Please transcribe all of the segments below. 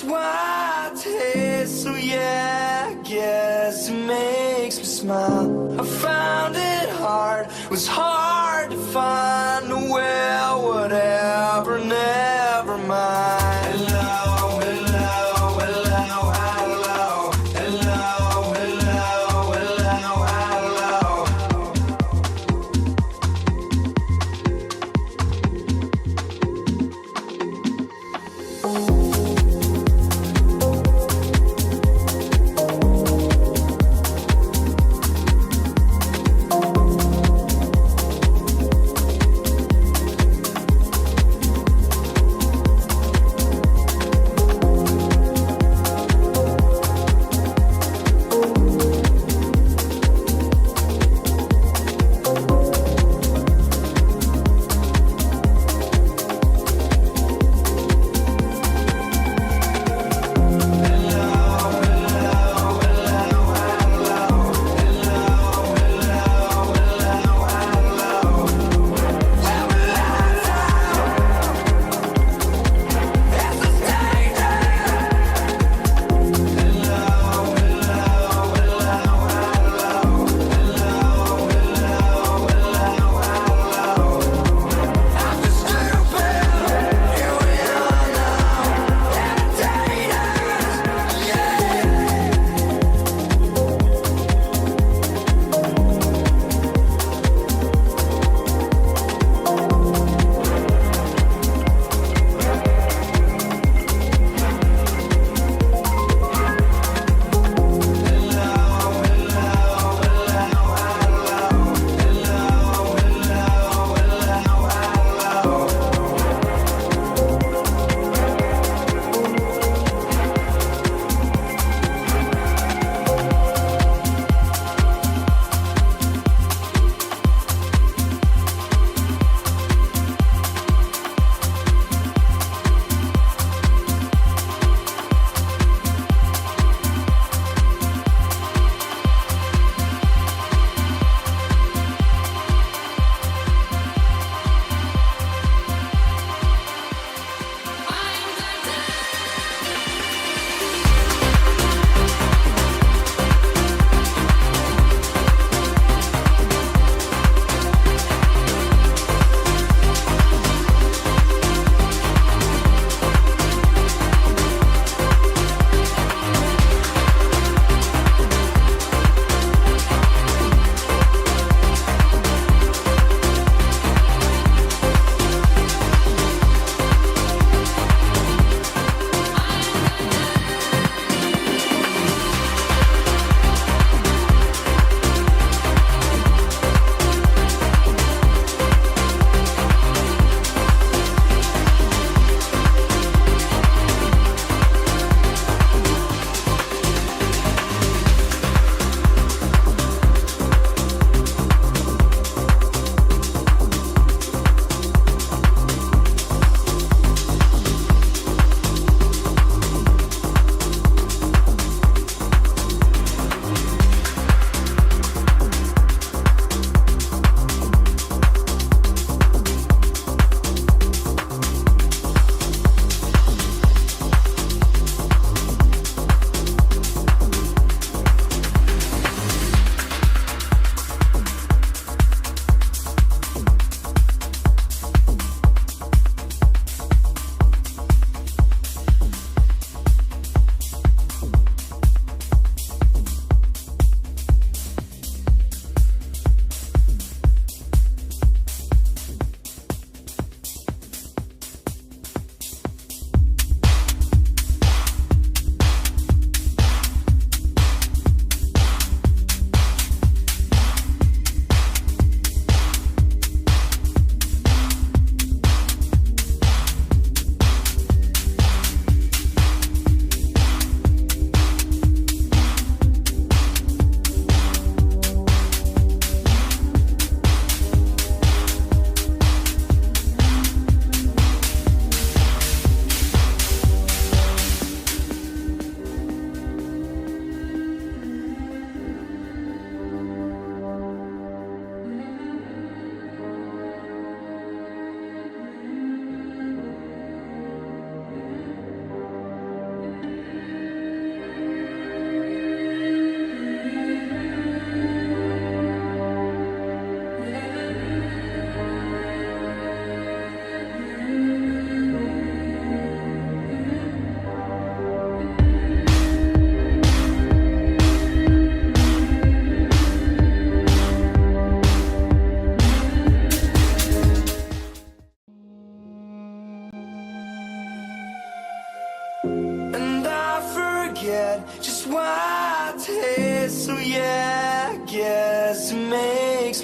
That's why I taste, so yeah, I guess it makes me smile. I found it hard, was hard to find, well, whatever, never mind. Hello, hello, hello, hello, hello, hello, hello, hello.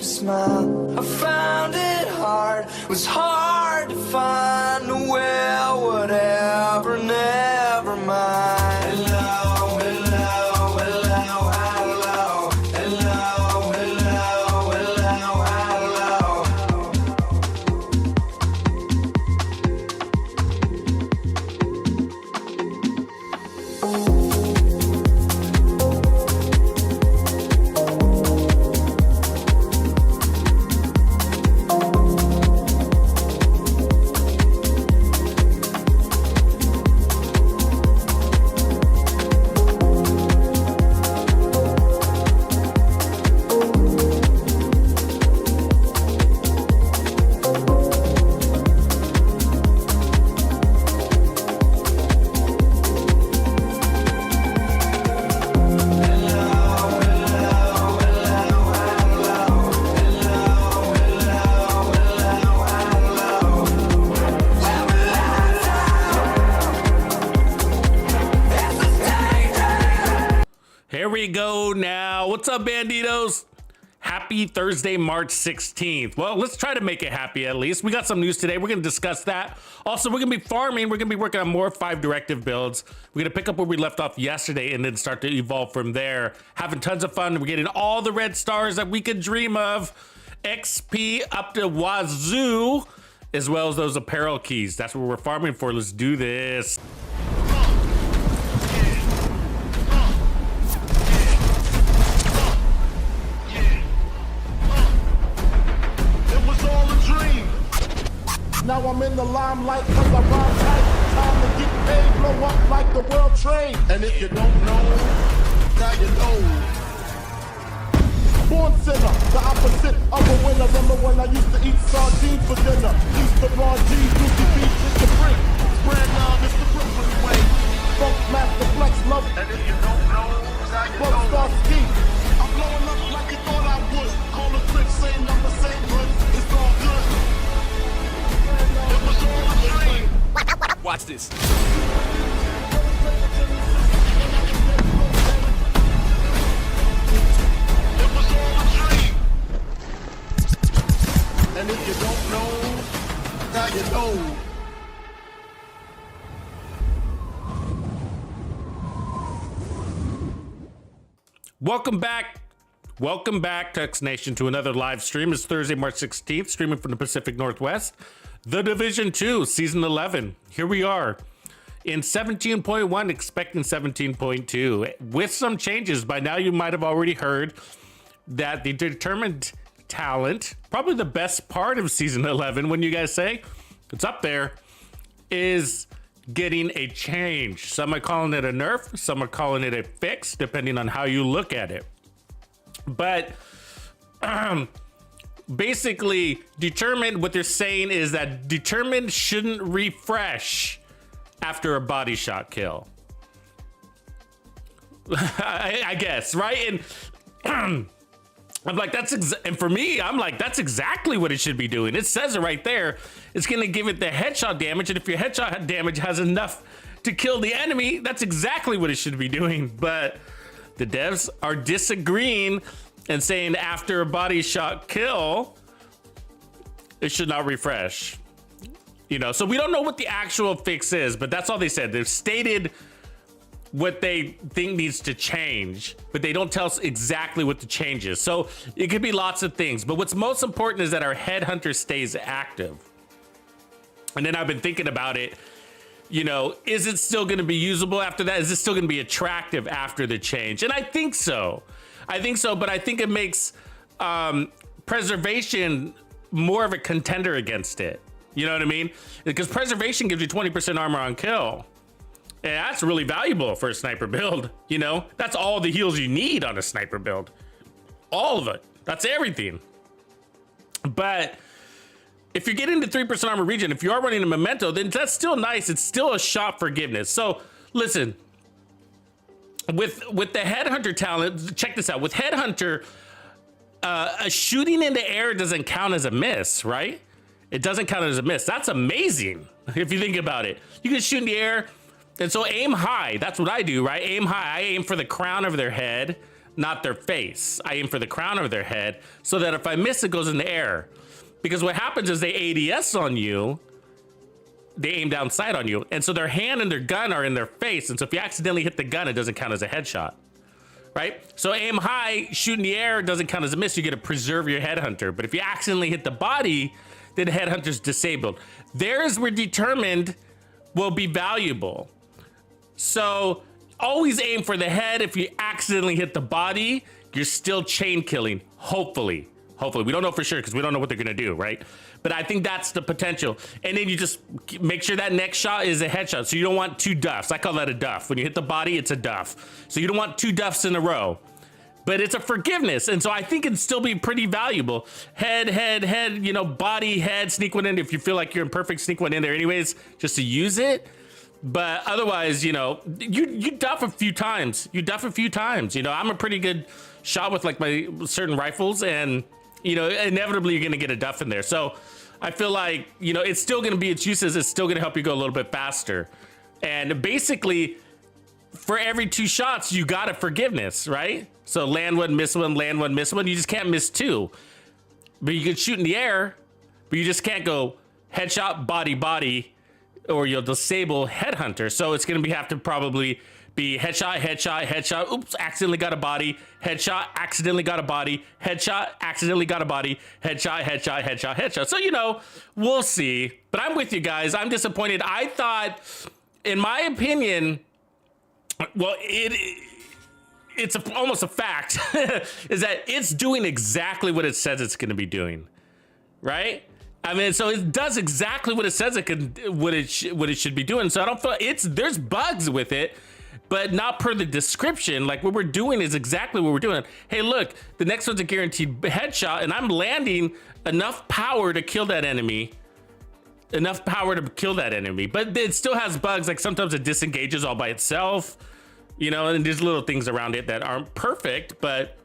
smile. I found it hard, was hard to find. Well, whatever, never mind. Hello, hello, hello, hello, hello, hello, hello, Here we go now. What's up, Bandidos? Happy Thursday, March 16th. Well, let's try to make it happy at least. We got some news today. We're going to discuss that. Also, we're going to be farming. We're going to be working on more 5 directive builds. We're going to pick up where we left off yesterday and then start to evolve from there. Having tons of fun. We're getting all the red stars that we could dream of. XP up to wazoo, as well as those apparel keys. That's what we're farming for. Let's do this. Now I'm in the limelight cause I rhyme tight. Time to get paid, blow up like the world trade. And if you don't know, now you know. Born sinner, the opposite of a winner. Remember when I used to eat sardines for dinner? Used to raw G's, Lucy Beach, it's the freak. Spread love, it's the Brooklyn way. Funk master flex love. And if you don't know, now you know. Star ski. I'm blowing up like you thought I would. Call a trick, same number, same hood. It's all good. Watch this. And if you don't know, now you know. Welcome back. Welcome back, Tux Nation, to another live stream. It's Thursday, March 16th, streaming from the Pacific Northwest. The Division 2, Season 11. Here we are in 17.1, expecting 17.2. With some changes, by now you might have already heard that the determined talent, probably the best part of Season 11, when you guys say, it's up there, is getting a change. Some are calling it a nerf, some are calling it a fix, depending on how you look at it. But basically, determined, what they're saying is that determined shouldn't refresh after a body shot kill. I guess, right? And I'm like, and for me, I'm like, that's exactly what it should be doing. It says it right there. It's gonna give it the headshot damage, and if your headshot damage has enough to kill the enemy, that's exactly what it should be doing. But the devs are disagreeing and saying after a body shot kill, it should not refresh. You know, so we don't know what the actual fix is, but that's all they said. They've stated what they think needs to change, but they don't tell us exactly what the change is. So it could be lots of things, but what's most important is that our headhunter stays active. And then I've been thinking about it, you know, is it still going to be usable after that? Is it still going to be attractive after the change? And I think so. But I think it makes preservation more of a contender against it. You know what I mean? Because preservation gives you 20% armor on kill. And that's really valuable for a sniper build. You know, that's all the heals you need on a sniper build. All of it. That's everything. But if you're getting to 3% armor regen, if you are running a memento, then that's still nice. It's still a shot forgiveness. So listen, with the headhunter talent, check this out. With headhunter, a shooting in the air doesn't count as a miss, right? It doesn't count as a miss. That's amazing if you think about it. You can shoot in the air, and so aim high. That's what I do, right? Aim high. I aim for the crown of their head, not their face. I aim for the crown of their head so that if I miss, it goes in the air. Because what happens is they ADS on you, they aim down sight on you. And so their hand and their gun are in their face. And so if you accidentally hit the gun, it doesn't count as a headshot, right? So aim high, shoot in the air, doesn't count as a miss. You get to preserve your headhunter. But if you accidentally hit the body, then the headhunter's disabled. Theirs were determined will be valuable. So always aim for the head. If you accidentally hit the body, you're still chain killing, hopefully. Hopefully, we don't know for sure because we don't know what they're gonna do, right? But I think that's the potential. And then you just make sure that next shot is a headshot. So you don't want two duffs. I call that a duff. When you hit the body, it's a duff. So you don't want two duffs in a row. But it's a forgiveness. And so I think it'd still be pretty valuable. Head, you know, body, head, sneak one in. If you feel like you're imperfect, sneak one in there anyways, just to use it. But otherwise, you know, you duff a few times. You duff a few times. You know, I'm a pretty good shot with like my certain rifles, and you know, inevitably you're gonna get a duff in there. So I feel like, you know, it's still gonna be its uses. It's still gonna help you go a little bit faster. And basically, for every 2 shots, you got a forgiveness, right? So land one, miss one, land one, miss one. You just can't miss 2. But you can shoot in the air, but you just can't go headshot, body, or you'll disable headhunter. So it's gonna have to probably be headshot, oops, accidentally got a body, headshot, accidentally got a body, headshot, accidentally got a body, headshot. So, you know, we'll see. But I'm with you guys. I'm disappointed. I thought, in my opinion, well, it's almost a fact, is that it's doing exactly what it says it's going to be doing, right? I mean, so it does exactly what it says it could, what it should be doing. So I don't feel there's bugs with it, but not per the description. Like what we're doing is exactly what we're doing. Hey, look, the next one's a guaranteed headshot, and I'm landing enough power to kill that enemy. But it still has bugs. Like sometimes it disengages all by itself, you know, and there's little things around it that aren't perfect, but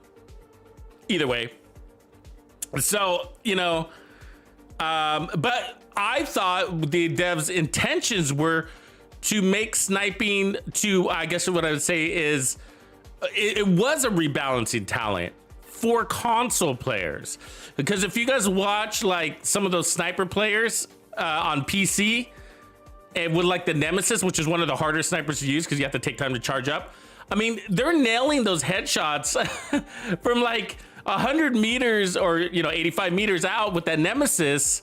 either way. So, you know, but I thought the devs' intentions were to make sniping to, I guess what I would say is, it was a rebalancing talent for console players. Because if you guys watch like some of those sniper players on PC, and with like the Nemesis, which is one of the harder snipers to use because you have to take time to charge up. I mean, they're nailing those headshots from like 100 meters or, you know, 85 meters out with that Nemesis,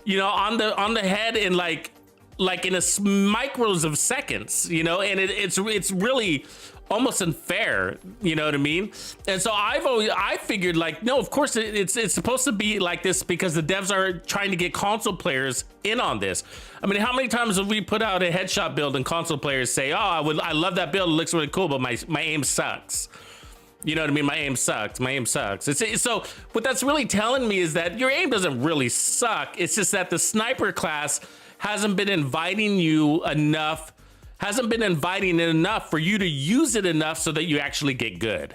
you know, on the head in like in a micros of seconds, you know, and it's really almost unfair, you know what I mean? And so I figured like, no, of course it's supposed to be like this because the devs are trying to get console players in on this. I mean, how many times have we put out a headshot build and console players say, oh, I love that build, it looks really cool, but my aim sucks. You know what I mean? My aim sucks. So what that's really telling me is that your aim doesn't really suck. It's just that the sniper class hasn't been inviting you enough, hasn't been inviting it enough for you to use it enough so that you actually get good,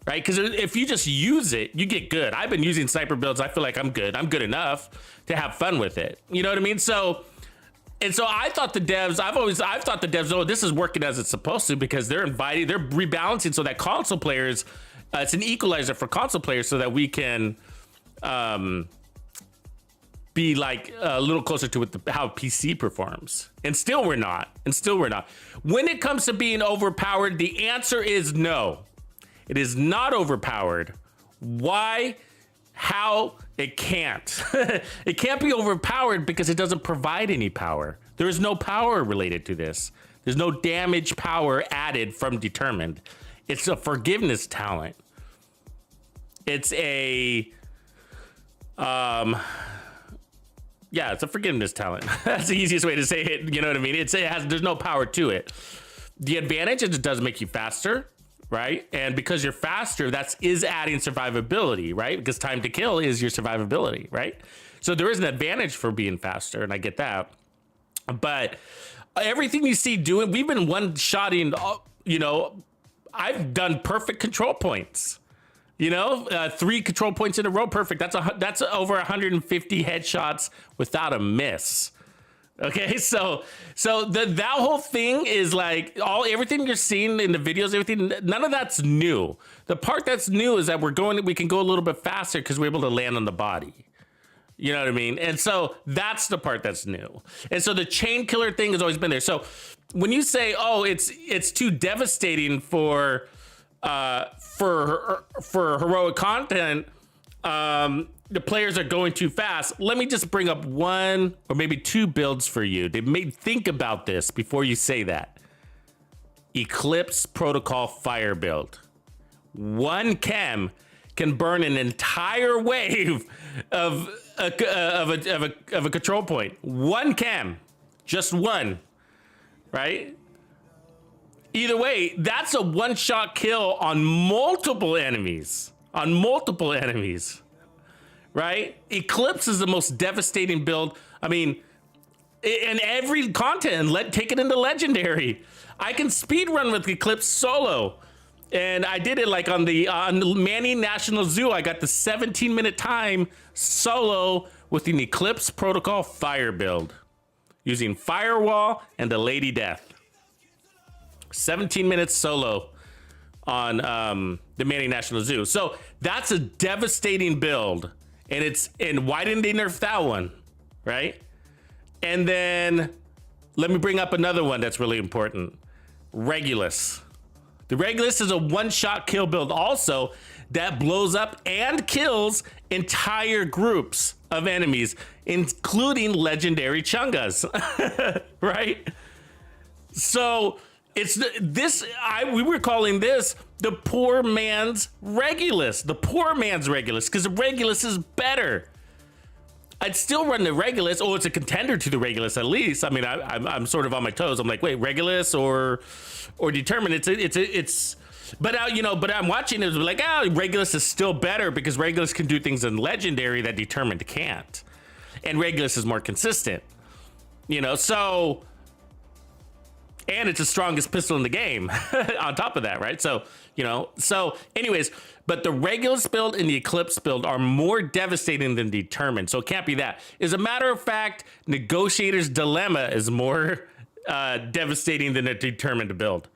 right? Because if you just use it, you get good. I've been using sniper builds. I feel like I'm good enough to have fun with it. You know what I mean? So I thought the devs, I've thought the devs, oh, this is working as it's supposed to because they're rebalancing so that console players, it's an equalizer for console players so that we can be like a little closer to how PC performs. And still we're not. When it comes to being overpowered, the answer is no. It is not overpowered. Why? How? It can't. It can't be overpowered because it doesn't provide any power. There is no power related to this. There's no damage power added from determined. It's a forgiveness talent. It's a it's a forgiveness talent. That's the easiest way to say it. You know what I mean? There's no power to it. The advantage is it does make you faster, right? And because you're faster, is adding survivability, right? Because time to kill is your survivability, right? So there is an advantage for being faster, and I get that. But everything you see doing, we've been one-shotting, you know, I've done perfect control points. You know, 3 control points in a row, perfect. That's over 150 headshots without a miss. Okay, so that whole thing is like everything you're seeing in the videos, everything, none of that's new. The part that's new is that we can go a little bit faster because we're able to land on the body. You know what I mean? And so that's the part that's new. And so the chain killer thing has always been there. So when you say, oh, it's too devastating for heroic content, the players are going too fast. Let me just bring up one or maybe two builds for you. Think about this before you say that. Eclipse Protocol Fire build. One chem can burn an entire wave of a control point. One chem, just one, right? Either way, that's a one-shot kill on multiple enemies. Right? Eclipse is the most devastating build. I mean, in every content, take it into legendary. I can speedrun with Eclipse solo. And I did it like on the Manny National Zoo. I got the 17-minute time solo with an Eclipse Protocol Fire build using Firewall and the Lady Death. 17 minutes solo on the Manny National Zoo. So that's a devastating build. And why didn't they nerf that one, right? And then let me bring up another one that's really important. Regulus. The Regulus is a one-shot kill build also that blows up and kills entire groups of enemies, including legendary Chungas, right? So we were calling this the poor man's Regulus. The poor man's Regulus, because the Regulus is better. I'd still run the Regulus. Oh, it's a contender to the Regulus at least. I mean, I'm sort of on my toes. I'm like, wait, Regulus or Determined? But I'm watching it like, Regulus is still better because Regulus can do things in Legendary that Determined can't, and Regulus is more consistent. So. And it's the strongest pistol in the game on top of that, right? So anyways, but the Regulus build and the Eclipse build are more devastating than Determined. So it can't be that. As a matter of fact, Negotiator's Dilemma is more devastating than a Determined build.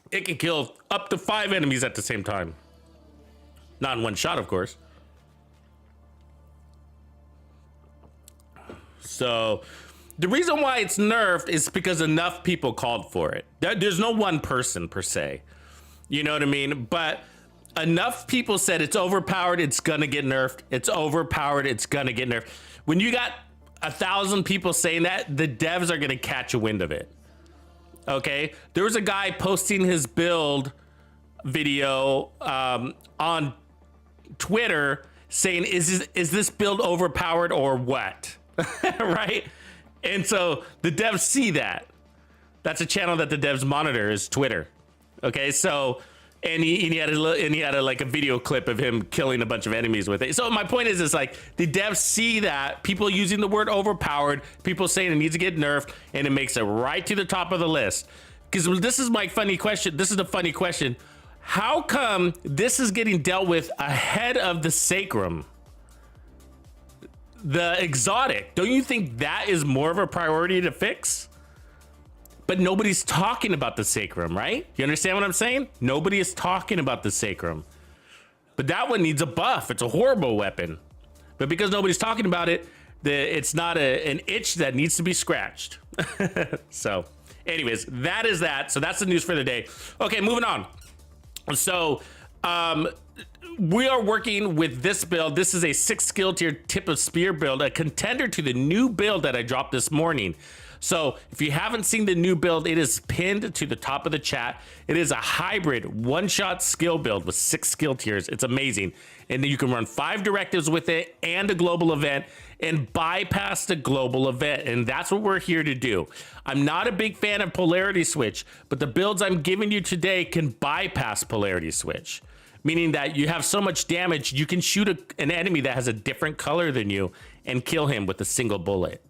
It can kill up to 5 enemies at the same time. Not in one shot, of course. So the reason why it's nerfed is because enough people called for it. There's no one person per se. You know what I mean? But enough people said it's overpowered, it's gonna get nerfed. It's overpowered, it's gonna get nerfed. When you got 1,000 people saying that, the devs are gonna catch a wind of it. Okay? There was a guy posting his build video on Twitter saying, is this build overpowered or what? Right? And so the devs see that. That's a channel that the devs monitor, is Twitter. Okay, so and he had a video clip of him killing a bunch of enemies with it. So my point is like the devs see that, people using the word overpowered, people saying it needs to get nerfed, and it makes it right to the top of the list. Because this is my funny question. This is the funny question. How come this is getting dealt with ahead of the Sacrum? The exotic, don't you think that is more of a priority to fix? But nobody's talking about the Sacrum, right? You understand what I'm saying? Nobody is talking about the Sacrum. But that one needs a buff. It's a horrible weapon. But because nobody's talking about it, it's not an itch that needs to be scratched. So anyways, that is that. So that's the news for the day. Okay, moving on. So we are working with this build. This is a 6 skill tier tip of spear build, a contender to the new build that I dropped this morning. So if you haven't seen the new build, it is pinned to the top of the chat. It is a hybrid one-shot skill build with 6 skill tiers. It's amazing. And then you can run 5 directives with it and a global event and bypass the global event. And that's what we're here to do. I'm not a big fan of polarity switch, but the builds I'm giving you today can bypass polarity switch. Meaning that you have so much damage, you can shoot an enemy that has a different color than you and kill him with a single bullet.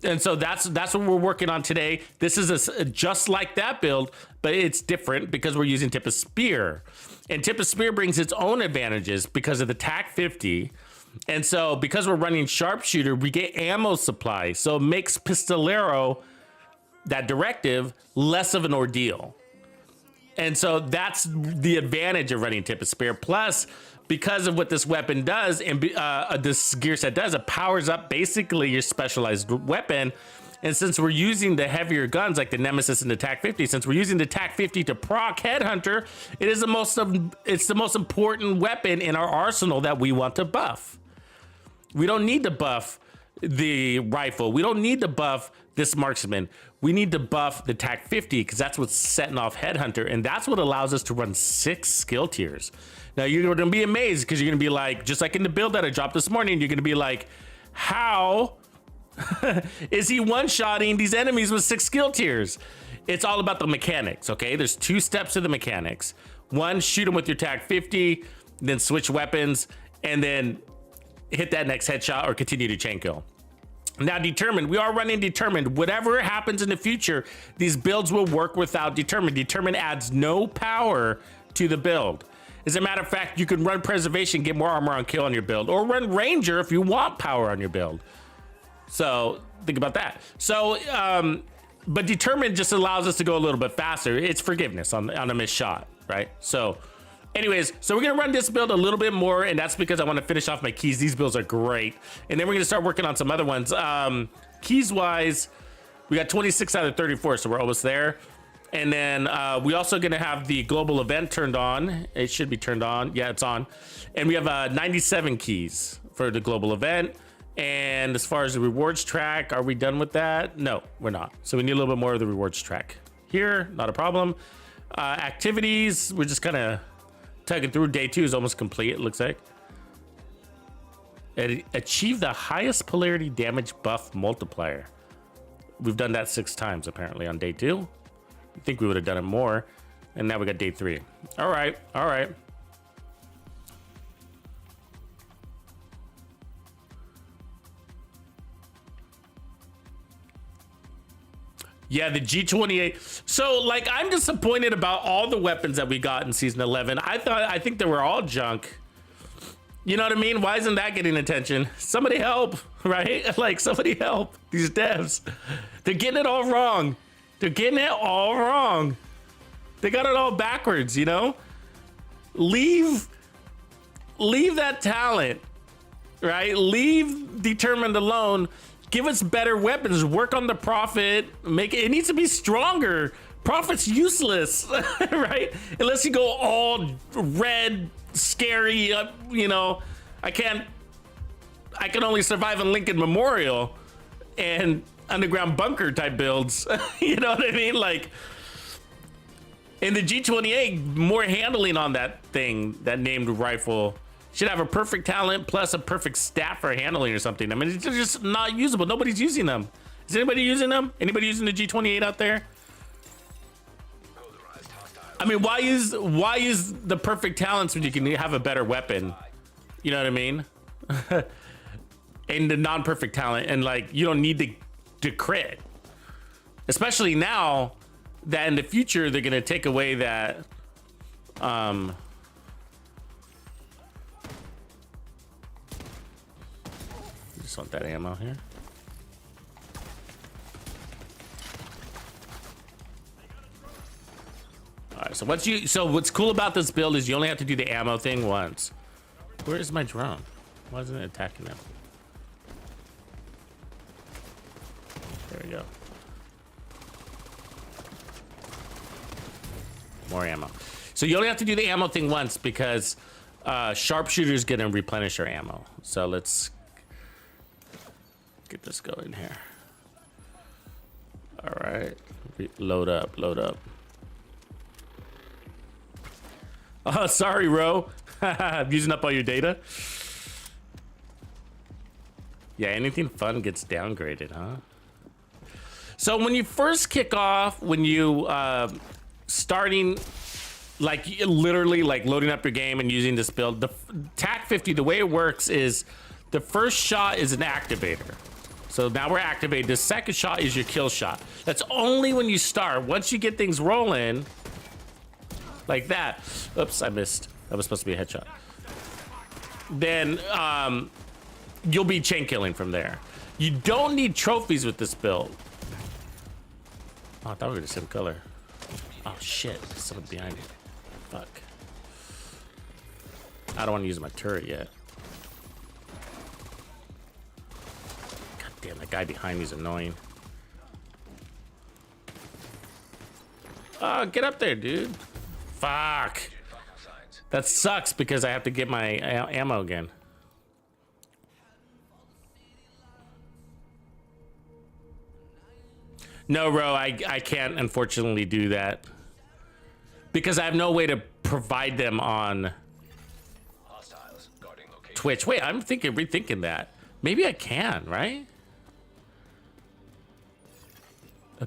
And so that's what we're working on today. This is just like that build, but it's different because we're using Tip of Spear. And Tip of Spear brings its own advantages because of the TAC 50, and the global event. And so that's what we're working on today. This is just like that build, but it's different because we're using Tip of Spear. And Tip of Spear brings its own advantages because of the TAC 50 and the global event. And so that's what we're working on today. This is just like that build, but it's different because we're using Tip of Spear. And Tip of Spear brings its own advantages because of the TAC 50 and And so because we're running sharpshooter, we get ammo supply. So it makes Pistolero, that directive, less of an ordeal. And so that's the advantage of running Tip of Spear. Plus, because of what this weapon does and this gear set does, it powers up basically your specialized weapon. And since we're using the heavier guns like the Nemesis and the TAC 50, since we're using the TAC 50 to proc Headhunter, it's the most important weapon in our arsenal that we want to buff. We don't need to buff the rifle. We don't need to buff this marksman. We need to buff the TAC 50 because that's what's setting off Headhunter, and that's what allows us to run 6 skill tiers. Now you're going to be amazed because you're going to be like, just like in the build that I dropped this morning, you're going to be like, how is he one-shotting these enemies with 6 skill tiers? It's all about the mechanics, okay? There's 2 steps to the mechanics. One, shoot them with your TAC 50, then switch weapons, and then hit that next headshot or continue to chain kill. Now, Determined, we are running Determined. Whatever happens in the future, these builds will work without Determined. Determined adds no power to the build. As a matter of fact, you can run Preservation, get more armor on kill on your build, or run Ranger if you want power on your build. So think about that. So, but Determined just allows us to go a little bit faster. It's forgiveness on a missed shot, right? So anyways, so we're gonna run this build a little bit more, and that's because I want to finish off my keys. These builds are great. And then we're gonna start working on some other ones. Keys wise, we got 26 out of 34, so we're almost there. And then we also gonna have the global event turned on. It should be turned on. Yeah, it's on. And we have 97 keys for the global event. And as far as the rewards track, are we done with that? No, we're not. So we need a little bit more of the rewards track here. Not a problem. Activities, we're just kind of tugging through. Day 2 is almost complete, it looks like. Achieve the highest polarity damage buff multiplier. We've done that 6 times apparently on day 2. I think we would have done it more. And now we got day 3. All right, all right. Yeah, the G28. So, like, I'm disappointed about all the weapons that we got in season 11. I think they were all junk. You know what I mean? Why isn't that getting attention? Somebody help, right? Like, somebody help these devs. They're getting it all wrong. They're getting it all wrong. They got it all backwards, you know? Leave that talent, right? Leave Determined alone. Give us better weapons. Work on the Prophet. It needs to be stronger. Prophet's useless, right? Unless you go all red, scary. You know, I can only survive in Lincoln Memorial and underground bunker type builds. You know what I mean? Like in the G28, more handling on that thing, that named rifle. Should have a perfect talent plus a perfect stat for handling or something. I mean, it's just not usable. Nobody's using them. Is anybody using them? Anybody using the G28 out there? I mean, why use the perfect talents when you can have a better weapon? You know what I mean? And the non-perfect talent, and like you don't need to crit. Especially now that in the future they're gonna take away that just want that ammo here. All right, so what's cool about this build is you only have to do the ammo thing once. Where is my drone? Why isn't it attacking them? There we go. More ammo. So you only have to do the ammo thing once because sharpshooter is gonna replenish your ammo. So let's get this going here. All right, load up. Oh, sorry, Ro. I'm using up all your data. Yeah, anything fun gets downgraded, huh? So when you first kick off, when you starting, like literally like loading up your game and using this build, the TAC 50, the way it works is the first shot is an activator. So now we're activated. The second shot is your kill shot. That's only when you start. Once you get things rolling, like that. Oops, I missed. That was supposed to be a headshot. then you'll be chain killing from there. You don't need trophies with this build. Oh, I thought we were the same color. Oh shit, there's someone behind me. Fuck. I don't want to use my turret yet. God damn, that guy behind me is annoying. Oh, get up there, dude. Fuck. That sucks because I have to get my ammo again. No, Ro, I can't unfortunately do that. Because I have no way to provide them on Twitch. Wait, I'm rethinking that. Maybe I can, right?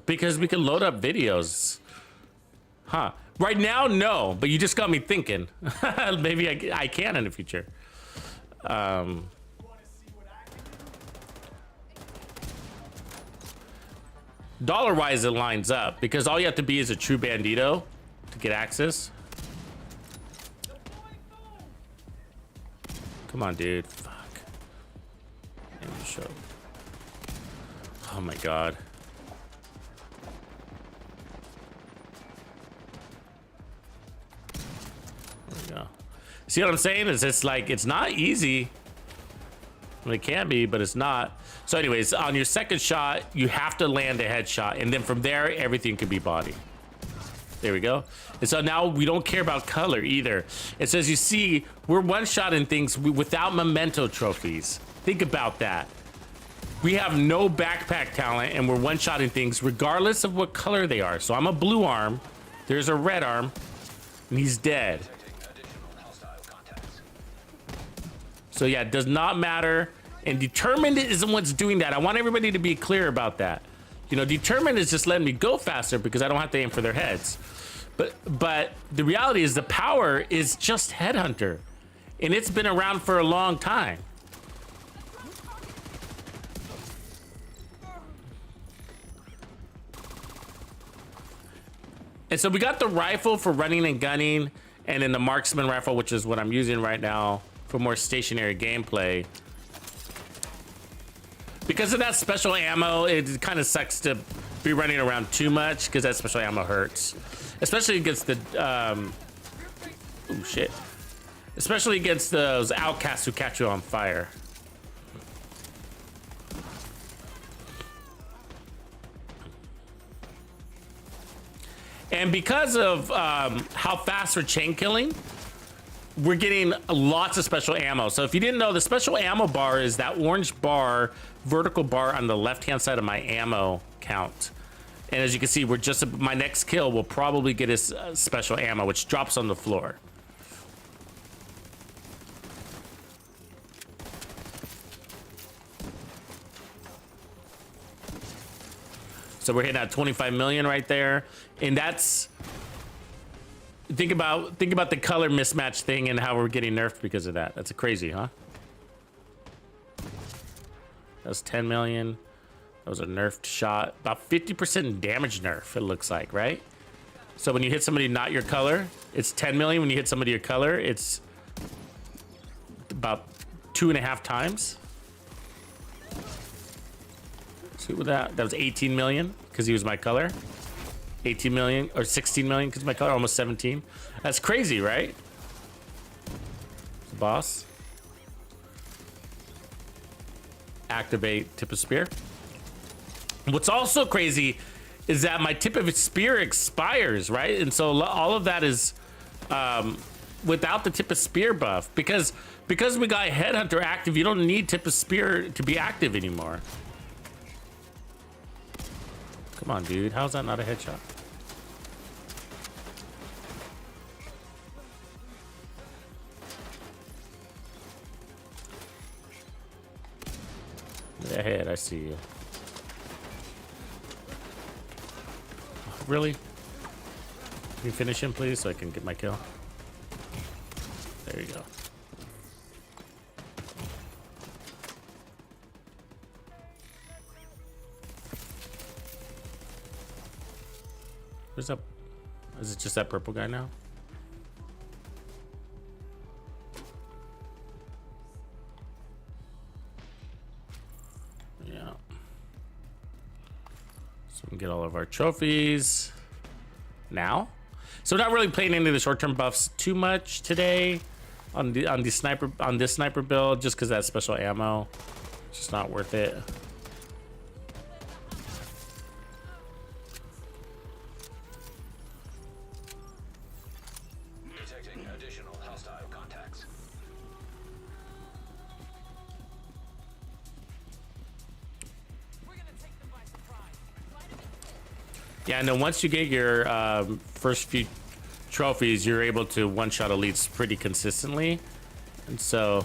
Because we can load up videos. Huh. Right now, no, but you just got me thinking. Maybe I can in the future. Dollar-wise, it lines up because all you have to be is a true bandito to get access. Come on, dude. Fuck. Show. Oh my god. There we go. See what I'm saying? Is it's like it's not easy. Well, it can be, but it's not. So anyways, on your second shot, you have to land a headshot, and then from there, everything can be body. There we go. And so now we don't care about color either. It says, you see, we're one-shotting things without memento trophies. Think about that. We have no backpack talent, and we're one-shotting things regardless of what color they are. So I'm a blue arm. There's a red arm, and he's dead. So yeah, it does not matter. And determined isn't what's doing that. I want everybody to be clear about that. You know, determined is just letting me go faster because I don't have to aim for their heads. But the reality is the power is just Headhunter. And it's been around for a long time. And so we got the rifle for running and gunning, and then the marksman rifle, which is what I'm using right now for more stationary gameplay. Because of that special ammo, it kind of sucks to be running around too much because that special ammo hurts. Especially against the, oh shit. Especially against those outcasts who catch you on fire. And because of how fast we're chain killing, we're getting lots of special ammo. So if you didn't know, the special ammo bar is that orange bar, vertical bar on the left-hand side of my ammo count. And as you can see, we're just, my next kill will probably get his special ammo, which drops on the floor. So we're hitting at 25 million right there. And that's, think about the color mismatch thing and how we're getting nerfed because of that. That's crazy, huh? That was 10 million. That was a nerfed shot. About 50% damage nerf, it looks like, right? So when you hit somebody not your color, it's 10 million. When you hit somebody your color, it's about 2.5 times. See what that was 18 million because he was my color. 18 million or 16 million because my color, almost 17. That's crazy, right? The boss. Activate tip of spear. What's also crazy is that my tip of spear expires, right? And so all of that is without the tip of spear buff because we got Headhunter active. You don't need tip of spear to be active anymore. Come on, dude. How's that not a headshot? Ahead, I see you. Really? Can you finish him, please, so I can get my kill? There you go. Where's that? Is it just that purple guy now? So we can get all of our trophies now. So we're not really playing any of the short-term buffs too much today on this sniper build, just because that's special ammo. It's just not worth it. Detecting additional hostile contacts. Yeah, and then once you get your first few trophies, you're able to one-shot elites pretty consistently. And so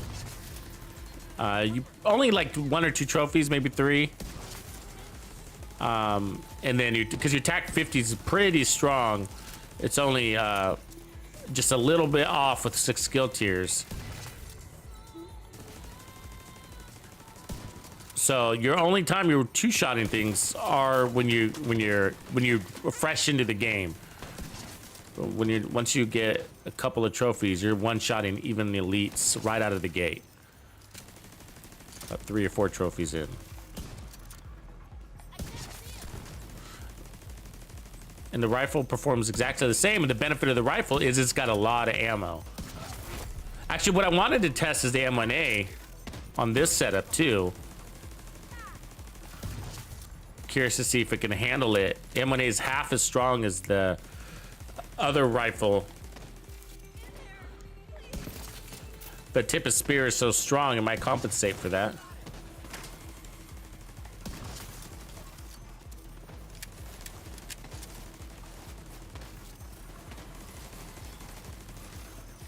you only like 1 or 2 trophies, maybe 3. And then because your TAC 50 is pretty strong, it's only just a little bit off with 6 skill tiers. So your only time you're two-shotting things are when you're fresh into the game. Once you get a couple of trophies, you're one-shotting even the elites right out of the gate. About 3 or 4 trophies in. And the rifle performs exactly the same, and the benefit of the rifle is it's got a lot of ammo. Actually, what I wanted to test is the M1A on this setup too. Curious to see if it can handle it. The M1A is half as strong as the other rifle, but tip of spear is so strong it might compensate for that.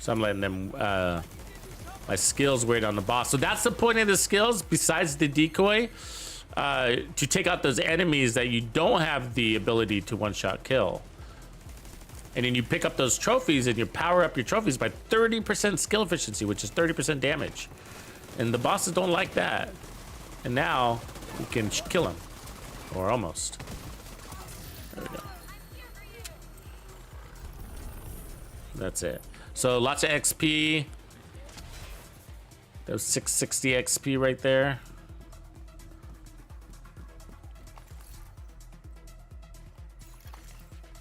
So I'm letting them my skills wait on the boss. So that's the point of the skills, besides the decoy, to take out those enemies that you don't have the ability to one-shot kill. And then you pick up those trophies and you power up your trophies by 30% skill efficiency, which is 30% damage. And the bosses don't like that. And now you can kill him, or almost. There we go. That's it. So lots of XP. That was 660 XP right there.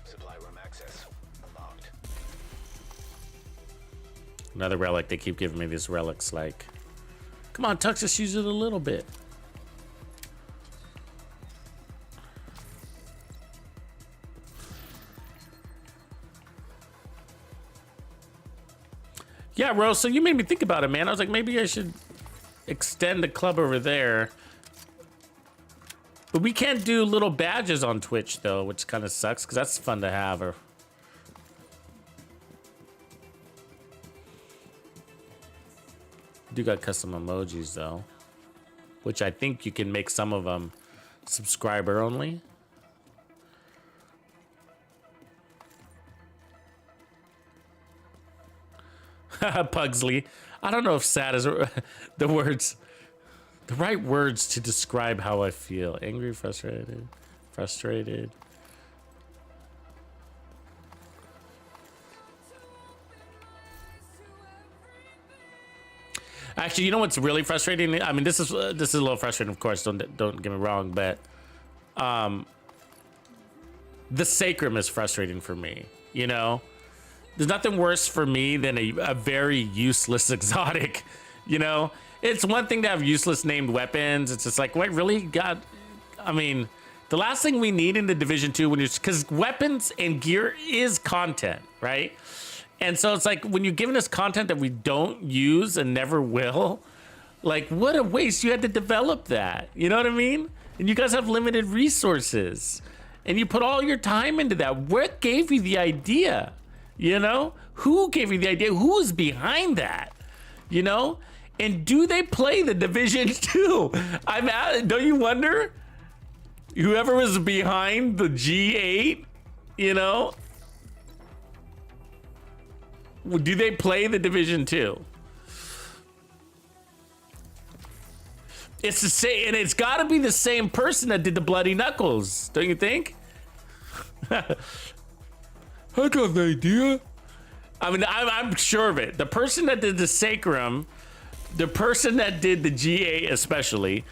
Supply room access unlocked. Another relic. They keep giving me these relics like, come on, Tux, just use it a little bit. Yeah, Rose, so you made me think about it, man. I was like, maybe I should extend the club over there. But we can't do little badges on Twitch, though, which kind of sucks, because that's fun to have. Or do got custom emojis, though, which I think you can make some of them subscriber only. Pugsley. I don't know if sad is the right words to describe how I feel. Angry, frustrated. Actually, you know what's really frustrating? I mean, this is a little frustrating, of course. Don't get me wrong, but the sacrum is frustrating for me. You know. There's nothing worse for me than a very useless exotic, you know? It's one thing to have useless named weapons. It's just like, what, really? God, I mean, the last thing we need in the Division 2, because weapons and gear is content, right? And so it's like, when you're giving us content that we don't use and never will, like, what a waste. You had to develop that, you know what I mean? And you guys have limited resources. And you put all your time into that. What gave you the idea? You know, who gave you the idea? Who's behind that? You know, and do they play the Division 2? Don't you wonder? Whoever was behind the G8, you know, do they play the Division 2? It's the same, and it's got to be the same person that did the Bloody Knuckles, don't you think? I got an idea. I mean, I'm sure of it. The person that did the Sacrum, the person that did the GA especially,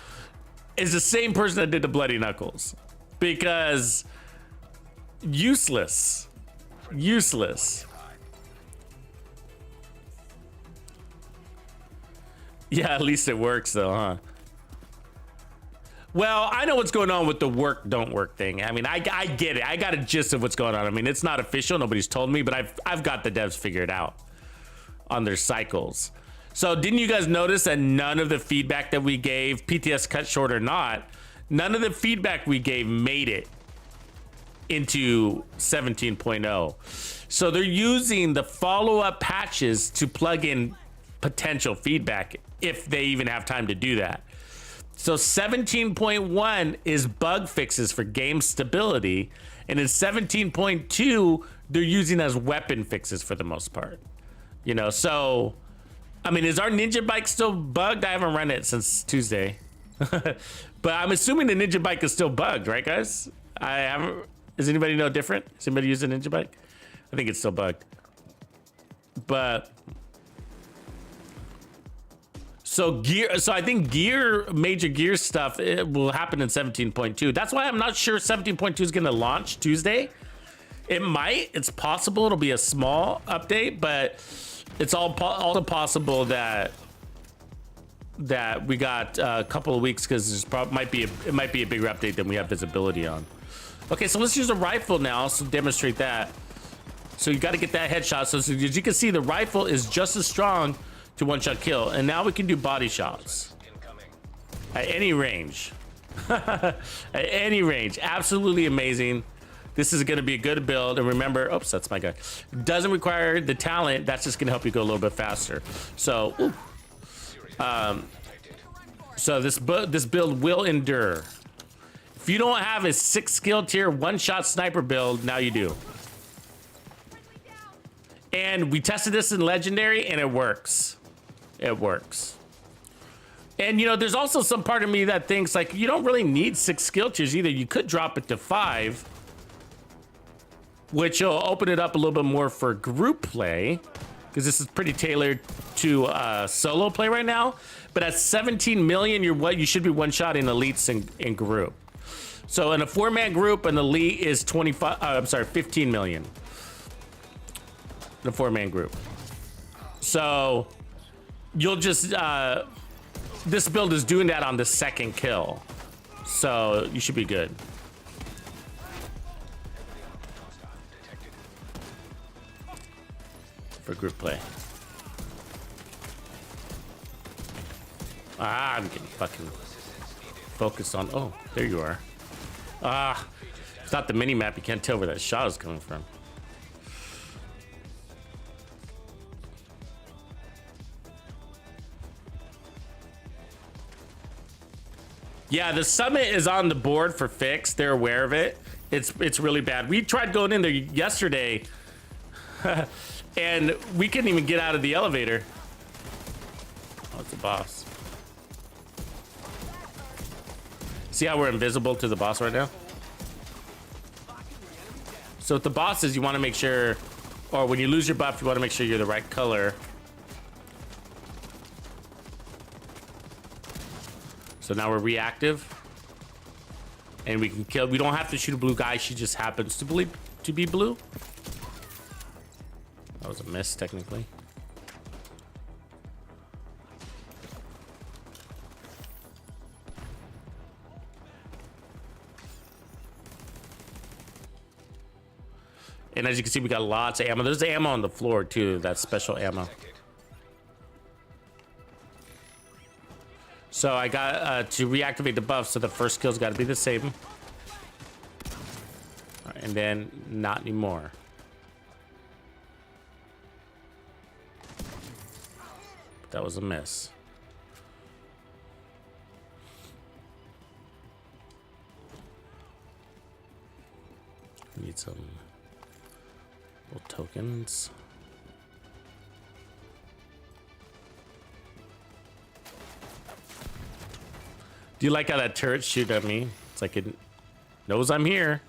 is the same person that did the Bloody Knuckles. because useless. Useless. Yeah, at least it works though, huh? Well, I know what's going on with the work don't work thing. I mean, I get it. I got a gist of what's going on. I mean, it's not official. Nobody's told me, but I've got the devs figured out on their cycles. So didn't you guys notice that none of the feedback that we gave, PTS cut short or not, none of the feedback we gave made it into 17.0. So they're using the follow-up patches to plug in potential feedback if they even have time to do that. So 17.1 is bug fixes for game stability, and in 17.2 they're using as weapon fixes for the most part. You know, so I mean, is our ninja bike still bugged? I haven't run it since Tuesday. But I'm assuming the ninja bike is still bugged, right guys? I haven't. Does anybody know different? Does anybody use a ninja bike? I think it's still bugged. But so I think major gear stuff, it will happen in 17.2. That's why I'm not sure 17.2 is going to launch Tuesday. It might. It's possible it'll be a small update, but it's also possible that we got a couple of weeks because it might be a bigger update than we have visibility on. Okay, so let's use a rifle now to demonstrate that. So you got to get that headshot. So as you can see, the rifle is just as strong to one-shot kill, and now we can do body shots at any range. At any range. Absolutely amazing. This is going to be a good build, and remember, oops, that's my guy. Doesn't require the talent. That's just going to help you go a little bit faster. So, so this build will endure. If you don't have a 6 skill tier one-shot sniper build, now you do. And we tested this in legendary, and it works. It works. And you know, there's also some part of me that thinks like you don't really need 6 skill tiers either. You could drop it to 5, which will open it up a little bit more for group play, because this is pretty tailored to solo play right now. But at 17 million, you should be one-shotting elites in group. So in a 4-man group, an elite is 15 million. In a 4-man group. So you'll just this build is doing that on the 2nd kill, so you should be good. For group play. I'm getting fucking focused on. Oh, there you are. It's not the mini map. You can't tell where that shot is coming from. Yeah, the summit is on the board for fix. They're aware of it. It's really bad. We tried going in there yesterday, and we couldn't even get out of the elevator. Oh, it's a boss. See how we're invisible to the boss right now? So with the bosses, you want to make sure, or when you lose your buff, you want to make sure you're the right color. So now we're reactive, and we can kill. We don't have to shoot a blue guy. She just happens to be blue. That was a miss, technically. And as you can see, we got lots of ammo. There's ammo on the floor too. That's special ammo. So I got to reactivate the buff, so the first kill's got to be the same. All right, and then not anymore. But that was a miss. Need some little tokens. Do you like how that turret shoot at me? It's like it knows I'm here.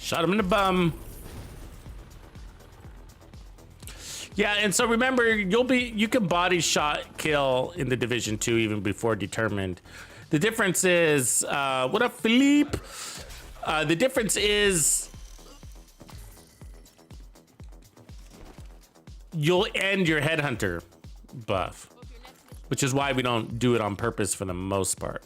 Shot him in the bum. Yeah, and so remember, you can body shot kill in the Division 2 even before determined. The difference is, what up, Philippe? The difference is you'll end your headhunter buff, which is why we don't do it on purpose for the most part.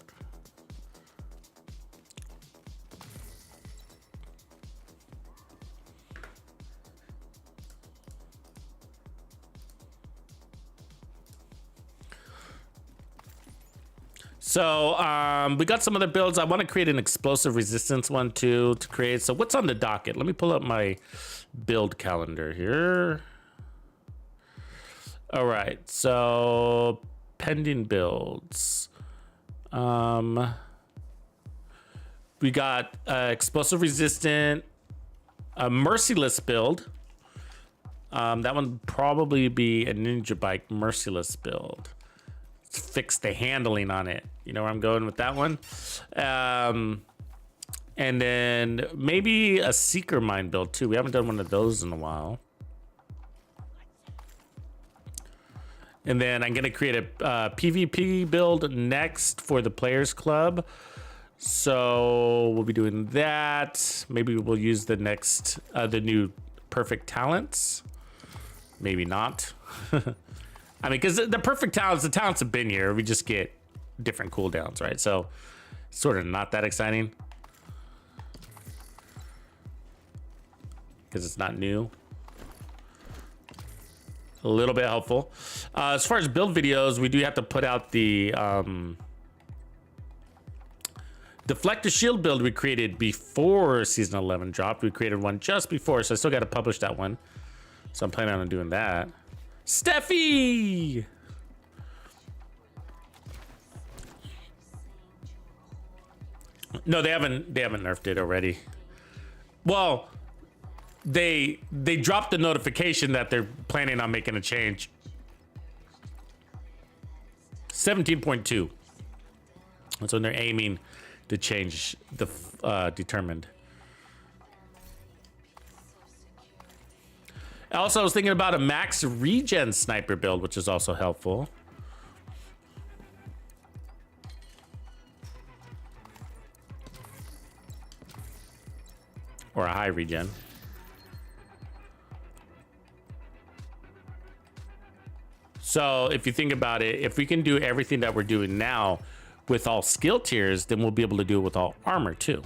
So we got some other builds. I want to create an explosive resistance one too to create. So what's on the docket? Let me pull up my build calendar here. All right, so pending builds. We got explosive resistant, a merciless build. That one probably be a ninja bike merciless build. Fix the handling on it. You know where I'm going with that one. And then maybe a seeker mine build too. We haven't done one of those in a while. And then I'm gonna create a PvP build next for the Players Club. So we'll be doing that. Maybe we'll use the next, the new perfect talents. Maybe not. I mean, because the perfect talents, the talents have been here. We just get different cooldowns, right? So sort of not that exciting because it's not new. A little bit helpful. As far as build videos, we do have to put out the deflector shield build we created before season 11 dropped. We created one just before, so I still got to publish that one. So I'm planning on doing that. Steffi! No, they haven't nerfed it already. Well, they dropped the notification that they're planning on making a change. 17.2. That's when they're aiming to change the determined. Also, I was thinking about a max regen sniper build, which is also helpful. Or a high regen. So if you think about it, if we can do everything that we're doing now with all skill tiers, then we'll be able to do it with all armor too.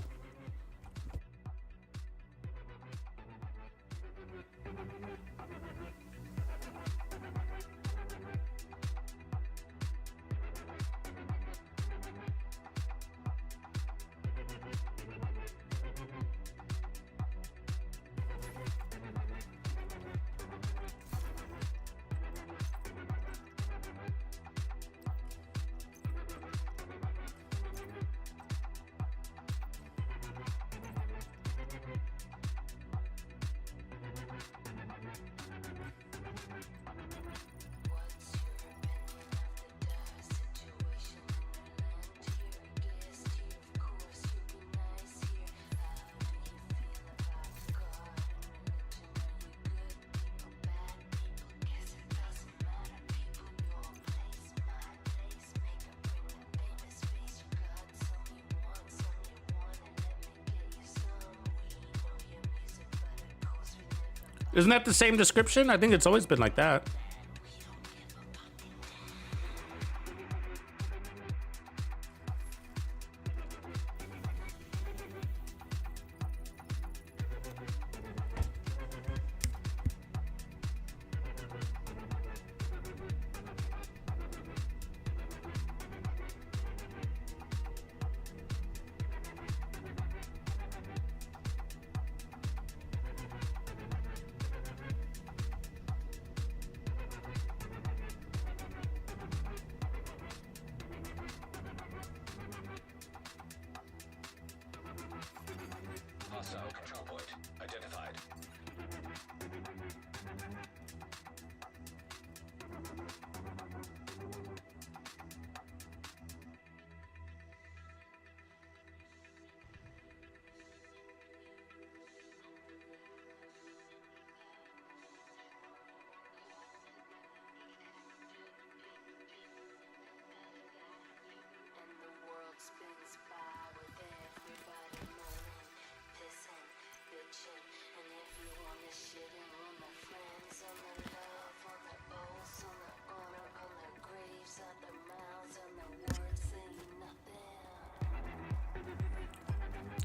Isn't that the same description? I think it's always been like that.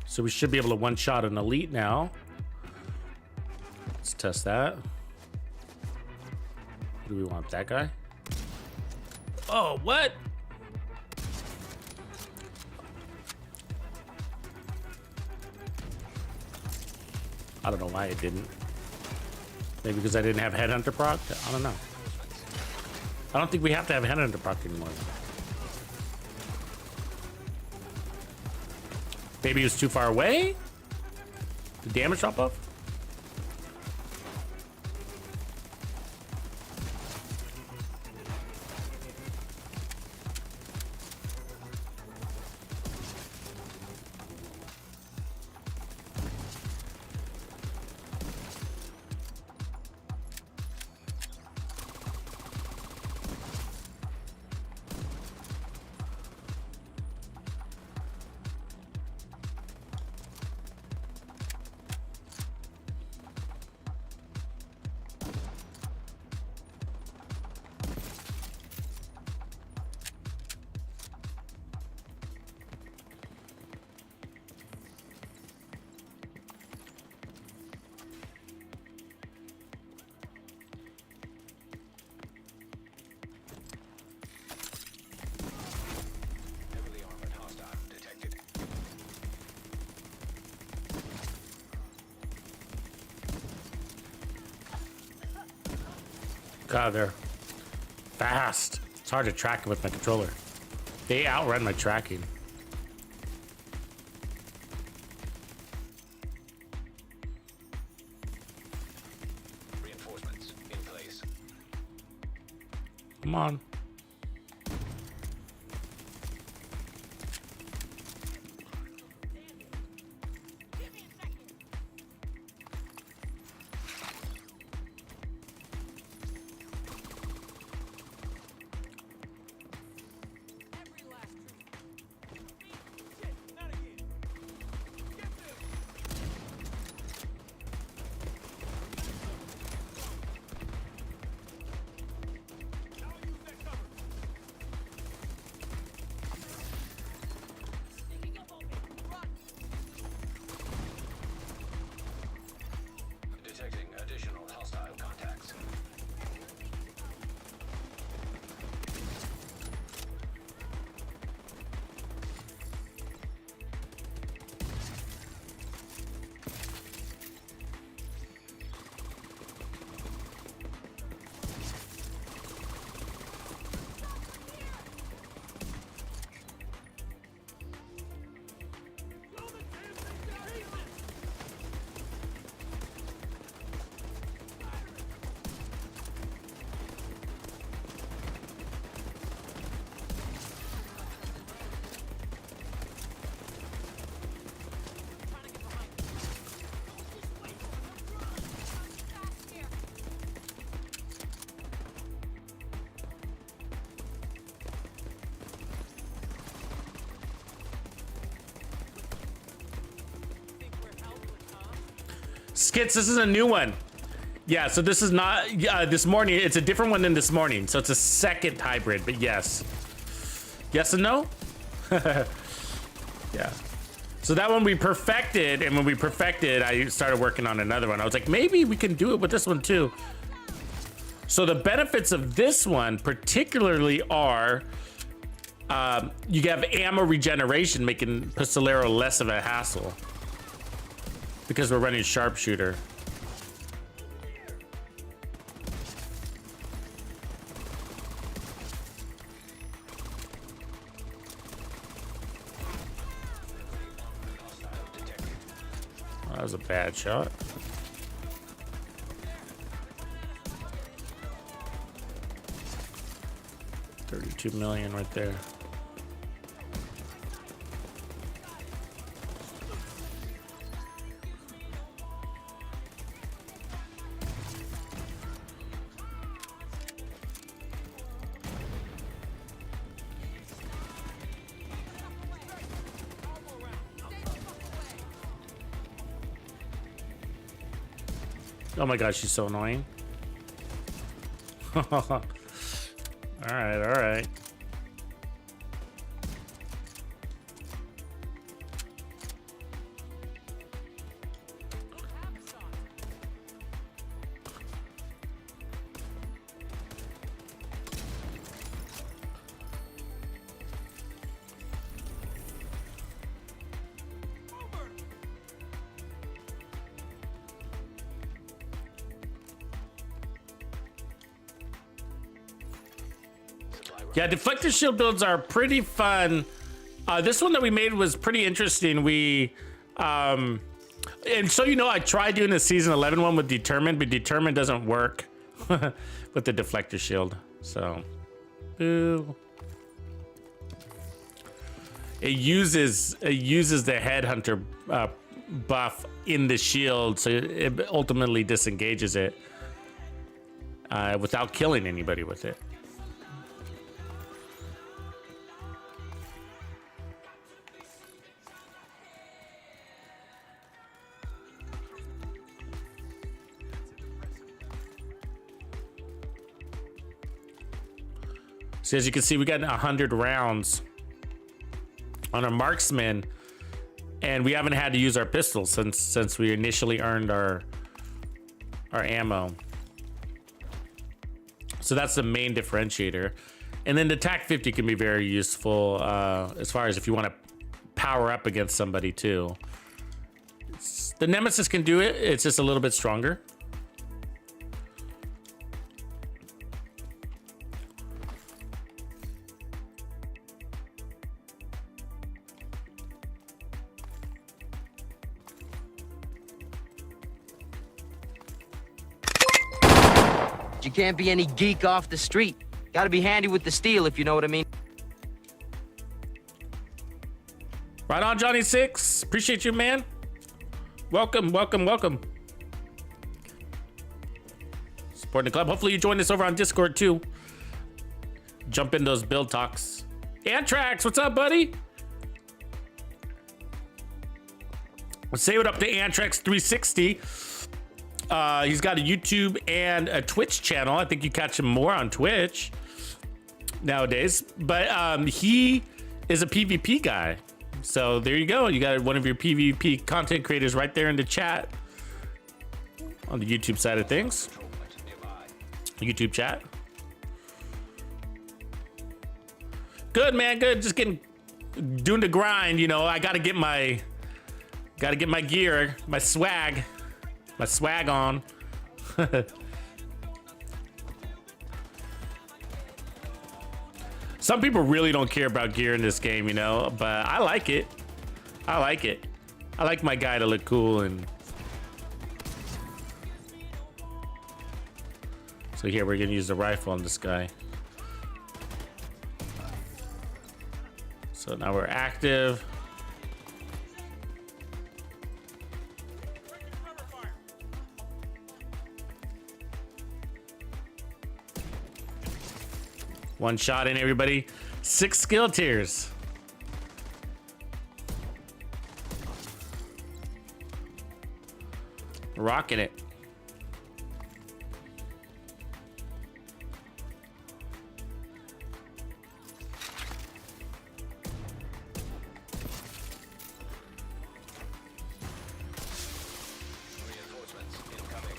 So we should be able to one-shot an elite now. Let's test that. Who do we want? That guy? Oh, what? I don't know why it didn't. Maybe because I didn't have Headhunter proc? I don't know. I don't think we have to have Headhunter proc anymore. Maybe he was too far away? The damage drop off? Heavily armored hostile detected. God, they're fast. It's hard to track with my controller. They outrun my tracking. Reinforcements in place. Come on. Detecting additional hostile contacts. Skits, this is a new one. Yeah, so this is not this morning. It's a different one than this morning. So it's a second hybrid, but yes. Yes and no? Yeah. So that one we perfected, and when we perfected, I started working on another one. I was like, maybe we can do it with this one too. So the benefits of this one particularly are you have ammo regeneration, making Pistolero less of a hassle. Because we're running sharpshooter. Oh, that was a bad shot. 32 million right there. Oh my gosh, she's so annoying. All right, all right. Yeah, deflector shield builds are pretty fun. This one that we made was pretty interesting. We, and so you know, I tried doing the season 11 one with Determined, but Determined doesn't work with the deflector shield. So, boo. It uses the headhunter buff in the shield, so it ultimately disengages it without killing anybody with it. So as you can see, we got 100 rounds on our marksman, and we haven't had to use our pistols since we initially earned our ammo. So that's the main differentiator. And then the TAC 50 can be very useful as far as if you want to power up against somebody too. The Nemesis can do it. It's just a little bit stronger. You can't be any geek off the street. Gotta be handy with the steel, if you know what I mean. Right on, Johnny Six. Appreciate you, man. Welcome, welcome, welcome. Supporting the club. Hopefully you join us over on Discord too. Jump in those build talks. Antrax, what's up, buddy? Let's say what up to Antrax 360. He's got a YouTube and a Twitch channel. I think you catch him more on Twitch nowadays. But he is a PvP guy. So there you go. You got one of your PvP content creators right there in the chat on the YouTube side of things. YouTube chat. Good, man. Good. Just doing the grind. You know, I got to get my gear, my swag on. Some people really don't care about gear in this game, you know, but I like it. I like it. I like my guy to look cool. And so here we're gonna use the rifle on this guy. So now we're active. One shot in, everybody. 6 skill tiers. Rocking it. Reinforcements incoming.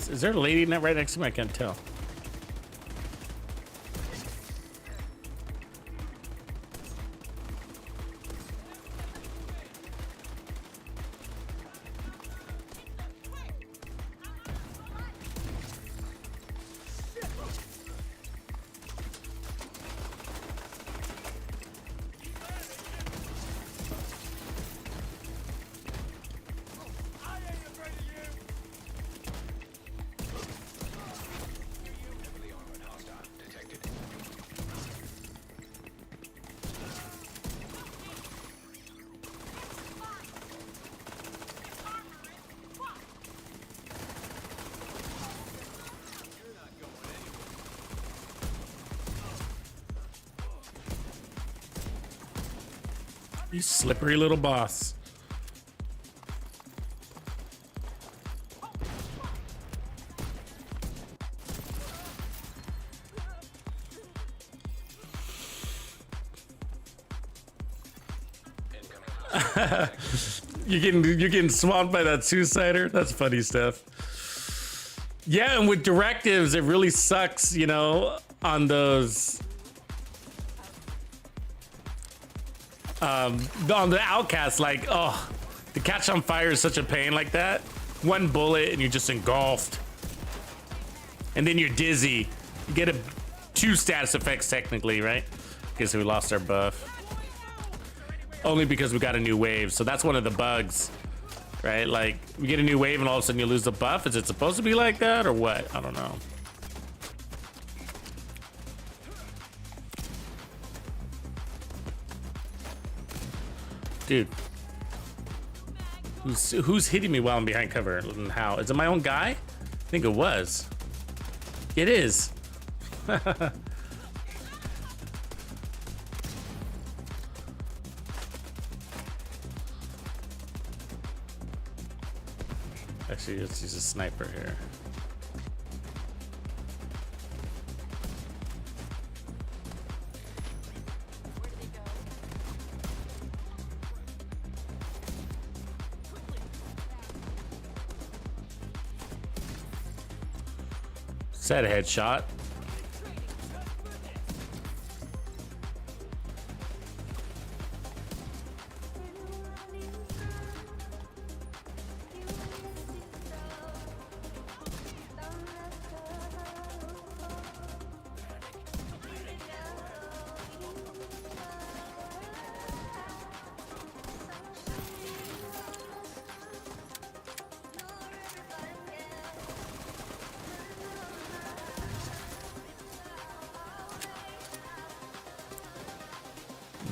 Is there a lady right next to me? I can't tell. You slippery little boss. You're getting swamped by that suicider. That's funny stuff. Yeah, and with directives, it really sucks, you know, on those on the outcasts. Like, oh, the catch on fire is such a pain like that. One bullet and you're just engulfed, and then you're dizzy. You get two status effects technically, right? Guess we lost our buff. Only because we got a new wave, so that's one of the bugs, right? Like, we get a new wave and all of a sudden you lose the buff. Is it supposed to be like that or what? I don't know. Dude, who's hitting me while I'm behind cover and how? Is it my own guy? I think it was. It is. Actually, let's use a sniper here. Set a headshot.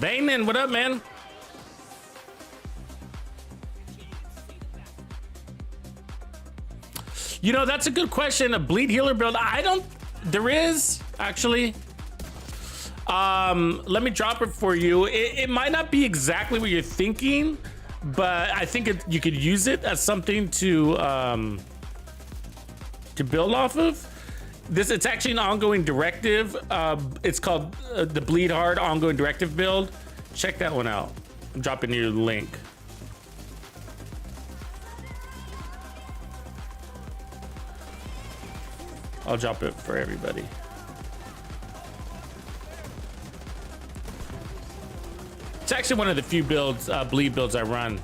Bateman, what up, man? You know, that's a good question. A bleed healer build. I don't. There is actually. Let me drop it for you. It might not be exactly what you're thinking, but I think you could use it as something to build off of. It's actually an ongoing directive. It's called the Bleed Hard ongoing directive build. Check that one out. I'm dropping you the link. I'll drop it for everybody. It's actually one of the few builds, bleed builds I run.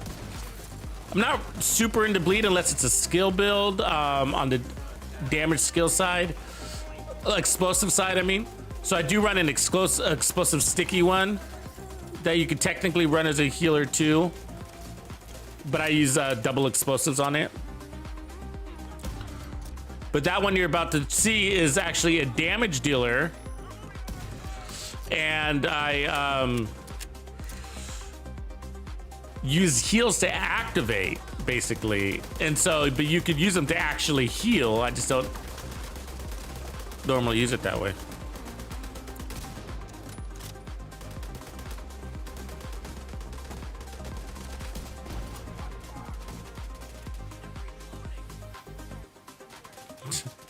I'm not super into bleed unless it's a skill build on the damage skill side. Explosive side, I mean. So I do run an explosive sticky one that you could technically run as a healer too, but I use double explosives on it. But that one you're about to see is actually a damage dealer, and I use heals to activate basically, and so but you could use them to actually heal. I just don't normally use it that way.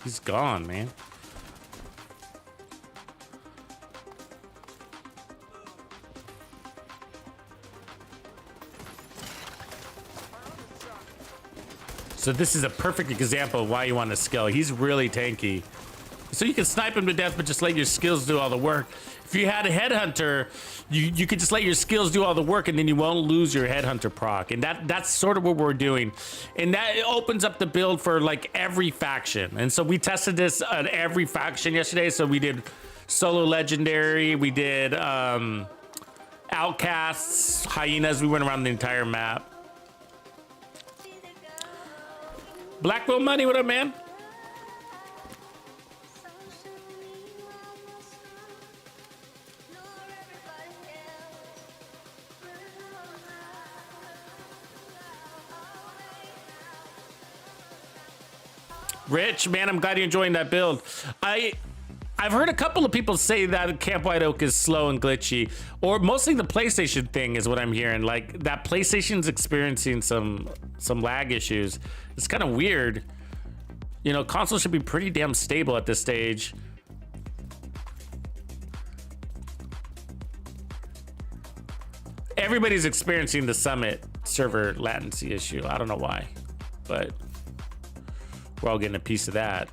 He's gone, man. So this is a perfect example of why you want to skill. He's really tanky. So you can snipe him to death, but just let your skills do all the work. If you had a headhunter, you could just let your skills do all the work, and then you won't lose your headhunter proc. And that's sort of what we're doing. And that opens up the build for like every faction. And so we tested this on every faction yesterday. So we did solo legendary, we did outcasts, hyenas. We went around the entire map. Blackwell Money, what up, man? Rich, man, I'm glad you're enjoying that build. I I've heard a couple of people say that Camp White Oak is slow and glitchy, or mostly the PlayStation thing is what I'm hearing. Like that PlayStation's experiencing some lag issues. It's kind of weird. You know, console should be pretty damn stable at this stage. Everybody's experiencing the Summit server latency issue. I don't know why, but we're all getting a piece of that.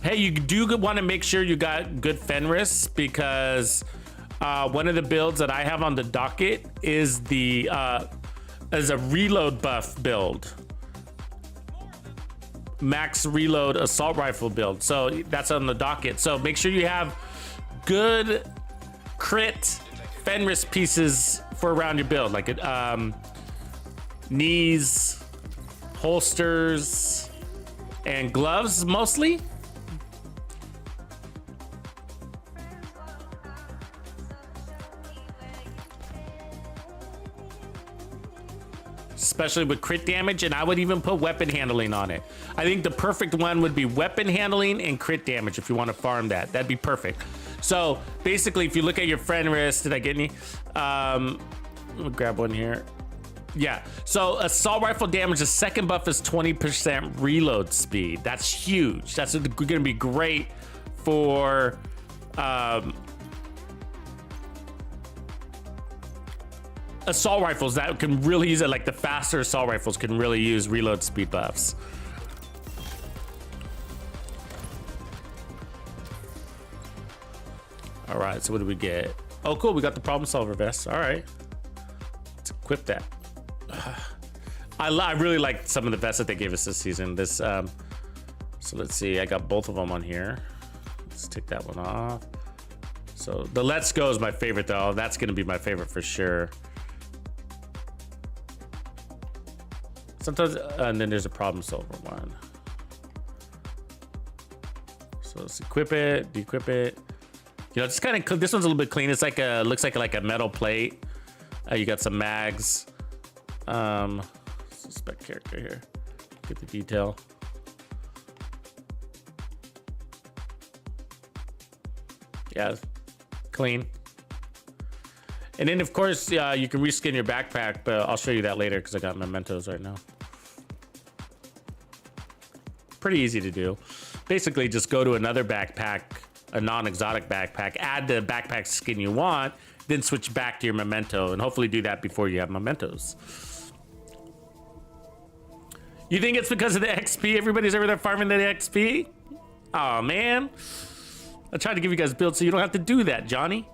Hey, you do want to make sure you got good Fenris, because one of the builds that I have on the docket is the as a reload buff build, max reload assault rifle build. So that's on the docket. So make sure you have good crit Fenris pieces for around your build, like knees, holsters, and gloves mostly. Especially with crit damage, and I would even put weapon handling on it. I think the perfect one would be weapon handling and crit damage if you want to farm that. That'd be perfect. So basically, if you look at your Fenris, did I get any? Let me grab one here. Yeah, so assault rifle damage, the second buff is 20% reload speed. That's huge. That's gonna be great for assault rifles that can really use it. Like the faster assault rifles can really use reload speed buffs. All right, so what do we get? Oh, cool, we got the problem solver vest. All right, let's equip that. I really like some of the vests that they gave us this season. This, so let's see, I got both of them on here. Let's take that one off. So the Let's Go is my favorite though. That's gonna be my favorite for sure. Sometimes, and then there's a problem solver one. So let's equip it, de-equip it. You know, it's kind of, this one's a little bit clean. It's like a, looks like a metal plate. You got some mags. Suspect character here. Get the detail. Yeah, clean. And then of course, you can reskin your backpack, but I'll show you that later because I got mementos right now. Pretty easy to do. Basically, just go to another backpack, a non-exotic backpack, add the backpack skin you want, then switch back to your memento, and hopefully do that before you have mementos. You think it's because of the XP? Everybody's over there farming the XP? Oh man. I tried to give you guys builds so you don't have to do that, Johnny.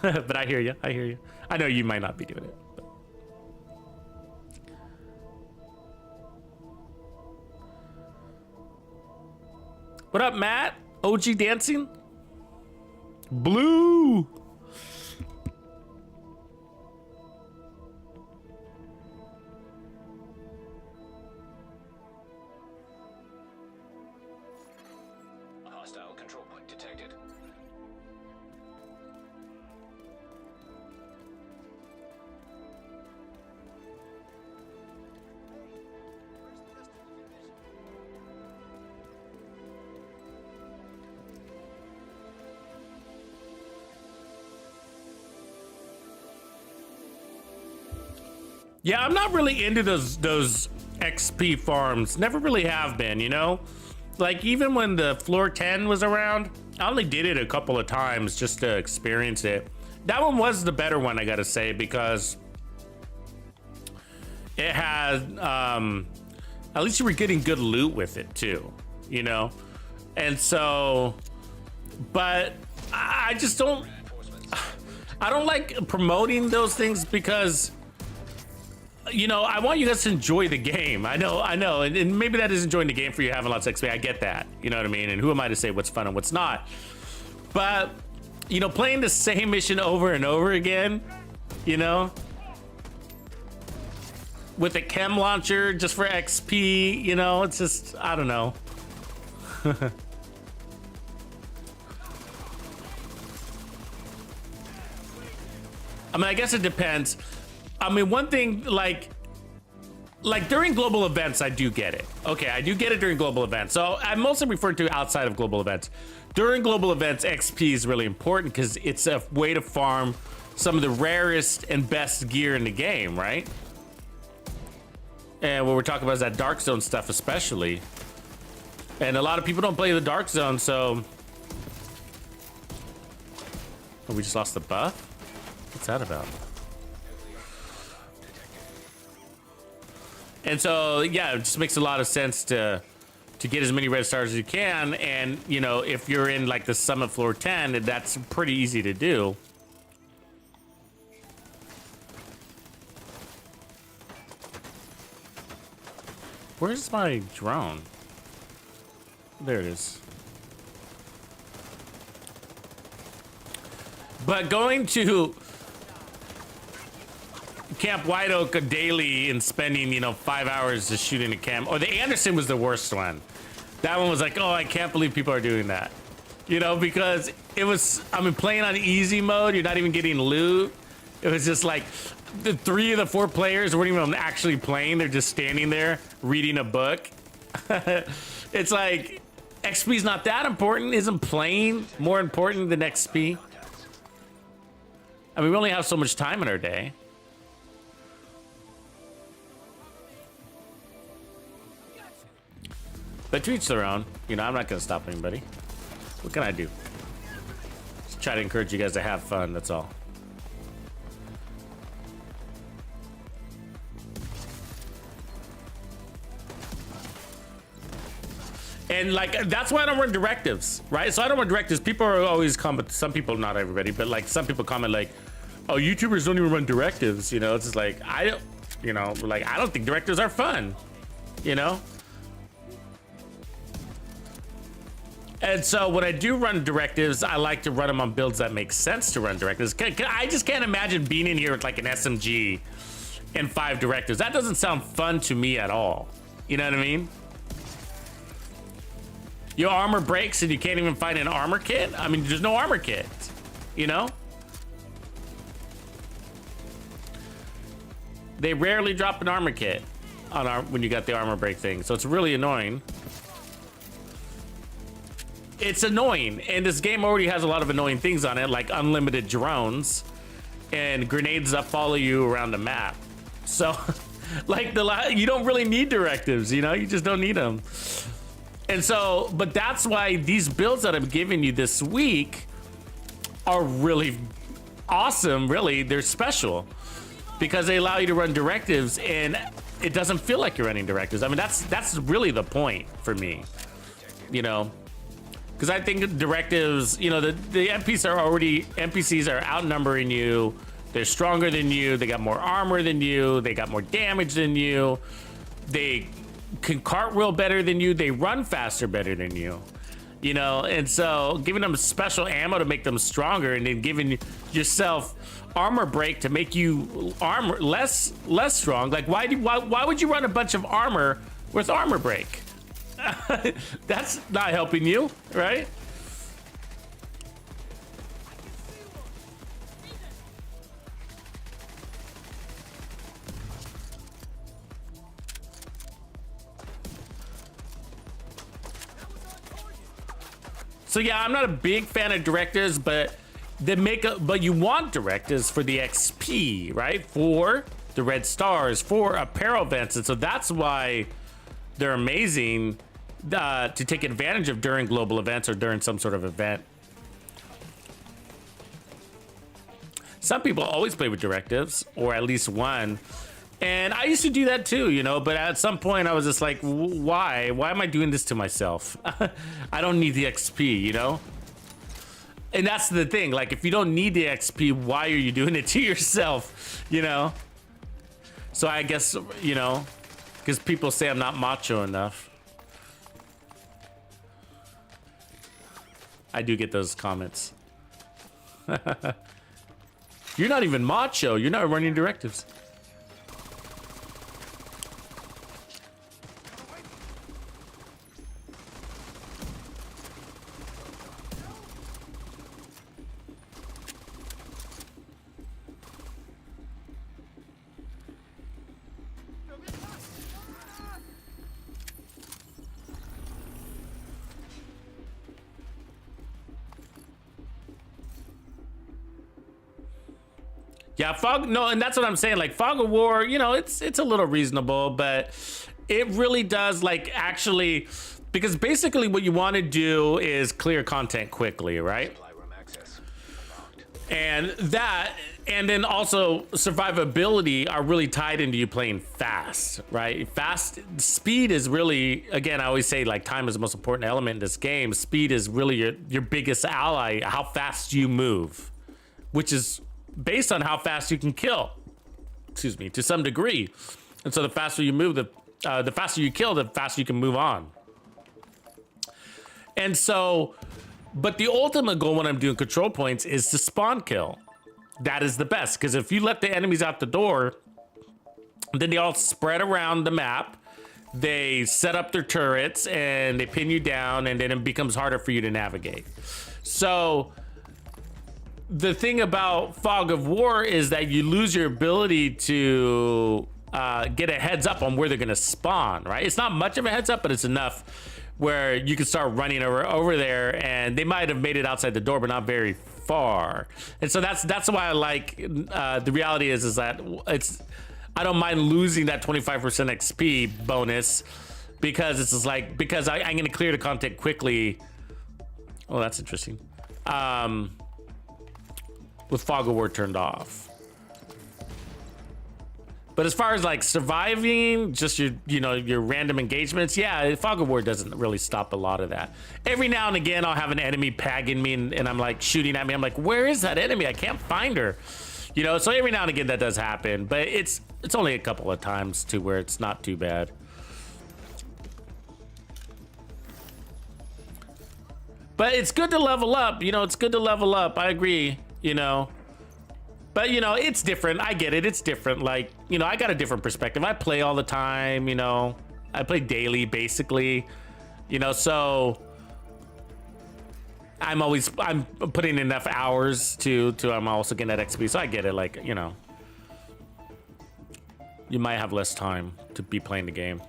But I hear you, I hear you. I know you might not be doing it. But. What up, Matt? OG dancing? Blue. Hostile control point detected. Yeah, I'm not really into those XP farms. Never really have been, you know? Like even when the floor 10 was around, I only did it a couple of times just to experience it. That one was the better one, I gotta say, because it had, at least you were getting good loot with it too, you know? And so, but I just don't, I don't like promoting those things because, you know, I want you guys to enjoy the game. I know, and maybe that is enjoying the game for you, having lots of XP. I get that, you know what I mean? And who am I to say what's fun and what's not? But, you know, playing the same mission over and over again, you know, with a chem launcher just for XP, you know, it's just, I don't know. I mean, I guess it depends. I mean, one thing, like like during global events, I do get it. Okay, I do get it during global events. So I'm mostly referring to outside of global events. During global events, XP is really important because it's a way to farm some of the rarest and best gear in the game, right? And what we're talking about is that Dark Zone stuff especially. And a lot of people don't play the Dark Zone, so... Oh, we just lost the buff? What's that about? And so, yeah, it just makes a lot of sense to get as many red stars as you can. And, you know, if you're in, like, the Summit Floor 10, that's pretty easy to do. Where's my drone? There it is. But going to Camp White Oak daily and spending, you know, 5 hours just shooting a camp, or the Anderson was the worst one. That one was like, oh, I can't believe people are doing that. You know, because it was, I mean, playing on easy mode, you're not even getting loot. It was just like, the 3 of the 4 players weren't even actually playing. They're just standing there reading a book. It's like, XP's not that important. Isn't playing more important than XP? I mean, we only have so much time in our day. But to each their own. You know, I'm not going to stop anybody. What can I do? Just try to encourage you guys to have fun, that's all. And like, that's why I don't run directives, right? So I don't run directives. People are always comment, some people, not everybody, but like some people comment like, oh, YouTubers don't even run directives. You know, it's just like, I don't, you know, like, I don't think directives are fun, you know? And so when I do run directives, I like to run them on builds that make sense to run directives. I just can't imagine being in here with like an SMG and 5 directives. That doesn't sound fun to me at all. You know what I mean? Your armor breaks and you can't even find an armor kit? I mean, there's no armor kit, you know? They rarely drop an armor kit on when you got the armor break thing, so it's really annoying. It's annoying, and this game already has a lot of annoying things on it, like unlimited drones and grenades that follow you around the map. So, like, you don't really need directives, you know? You just don't need them. And so, but that's why these builds that I'm giving you this week are really awesome, really. They're special because they allow you to run directives and it doesn't feel like you're running directives. I mean, that's really the point for me, you know? Because I think directives, you know, the NPCs are outnumbering you. They're stronger than you. They got more armor than you. They got more damage than you. They can cartwheel better than you. They run faster better than you. You know, and so giving them special ammo to make them stronger, and then giving yourself armor break to make you less strong. Like, why would you run a bunch of armor with armor break? That's not helping you, right? So yeah, I'm not a big fan of directives, but but you want directives for the XP, right? For the red stars, for apparel events, and so that's why they're amazing to take advantage of during global events or during some sort of event. Some people always play with directives, or at least one. And I used to do that too, you know, but at some point I was just like, why? Why am I doing this to myself? I don't need the XP, you know? And that's the thing, like, if you don't need the XP, why are you doing it to yourself, you know? So I guess, you know, because people say I'm not macho enough. I do get those comments. You're not even macho, you're not running directives. Yeah, fog. No, and that's what I'm saying. Like Fog of War, you know, it's a little reasonable, but it really does like actually, because basically what you want to do is clear content quickly, right? Supply room access unlocked. And then also survivability are really tied into you playing fast, right? Fast speed is really, again, I always say like time is the most important element in this game. Speed is really your biggest ally, how fast you move, which is based on how fast you can kill, excuse me, to some degree. And so the faster you move, the faster you kill, the faster you can move on. And so, but the ultimate goal when I'm doing control points is to spawn kill. That is the best, because if you let the enemies out the door, then they all spread around the map, they set up their turrets, and they pin you down, and then it becomes harder for you to navigate. So the thing about Fog of War is that you lose your ability to get a heads up on where they're gonna spawn, right? It's not much of a heads up, but it's enough where you can start running over there, and they might have made it outside the door, but not very far. And so that's why I like the reality is that I don't mind losing that 25% XP bonus, because it's just like, because I'm gonna clear the content quickly. Oh, that's interesting. With Fog of War turned off. But as far as like surviving, just your random engagements, yeah, Fog of War doesn't really stop a lot of that. Every now and again, I'll have an enemy pagging me and I'm like shooting at me. I'm like, where is that enemy? I can't find her. You know, so every now and again that does happen, but it's only a couple of times to where it's not too bad. But it's good to level up. You know, it's good to level up. I agree, you know. But, you know, it's different. I get it. It's different. Like, you know, I got a different perspective. I play all the time, you know. I play daily, basically. You know, so I'm putting enough hours to I'm also getting that XP. So I get it. Like, you know, you might have less time to be playing the game.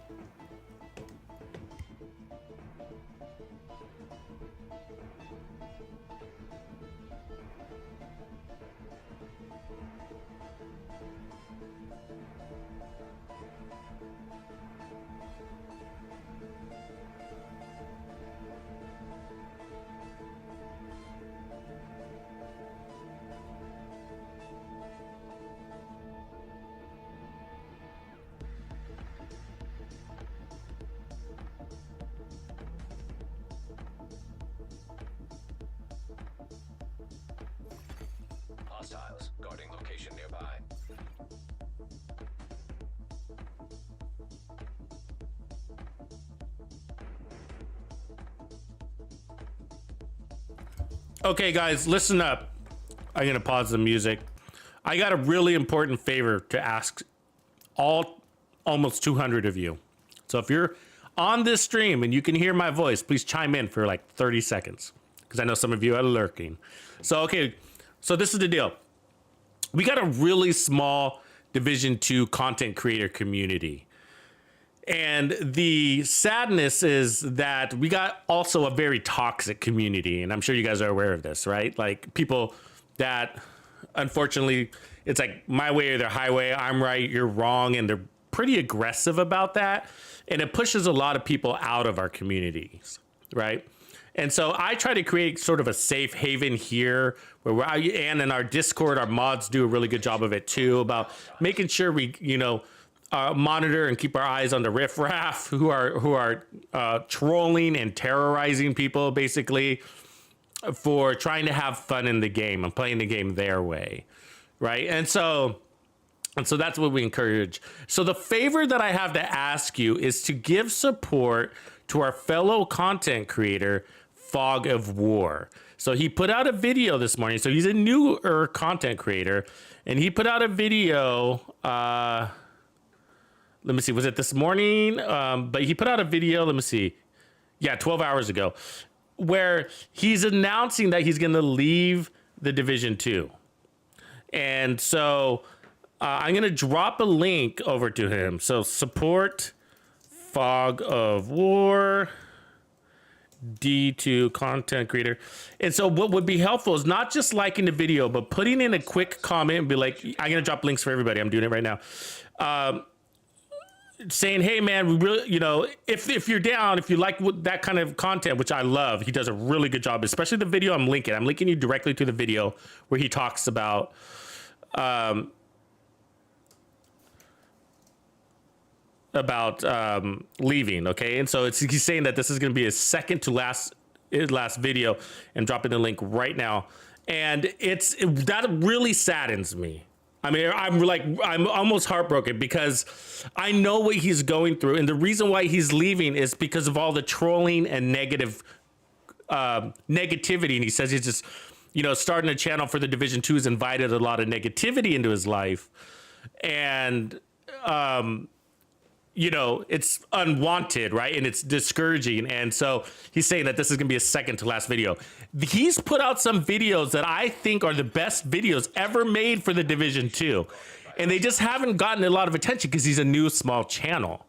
Hostiles guarding location nearby. Okay, guys, listen up. I'm gonna pause the music. I got a really important favor to ask almost 200 of you. So if you're on this stream and you can hear my voice, please chime in for like 30 seconds, because I know some of you are lurking. So, okay, so this is the deal. We got a really small Division 2 content creator community. And the sadness is that we got also a very toxic community. And I'm sure you guys are aware of this, right? Like people that, unfortunately, it's like my way or the highway, I'm right, you're wrong. And they're pretty aggressive about that. And it pushes a lot of people out of our communities, right? And so I try to create sort of a safe haven here where and in our Discord, our mods do a really good job of it too, about making sure we, you know, monitor and keep our eyes on the riffraff who are trolling and terrorizing people, basically, for trying to have fun in the game and playing the game their way, right? And so that's what we encourage. So the favor that I have to ask you is to give support to our fellow content creator, Fog of War. So he put out a video this morning. So he's a newer content creator, and he put out a video. Let me see, was it this morning? But he put out a video, let me see. Yeah, 12 hours ago, where he's announcing that he's going to leave the Division 2. And so I'm going to drop a link over to him. So support Fog of War. D2 content creator. And so what would be helpful is not just liking the video, but putting in a quick comment and be like, I'm going to drop links for everybody. I'm doing it right now. Saying, hey man, we really, you know, if you're down, if you like that kind of content, which I love, he does a really good job, especially the video I'm linking you directly to the video where he talks about, leaving. Okay. And so he's saying that this is going to be his second to last video, and dropping the link right now. And that really saddens me. I mean, I'm almost heartbroken because I know what he's going through. And the reason why he's leaving is because of all the trolling and negativity. And he says he's just, you know, starting a channel for the Division 2 has invited a lot of negativity into his life. And, you know, it's unwanted, right? And it's discouraging. And so he's saying that this is going to be a second to last video. He's put out some videos that I think are the best videos ever made for the Division 2. And they just haven't gotten a lot of attention because he's a new small channel.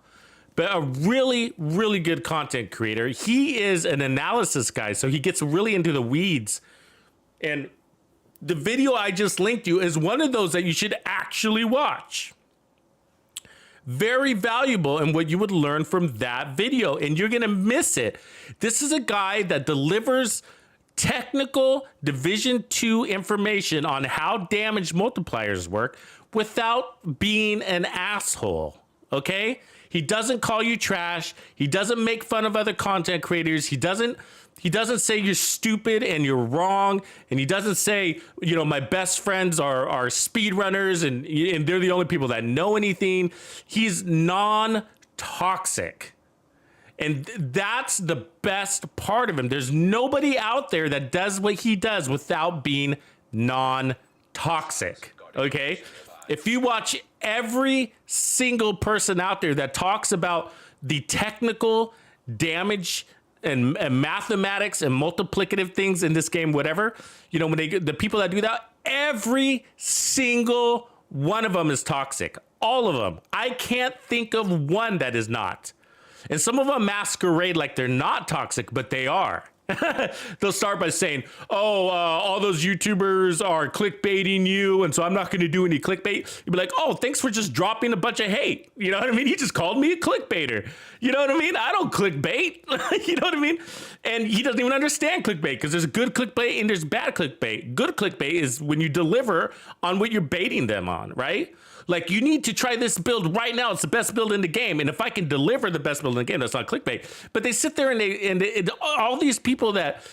But a really, really good content creator. He is an analysis guy, so he gets really into the weeds. And the video I just linked you is one of those that you should actually watch. Very valuable in what you would learn from that video, and you're gonna miss it. This is a guy that delivers technical Division 2 information on how damage multipliers work without being an asshole, okay? He doesn't call you trash. He doesn't make fun of other content creators. He doesn't say you're stupid and you're wrong. And he doesn't say, you know, my best friends are speedrunners and they're the only people that know anything. He's non-toxic. And that's the best part of him. There's nobody out there that does what he does without being non-toxic, okay? If you watch every single person out there that talks about the technical damage and mathematics and multiplicative things in this game, whatever, you know, when the people that do that, every single one of them is toxic. All of them. I can't think of one that is not. And some of them masquerade like they're not toxic, but they are. They'll start by saying, all those YouTubers are clickbaiting you, and so I'm not going to do any clickbait. You'd be like, oh, thanks for just dropping a bunch of hate. You know what I mean? He just called me a clickbaiter. You know what I mean? I don't clickbait. You know what I mean? And he doesn't even understand clickbait, because there's good clickbait and there's bad clickbait. Good clickbait is when you deliver on what you're baiting them on, right? Like, you need to try this build right now. It's the best build in the game. And if I can deliver the best build in the game, that's not clickbait. But they sit there and all these people that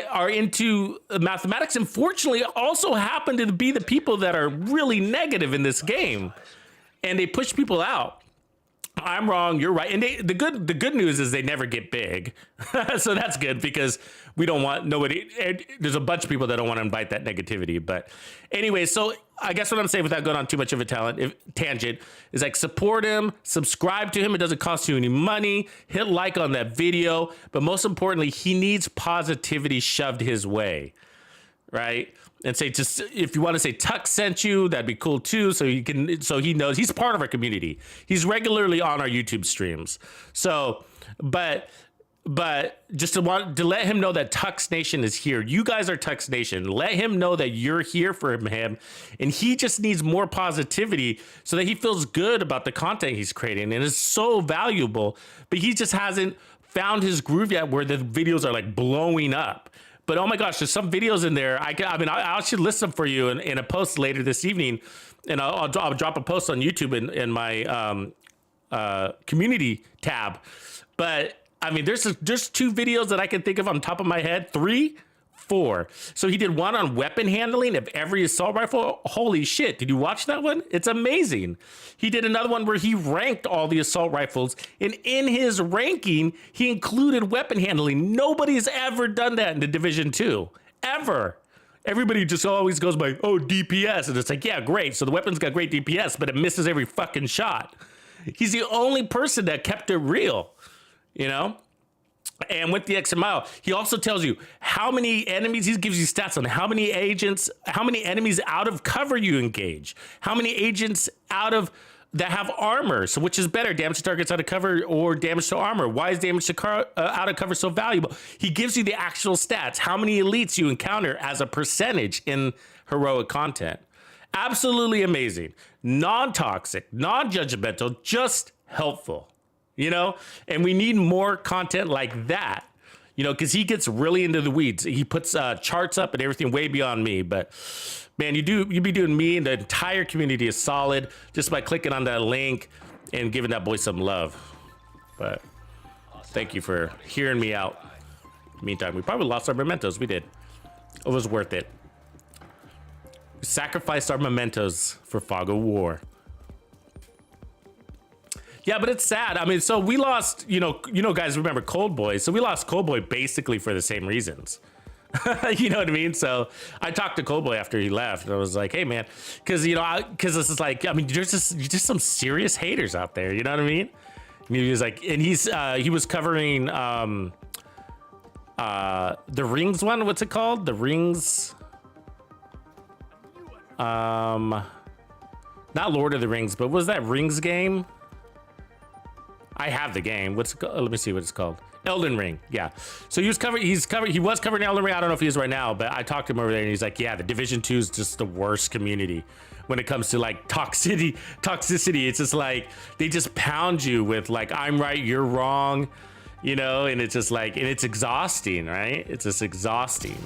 are into mathematics, unfortunately, also happen to be the people that are really negative in this game. And they push people out. I'm wrong, you're right. And the good news is they never get big. So that's good, because we don't want nobody. There's a bunch of people that don't want to invite that negativity. But anyway, so I guess what I'm saying, without going on too much of a tangent, is like, support him, subscribe to him. It doesn't cost you any money. Hit like on that video. But most importantly, he needs positivity shoved his way, right? And say, just, if you want to say Tux sent you, that'd be cool too. So he knows he's part of our community. He's regularly on our YouTube streams. So, but just to let him know that Tux Nation is here. You guys are Tux Nation. Let him know that you're here for him. And he just needs more positivity so that he feels good about the content he's creating. And it's so valuable, but he just hasn't found his groove yet where the videos are like blowing up. But oh my gosh, there's some videos in there. I should list them for you in a post later this evening, and I'll drop a post on YouTube in my community tab. But I mean, there's two videos that I can think of on top of my head. 3, 4. So he did one on weapon handling of every assault rifle. Holy shit! Did you watch that one? It's amazing. He did another one where he ranked all the assault rifles, and in his ranking, he included weapon handling. Nobody's ever done that in the Division 2, ever. Everybody just always goes by, oh, DPS, and it's like, yeah, great. So the weapon's got great DPS, but it misses every fucking shot. He's the only person that kept it real, you know? And with the extra mile, he also tells you how many enemies, he gives you stats on how many enemies out of cover you engage, how many agents out of that have armor. So which is better, damage to targets out of cover or damage to armor? Why is damage to out of cover so valuable? He gives you the actual stats, how many elites you encounter as a percentage in heroic content. Absolutely amazing. Non-toxic, non-judgmental, just helpful, you know? And we need more content like that, you know, because he gets really into the weeds. He puts charts up and everything way beyond me, but man, you be doing me, and the entire community is solid just by clicking on that link and giving that boy some love. But thank you for hearing me out. Meantime, we probably lost our mementos. We did. It was worth it. We sacrificed our mementos for Fog of War. Yeah, but it's sad. I mean, so we lost, you know, guys remember Cold Boy. So we lost Cold Boy basically for the same reasons. You know what I mean? So I talked to Cold Boy after he left, and I was like, hey man, because this is like, I mean, there's just some serious haters out there, you know what I mean? And he was like, and he was covering the Rings one. What's it called? The Rings. Not Lord of the Rings, but what was that Rings game? I have the game. What's it called? Let me see what it's called. Elden Ring. Yeah. So he was covering Elden Ring. I don't know if he is right now, but I talked to him over there and he's like, yeah, the Division 2 is just the worst community when it comes to like toxicity. It's just like, they just pound you with like, I'm right, you're wrong, you know? And it's just like, and it's exhausting, right? It's just exhausting.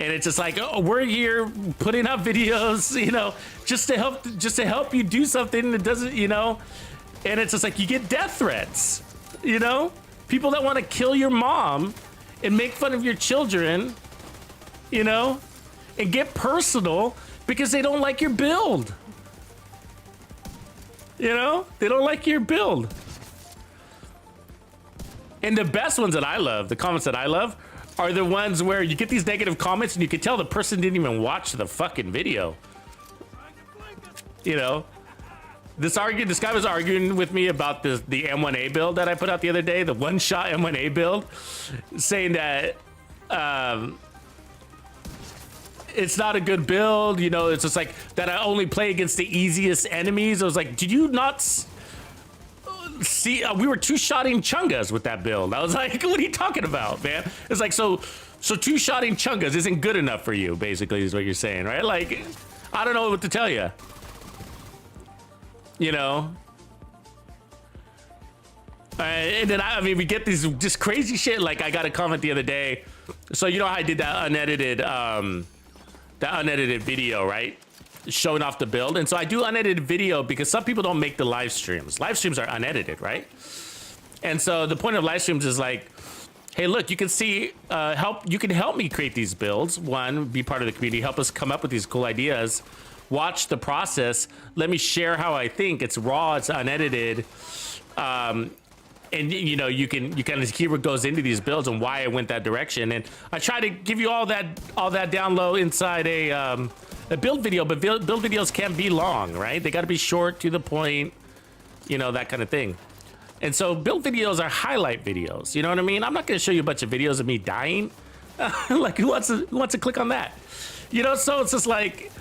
And it's just like, oh, we're here putting out videos, you know, just to help you do something that doesn't, you know, and it's just like, you get death threats. You know, people that want to kill your mom and make fun of your children, you know, and get personal because they don't like your build. You know, they don't like your build. And the best ones that I love, the comments that I love, are the ones where you get these negative comments and you can tell the person didn't even watch the fucking video. You know? This guy was arguing with me about the M1A build that I put out the other day, the one-shot M1A build, saying that it's not a good build, you know, it's just like that I only play against the easiest enemies. I was like, did you not see, we were two-shotting Chungas with that build. I was like, what are you talking about, man? It's like, so two-shotting Chungas isn't good enough for you, basically, is what you're saying, right? Like, I don't know what to tell you. You know, and then I mean, we get these just crazy shit. Like I got a comment the other day. So you know how I did that unedited video, right? Showing off the build. And so I do unedited video because some people don't make the live streams. Live streams are unedited, right? And so the point of live streams is like, hey, look, you can see, you can help me create these builds. One, be part of the community, help us come up with these cool ideas. Watch the process. Let me share how I think. It's raw. It's unedited. And you know, you kind of hear what goes into these builds and why I went that direction. And I try to give you all that down low inside a build video. But build videos can't be long, right? They got to be short, to the point. You know, that kind of thing. And so build videos are highlight videos. You know what I mean? I'm not going to show you a bunch of videos of me dying. Like who wants to click on that? You know, so it's just like.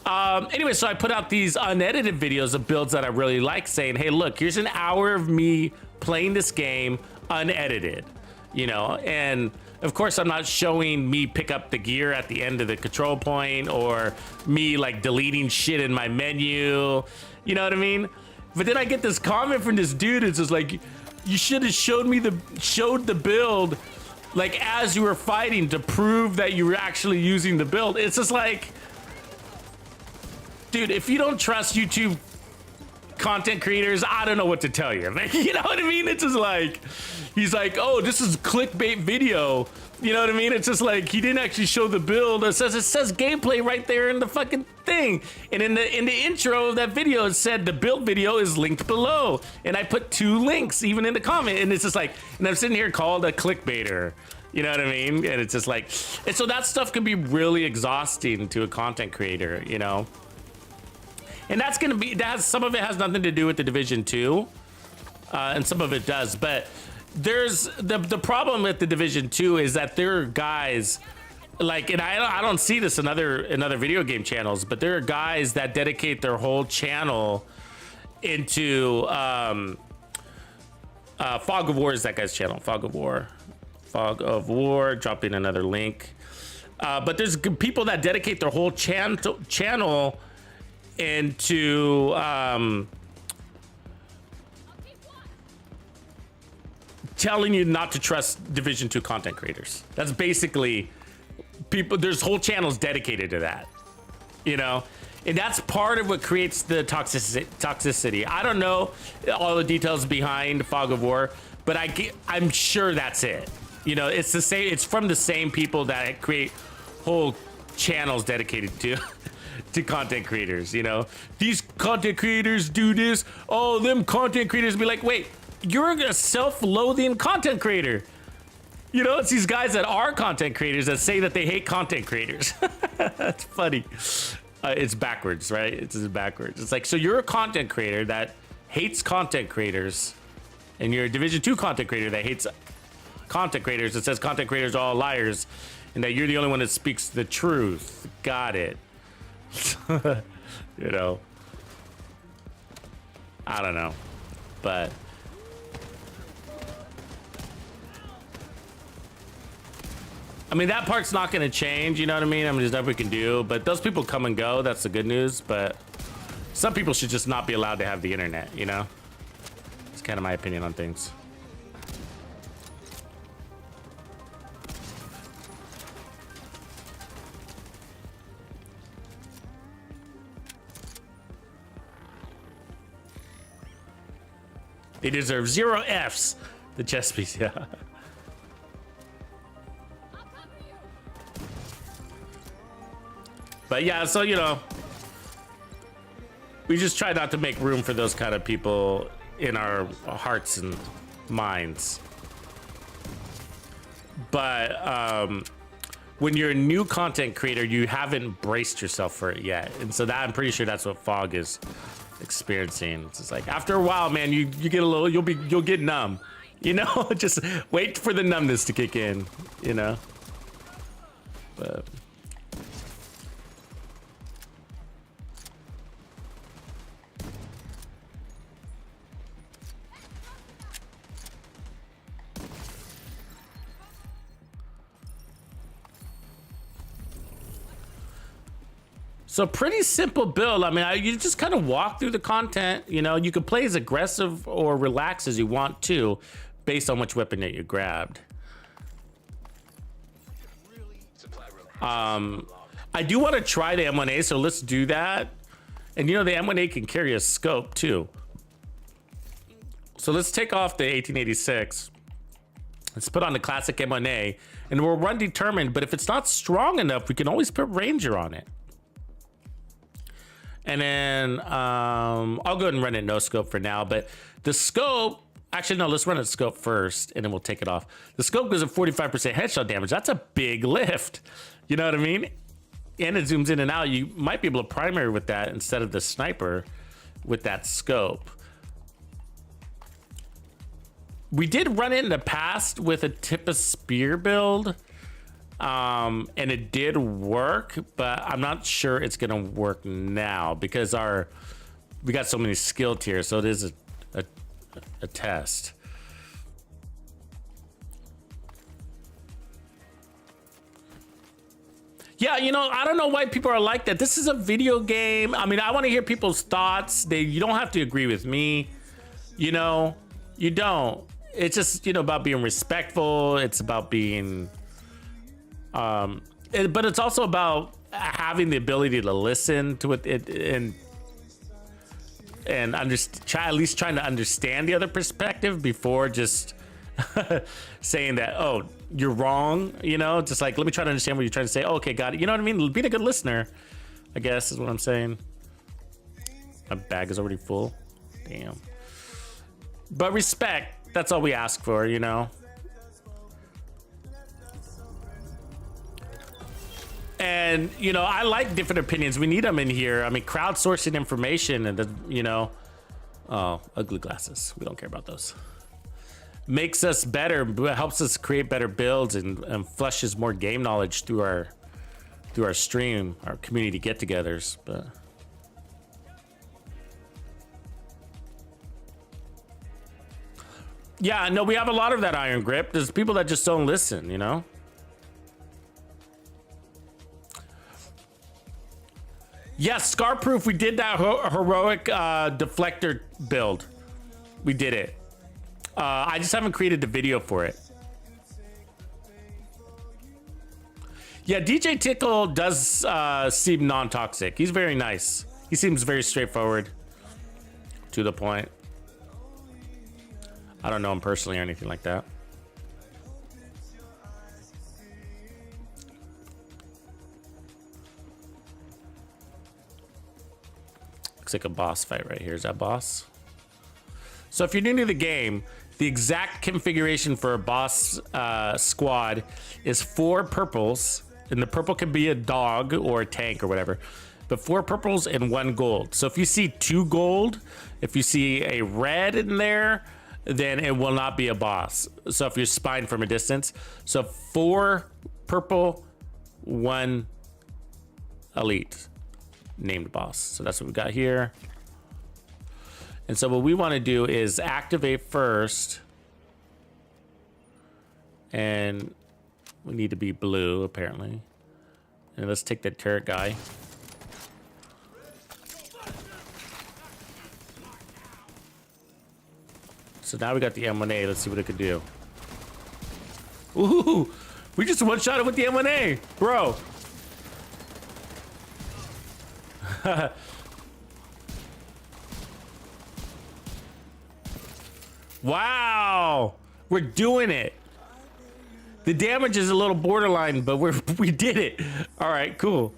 Anyway, so I put out these unedited videos of builds that I really like, saying, hey, look, here's an hour of me playing this game unedited, you know, and of course I'm not showing me pick up the gear at the end of the control point or me like deleting shit in my menu, you know what I mean? But then I get this comment from this dude. It's just like, you should have showed the build like as you were fighting to prove that you were actually using the build. It's just like, dude, if you don't trust YouTube content creators, I don't know what to tell you. You know what I mean? It's just like, he's like, oh, this is clickbait video. You know what I mean? It's just like, he didn't actually show the build. It says gameplay right there in the fucking thing. And in the intro of that video, it said the build video is linked below. And I put 2 links even in the comment. And it's just like, and I'm sitting here called a clickbaiter. You know what I mean? And it's just like, and so that stuff can be really exhausting to a content creator, you know? And that's gonna be, some of it has nothing to do with the Division 2, and some of it does. But there's the problem with the Division 2 is that there are guys like, and I don't see this in other video game channels, but there are guys that dedicate their whole channel into Fog of War is that guy's channel. Fog of War, dropping another link. But there's people that dedicate their whole channel into telling you not to trust Division 2 content creators. That's basically people. There's whole channels dedicated to that, you know, and that's part of what creates the toxicity. I don't know all the details behind Fog of War, but I'm sure that's it. You know, it's the same. It's from the same people that create whole channels dedicated to content creators. You know, these content creators do this. Oh, them content creators be like, wait, you're a self-loathing content creator. You know, it's these guys that are content creators that say that they hate content creators. That's funny. It's backwards, right? It's backwards. It's like, so you're a content creator that hates content creators, and you're a Division 2 content creator that hates content creators, that says content creators are all liars, and that you're the only one that speaks the truth. Got it. You know, I don't know, but I mean, that part's not going to change, you know what I mean? I mean, there's nothing we can do, but those people come and go. That's the good news, but some people should just not be allowed to have the internet, you know? It's kind of my opinion on things. They deserve 0 Fs. The chess piece, yeah. But yeah, so, you know, we just try not to make room for those kind of people in our hearts and minds. But when you're a new content creator, you haven't braced yourself for it yet. And so that, I'm pretty sure that's what Fog is experiencing. It's just like, after a while, man, you get a little, you'll get numb, you know? Just wait for the numbness to kick in, you know? But so pretty simple build. I mean, you just kind of walk through the content. You know, you can play as aggressive or relax as you want to, based on which weapon that you grabbed. I do want to try the M1A, so let's do that. And you know, the M1A can carry a scope too. So let's take off the 1886. Let's put on the classic M1A, and we'll run determined. But if it's not strong enough, we can always put Ranger on it. And then I'll go ahead and run it no scope for now, but the scope, actually no, let's run it scope first and then we'll take it off. The scope gives a 45% headshot damage. That's a big lift. You know what I mean? And it zooms in and out. You might be able to primary with that instead of the sniper with that scope. We did run it in the past with a tip of spear build. And it did work, but I'm not sure it's gonna work now because we got so many skill tiers, so it is a test. Yeah, you know, I don't know why people are like that. This is a video game. I mean, I want to hear people's thoughts. You don't have to agree with me. You know, you don't. It's just, you know, about being respectful. It's about being but it's also about having the ability to listen to it and at least trying to understand the other perspective before just saying that, oh, you're wrong, you know, just like, let me try to understand what you're trying to say. Oh, okay, got it. You know what I mean? Being a good listener, I guess, is what I'm saying. My bag is already full. Damn. But respect, that's all we ask for, you know? And, you know, I like different opinions. We need them in here. I mean, crowdsourcing information and, you know, oh, ugly glasses. We don't care about those. makes us better, helps us create better builds, and flushes more game knowledge through our stream, our community get-togethers. But yeah, no, we have a lot of that iron grip. There's people that just don't listen, you know? Yes, Scarproof, we did that heroic deflector build. We did it. I just haven't created the video for it. Yeah, DJ Tickle does seem non-toxic. He's very nice. He seems very straightforward, to the point. I don't know him personally or anything like that. Looks like a boss fight right here. Is that boss? So if you're new to the game, the exact configuration for a boss squad is 4 purples, and the purple can be a dog or a tank or whatever, but 4 purples and 1 gold. So if you see 2 gold, if you see a red in there, then it will not be a boss. So if you're spying from a distance, so 4 purple, 1 elite named boss. So that's what we got here. And so what we want to do is activate first, and we need to be blue apparently. And let's take that turret guy. So now we got the M1A. Let's see what it could do. Ooh, we just one-shot it with the M1A, bro. Wow, we're doing it. The damage is a little borderline, but we did it. All right, cool.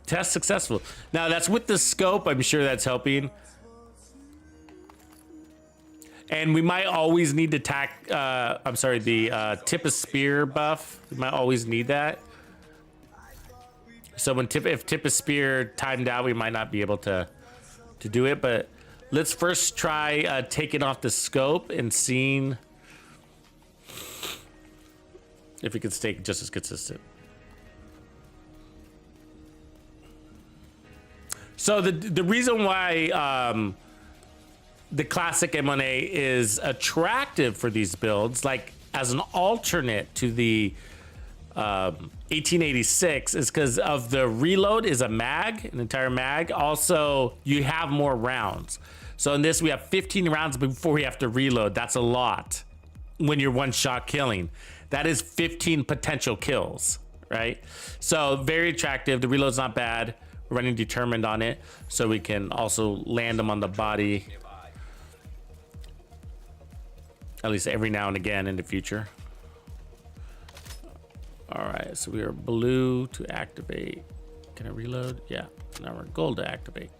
Test successful. Now that's with the scope. I'm sure that's helping. And we might always need to tack. I'm sorry, the tip of spear buff. We might always need that. So when if tip of spear timed out, we might not be able to do it. But let's first try taking off the scope and seeing if we can stay just as consistent. So the reason why the classic M1A is attractive for these builds, like as an alternate to the 1886, is because of the reload is a mag, an entire mag. Also, you have more rounds. So in this, we have 15 rounds before we have to reload. That's a lot when you're one-shot killing. That is 15 potential kills, right? So very attractive. The reload's not bad. We're running determined on it, so we can also land them on the body, at least every now and again in the future. All right, so we are blue to activate. Can I reload? Yeah, now we're gold to activate.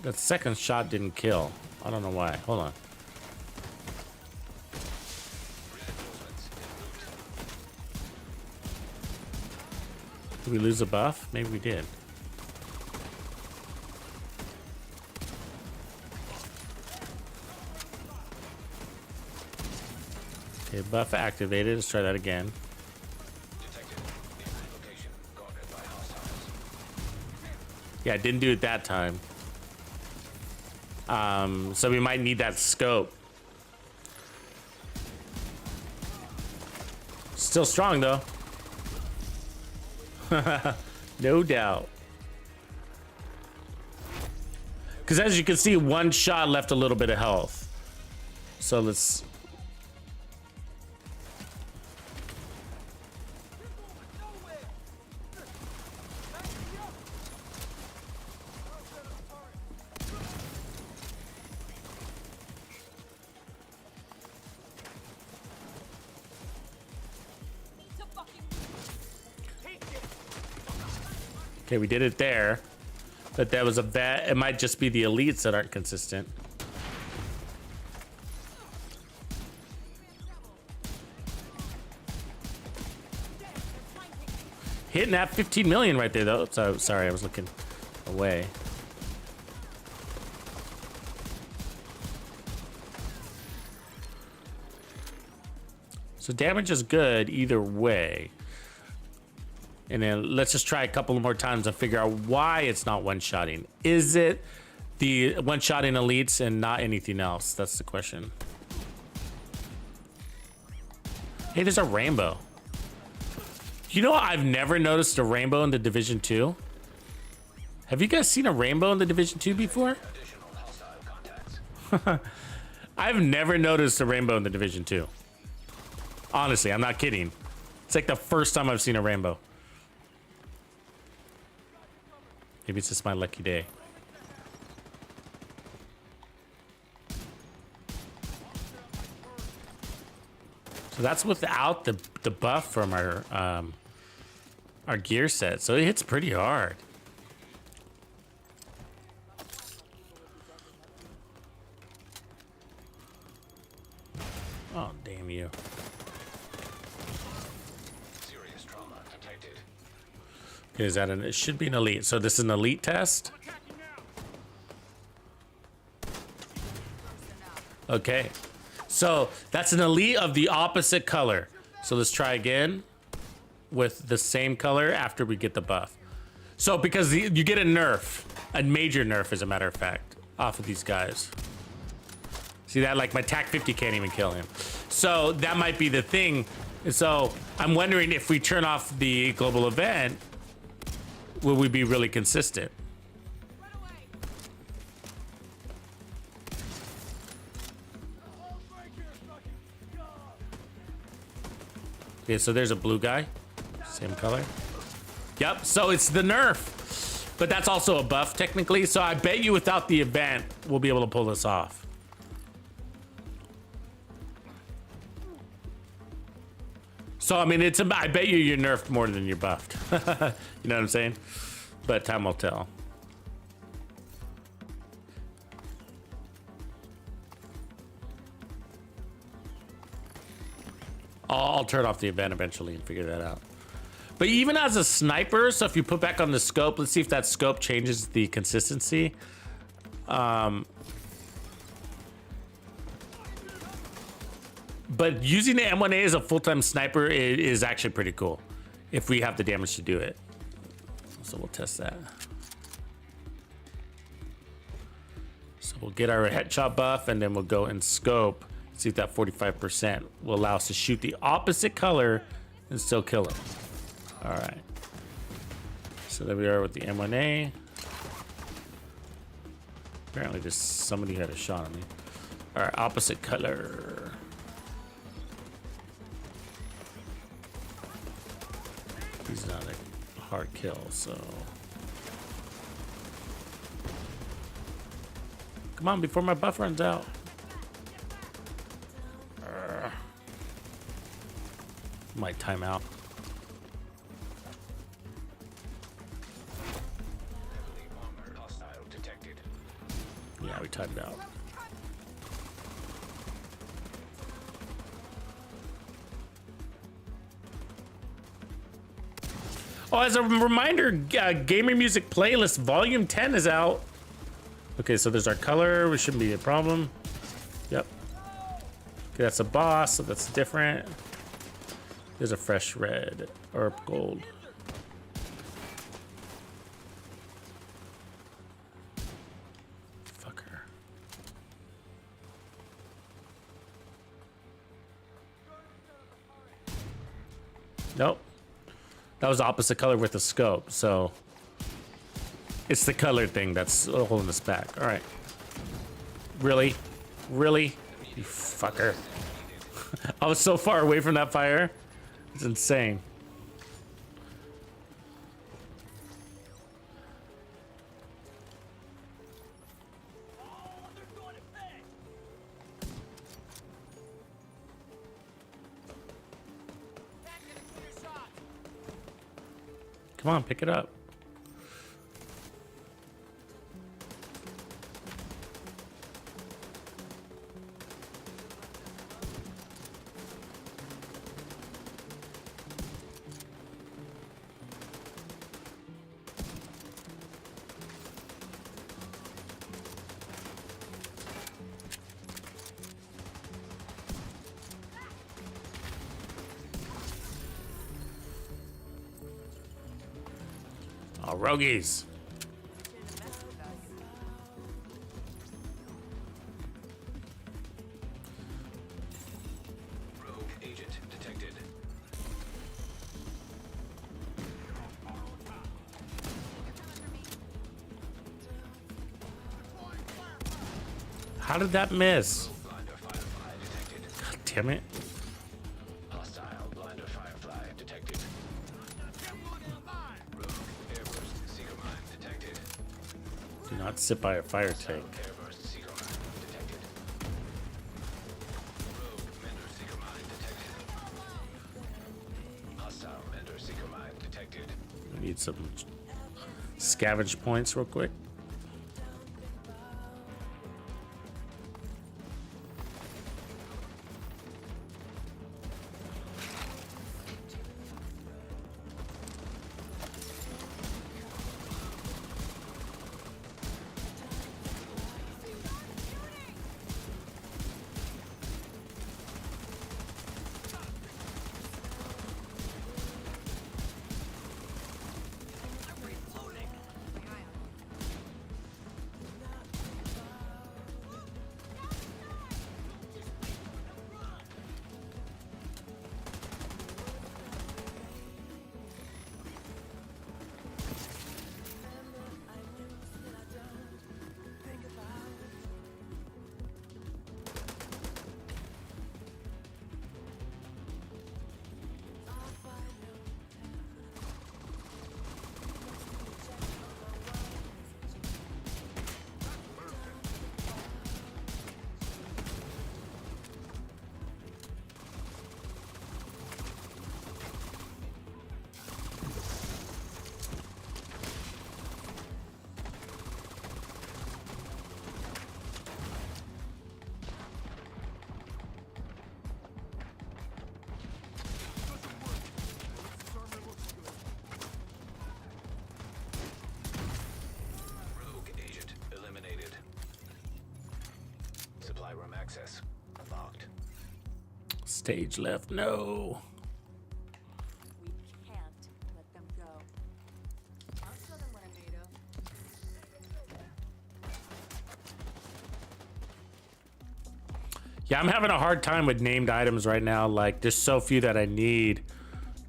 That second shot didn't kill. I don't know why. Hold on. Did we lose a buff? Maybe we did. Okay, buff activated. Let's try that again. Yeah, I didn't do it that time. So we might need that scope. Still strong though. No doubt. Because as you can see, one shot left a little bit of health. So let's... Okay, we did it there. But that was a vet. It might just be the elites that aren't consistent. Hitting that 15 million right there, though. So sorry, I was looking away. So damage is good either way. And then let's just try a couple more times and figure out why it's not one-shotting. Is it the one-shotting elites and not anything else? That's the question. Hey, there's a rainbow. You know, I've never noticed a rainbow in the Division 2. Have you guys seen a rainbow in the Division 2 before? Additional hostile contacts. I've never noticed a rainbow in the Division 2. Honestly, I'm not kidding. It's like the first time I've seen a rainbow. Maybe it's just my lucky day. So that's without the buff from our gear set. So it hits pretty hard. Oh, damn you. Serious trauma detected. Okay, is that it should be an elite. So this is an elite test. Okay. So that's an elite of the opposite color. So let's try again with the same color after we get the buff. So because you get a nerf, a major nerf as a matter of fact, off of these guys. See that? Like my TAC 50 can't even kill him. So that might be the thing. So I'm wondering if we turn off the global event, will we be really consistent? Okay, so there's a blue guy. Same color. Yep, so it's the nerf. But that's also a buff technically. So I bet you without the event, we'll be able to pull this off. So, I mean, I bet you're nerfed more than you're buffed. You know what I'm saying? But time will tell. I'll turn off the event eventually and figure that out. But even as a sniper, so if you put back on the scope, let's see if that scope changes the consistency. But using the M1A as a full-time sniper is actually pretty cool if we have the damage to do it. So we'll test that. So we'll get our headshot buff and then we'll go in scope. See if that 45% will allow us to shoot the opposite color and still kill him. All right. So there we are with the M1A. Apparently there's somebody who had a shot on me. All right, opposite color. He's not a hard kill, so. Come on, before my buff runs out. Might time out. Hostile detected. Yeah, we timed out. Oh, as a reminder, Gamer Music Playlist Volume 10 is out. Okay, so there's our color. Which shouldn't be a problem. Yep. Okay, that's a boss, so that's different. There's a fresh red or gold. Fucker. Nope. That was the opposite color with the scope, so it's the color thing that's holding us back. All right. Really? Really? You fucker. I was so far away from that fire. It's insane. Come on, pick it up. Oh, roguies. Rogue agent detected. How did that miss? Blinder firefly detected. God damn it. Hostile blinder firefly detected. Rogue airburst seeker mine detected. Do not sit by a fire tank. Airburst seeker mine detected. Rogue mender seeker mine detected. Hostile mender seeker mine detected. We need some scavenge points real quick. Rogue agent eliminated. Supply room access unlocked. Stage left. No. We can't let them go. I'll show them what I'm made of. Yeah, I'm having a hard time with named items right now. Like, there's so few that I need.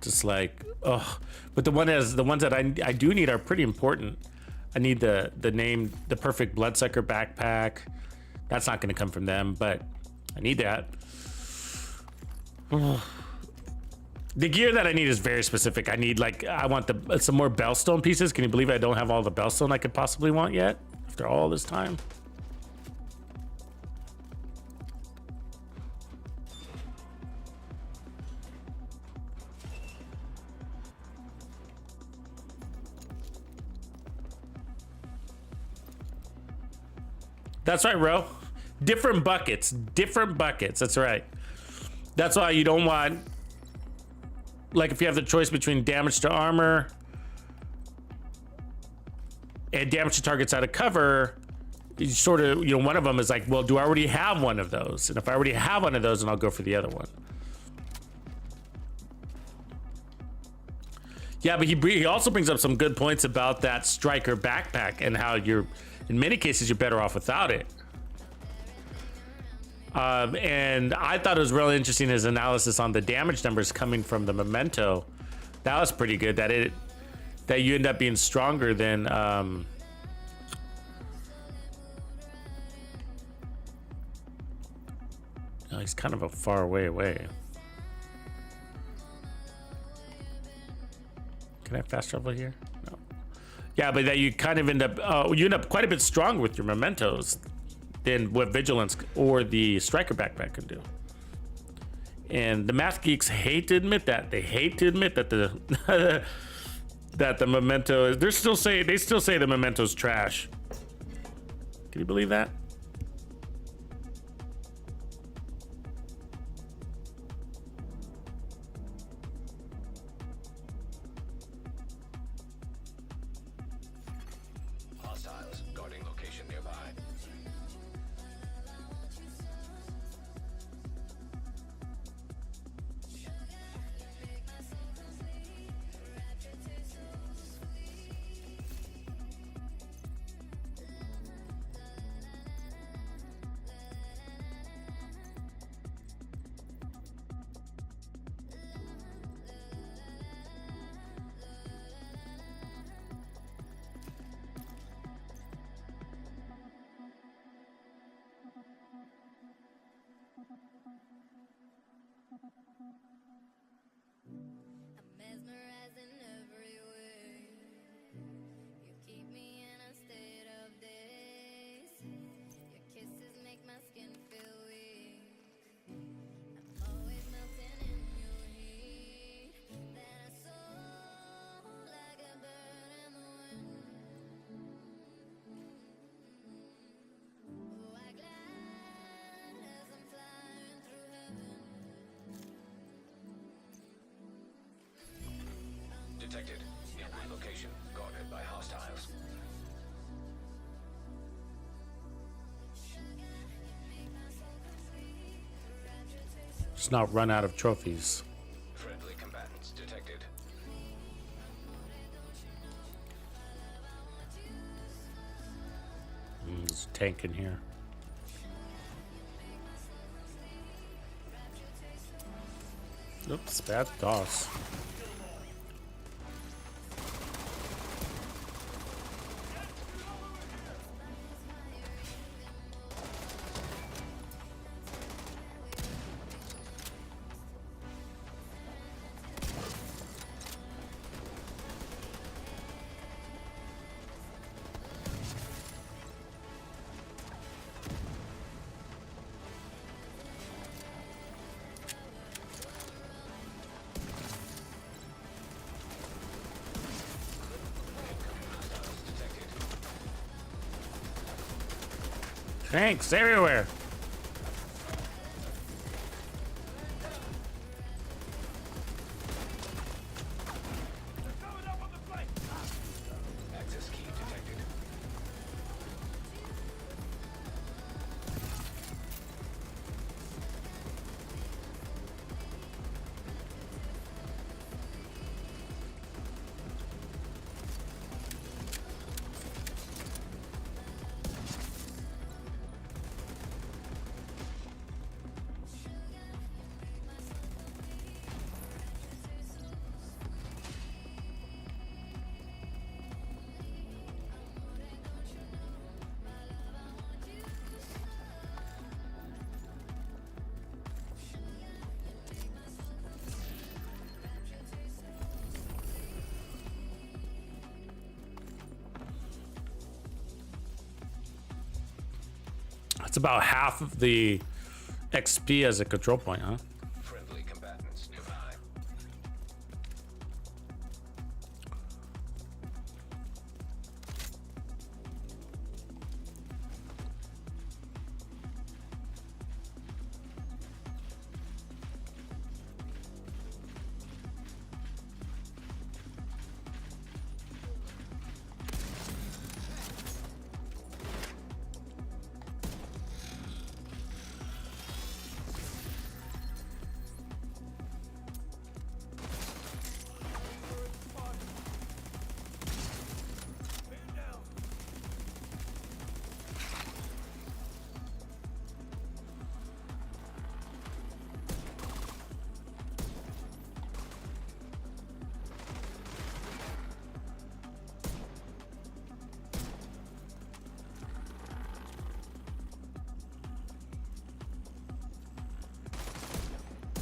Just like, ugh. But the ones that I do need are pretty important. I need the perfect bloodsucker backpack. That's not going to come from them, but I need that. Ugh. The gear that I need is very specific. I want some more bellstone pieces. Can you believe I don't have all the bellstone I could possibly want yet after all this time? That's right, Ro. Different buckets. Different buckets. That's right. That's why you don't want... Like, if you have the choice between damage to armor and damage to targets out of cover, you sort of, one of them is like, well, do I already have one of those? And if I already have one of those, then I'll go for the other one. Yeah, but he also brings up some good points about that striker backpack and how in many cases, you're better off without it. And I thought it was really interesting, his analysis on the damage numbers coming from the memento. That was pretty good, that you end up being stronger than no, he's kind of a far away. Can I fast travel here? No. Yeah, but that you kind of end up quite a bit stronger with your mementos than what vigilance or the striker backpack can do. And the math geeks hate to admit that. They hate to admit that the that the memento is. They still say the memento's trash. Can you believe that? Hostiles guarding location nearby. detected. Nearby location guarded by hostiles. Just not run out of trophies. Friendly combatants detected. There's a tank in here. Oops, bad DOS. Tanks everywhere. Access key detected. That's about half of the XP as a control point, huh? Friendly combatants nearby.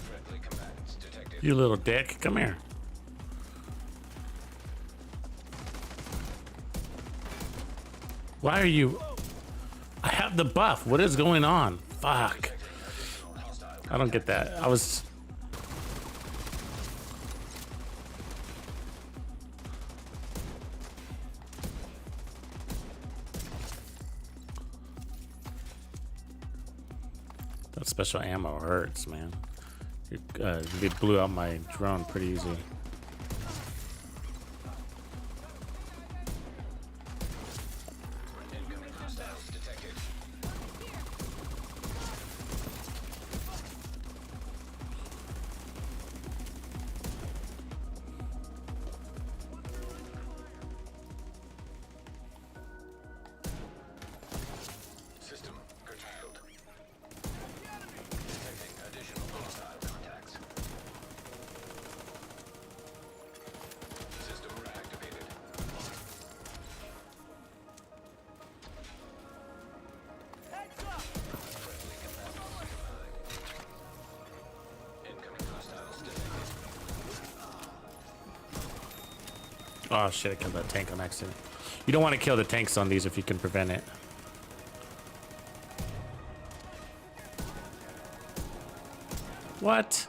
Friendly combatants detected. You little dick, come here. Why are you? I have the buff. What is going on? Fuck. I don't get that. I was. That special ammo hurts, man. They blew out my drone pretty easy. Incoming hostiles detected. System curtailed. Detecting additional hostile contacts. System reactivated. Friendly combatants denied. Incoming hostiles detected. Oh shit! I killed that tank on accident. You don't want to kill the tanks on these if you can prevent it. What?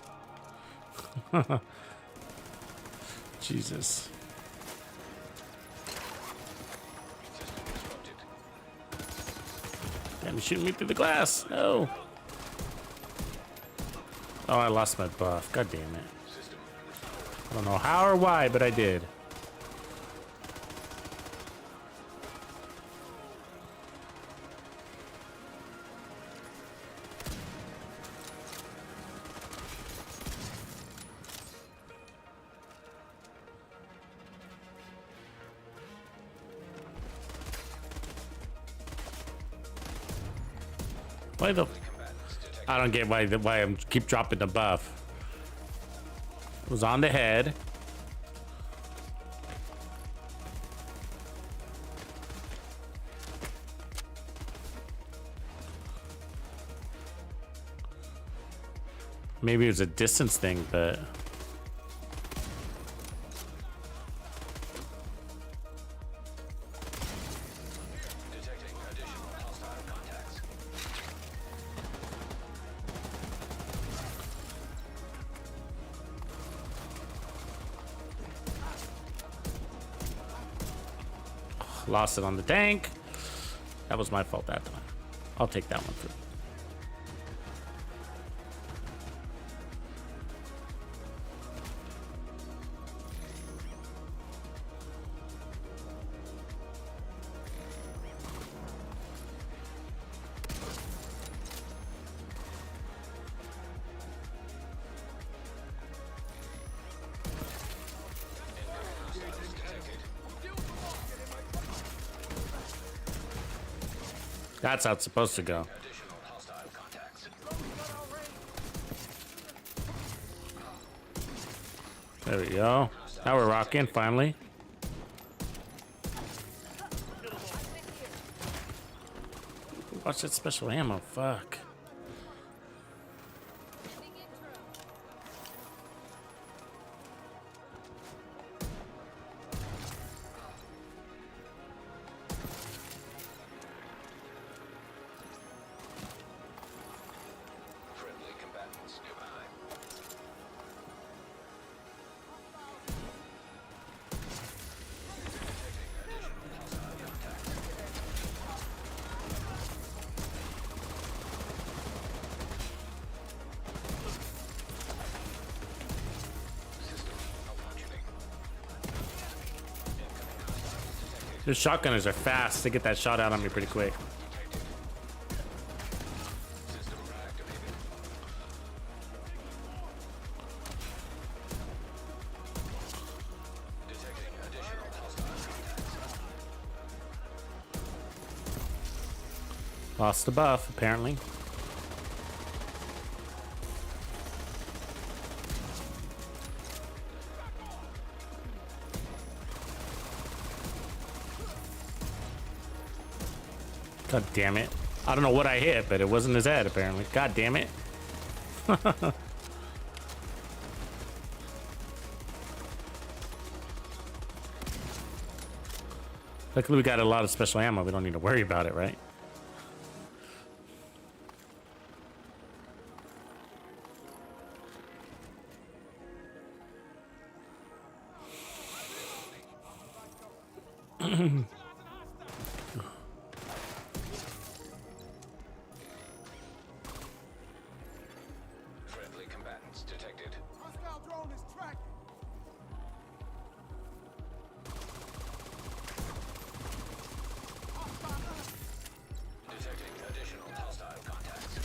Jesus. System disrupted. Damn, you're shooting me through the glass. No. Oh, I lost my buff. God damn it. System restored. I don't know how or why, but I did. Why the? I don't get why I keep dropping the buff. It was on the head. Maybe it was a distance thing, but Detecting additional hostile contacts. lost it on the tank. That was my fault that time. I'll take that one through. That's how it's supposed to go. Additional hostile contacts. There we go. Now we're rocking, finally. Watch that special ammo, fuck. Friendly combatants nearby. Detecting additional hostile contacts. System malfunctioning. Incoming hostiles detected. The shotgunners are fast. They get that shot out on me pretty quick. System reactivated. Detecting additional hostile contacts. Lost the buff, apparently. God damn it. I don't know what I hit, but it wasn't his head, apparently. God damn it. Luckily, we got a lot of special ammo. We don't need to worry about it, right? Friendly combatants detected. Hostile drone is tracking. Detecting additional hostile contacts.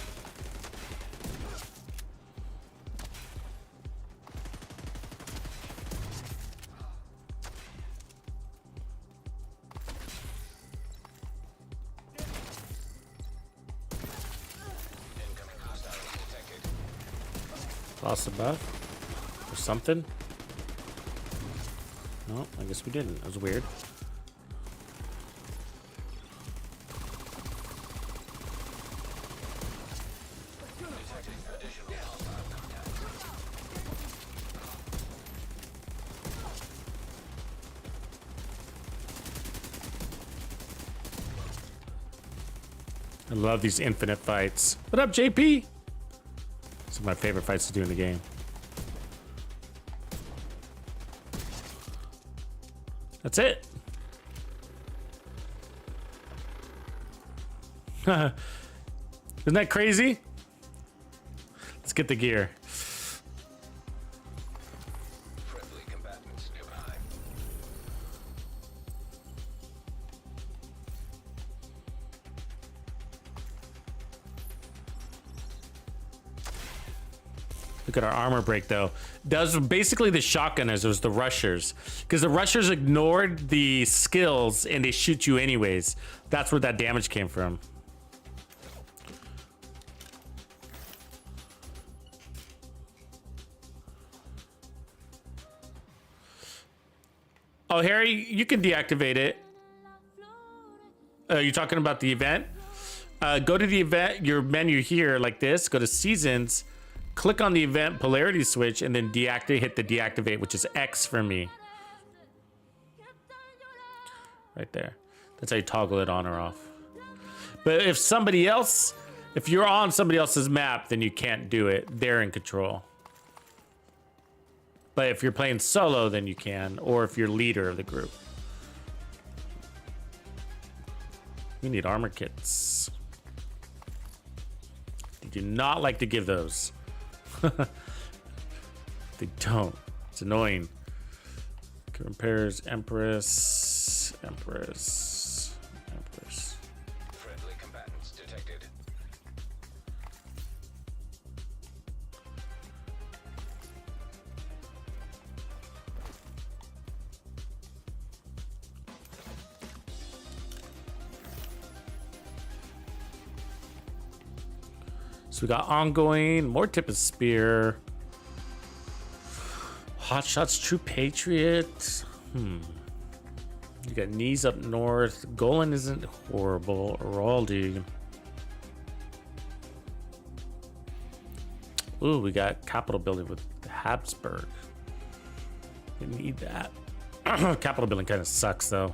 Incoming hostiles detected. Lost the buff or something. No, I guess we didn't. That was weird. Detecting additional hostile contacts. I love these infinite fights. What up, JP? Some of my favorite fights to do in the game. That's it. Isn't that crazy? Let's get the gear. Friendly Look at our armor break though. Does basically the shotgunners, it was the rushers. Because the rushers ignored the skills and they shoot you anyways. That's where that damage came from. Oh, Harry, you can deactivate it. You're talking about the event? Go to the event, your menu here like this, go to seasons, click on the event polarity switch, and then hit the deactivate, which is X for me. Right there. That's how you toggle it on or off. But if you're on somebody else's map, then you can't do it. They're in control. But if you're playing solo, then you can, or if you're leader of the group. We need armor kits. They do not like to give those. They don't. It's annoying. Repairs, Empress. Friendly combatants detected. So we got ongoing, more tip of spear. Hot shots, true patriot. You got knees up north. Golan isn't horrible. Araldi. Ooh, we got Capitol building with Habsburg. We need that. Capitol building kind of sucks though.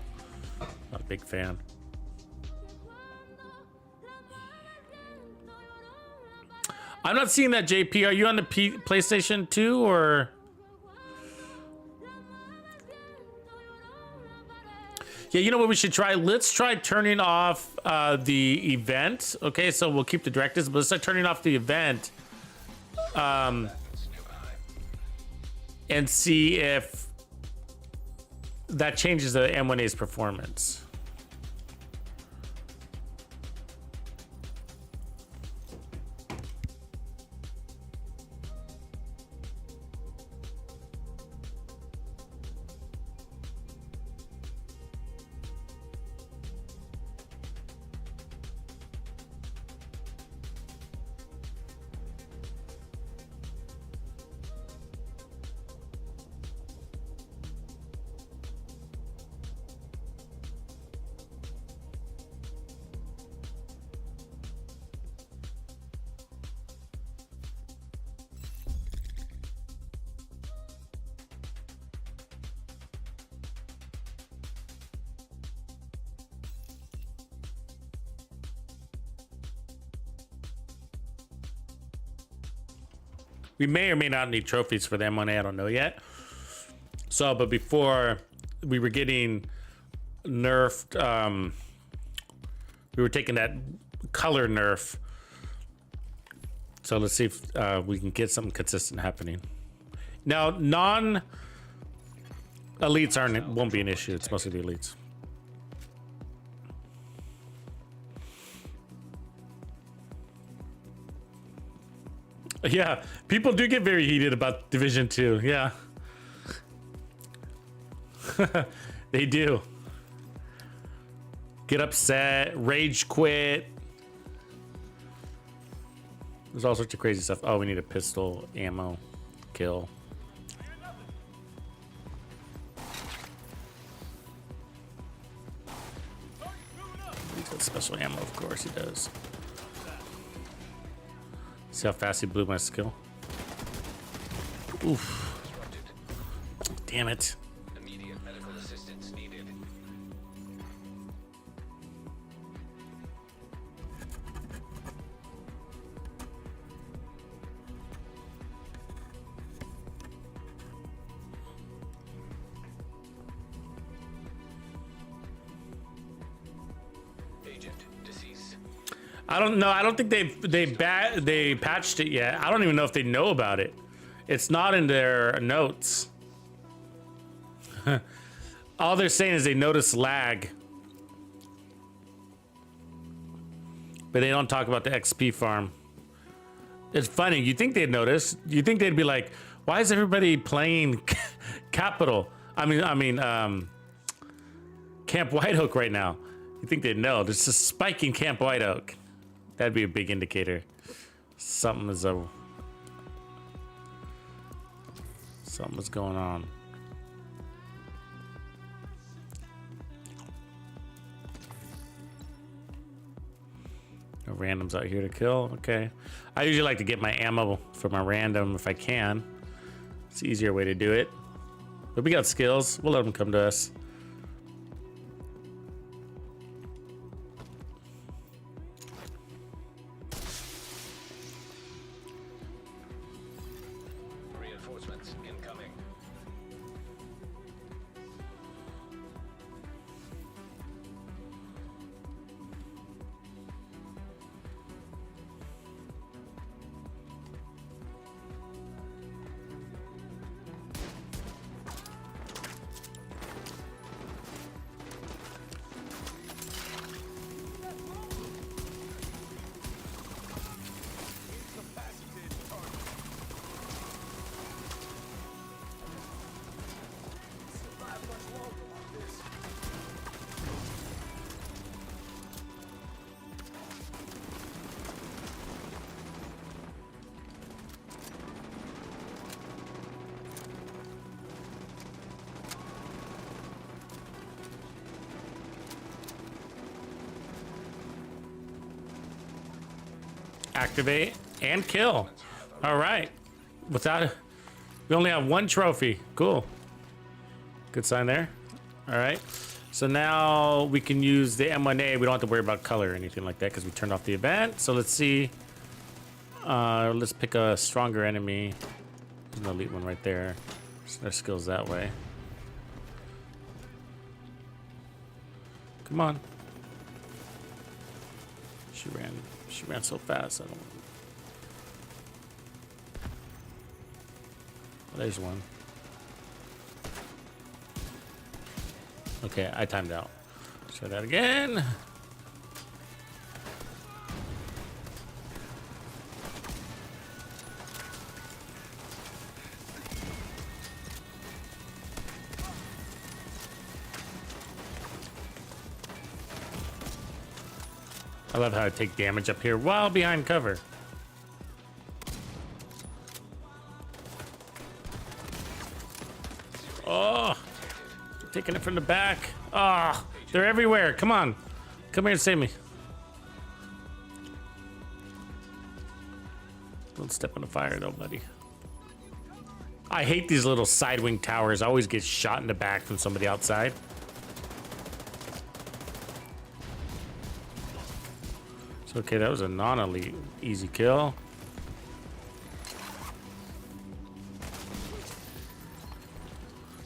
Not a big fan. I'm not seeing that, JP. Are you on the PlayStation 2 or? Yeah, you know what we should try? Let's try turning off the event. Okay, so we'll keep the directives, but let's try turning off the event. And see if that changes the M1A's performance. We may or may not need trophies for the M1A, I don't know yet. So, but before we were getting nerfed, we were taking that color nerf. So let's see if we can get something consistent happening. Now, non-elites won't be an issue. It's mostly the elites. Yeah, people do get very heated about Division 2. Yeah. They do. Get upset, rage quit. There's all sorts of crazy stuff. Oh, we need a pistol, ammo, kill. He's got special ammo, of course he does. See how fast he blew my skill? Oof. Damn it. Immediate medical assistance needed. Agent deceased. I don't know. I don't think they patched it yet. I don't even know if they know about it. It's not in their notes. All they're saying is they notice lag. But they don't talk about the XP farm. It's funny. You think they'd notice? You think they'd be like, "Why is everybody playing Capital? Camp White Oak right now." You think they'd know? There's a spike in Camp White Oak. That'd be a big indicator. Something is going on. No randoms out here to kill. Okay. I usually like to get my ammo for my random if I can. It's the easier way to do it. But we got skills. We'll let them come to us. Reinforcements incoming. Activate and kill. All right. We only have one trophy. Cool. Good sign there. All right. So now we can use the M1A. We don't have to worry about color or anything like that because we turned off the event. So let's see. Let's pick a stronger enemy. There's an elite one right there. So their skills that way. Come on. She ran so fast. I don't. There's one. Okay, I timed out. Try that again. I love how I take damage up here while behind cover. Oh, taking it from the back. Oh, they're everywhere. Come on. Come here and save me. Don't step on the fire though, buddy. I hate these little side wing towers. I always get shot in the back from somebody outside. So, okay, that was a non-elite. Easy kill.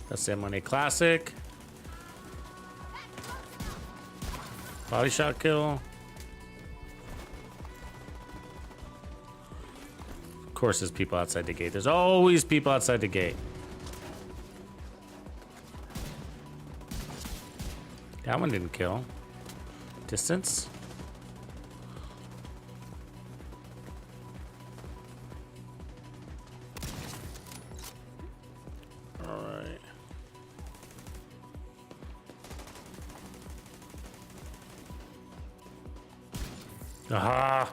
That's the M1A Classic. Body shot kill. Of course, there's people outside the gate. There's always people outside the gate. That one didn't kill. Distance. Aha!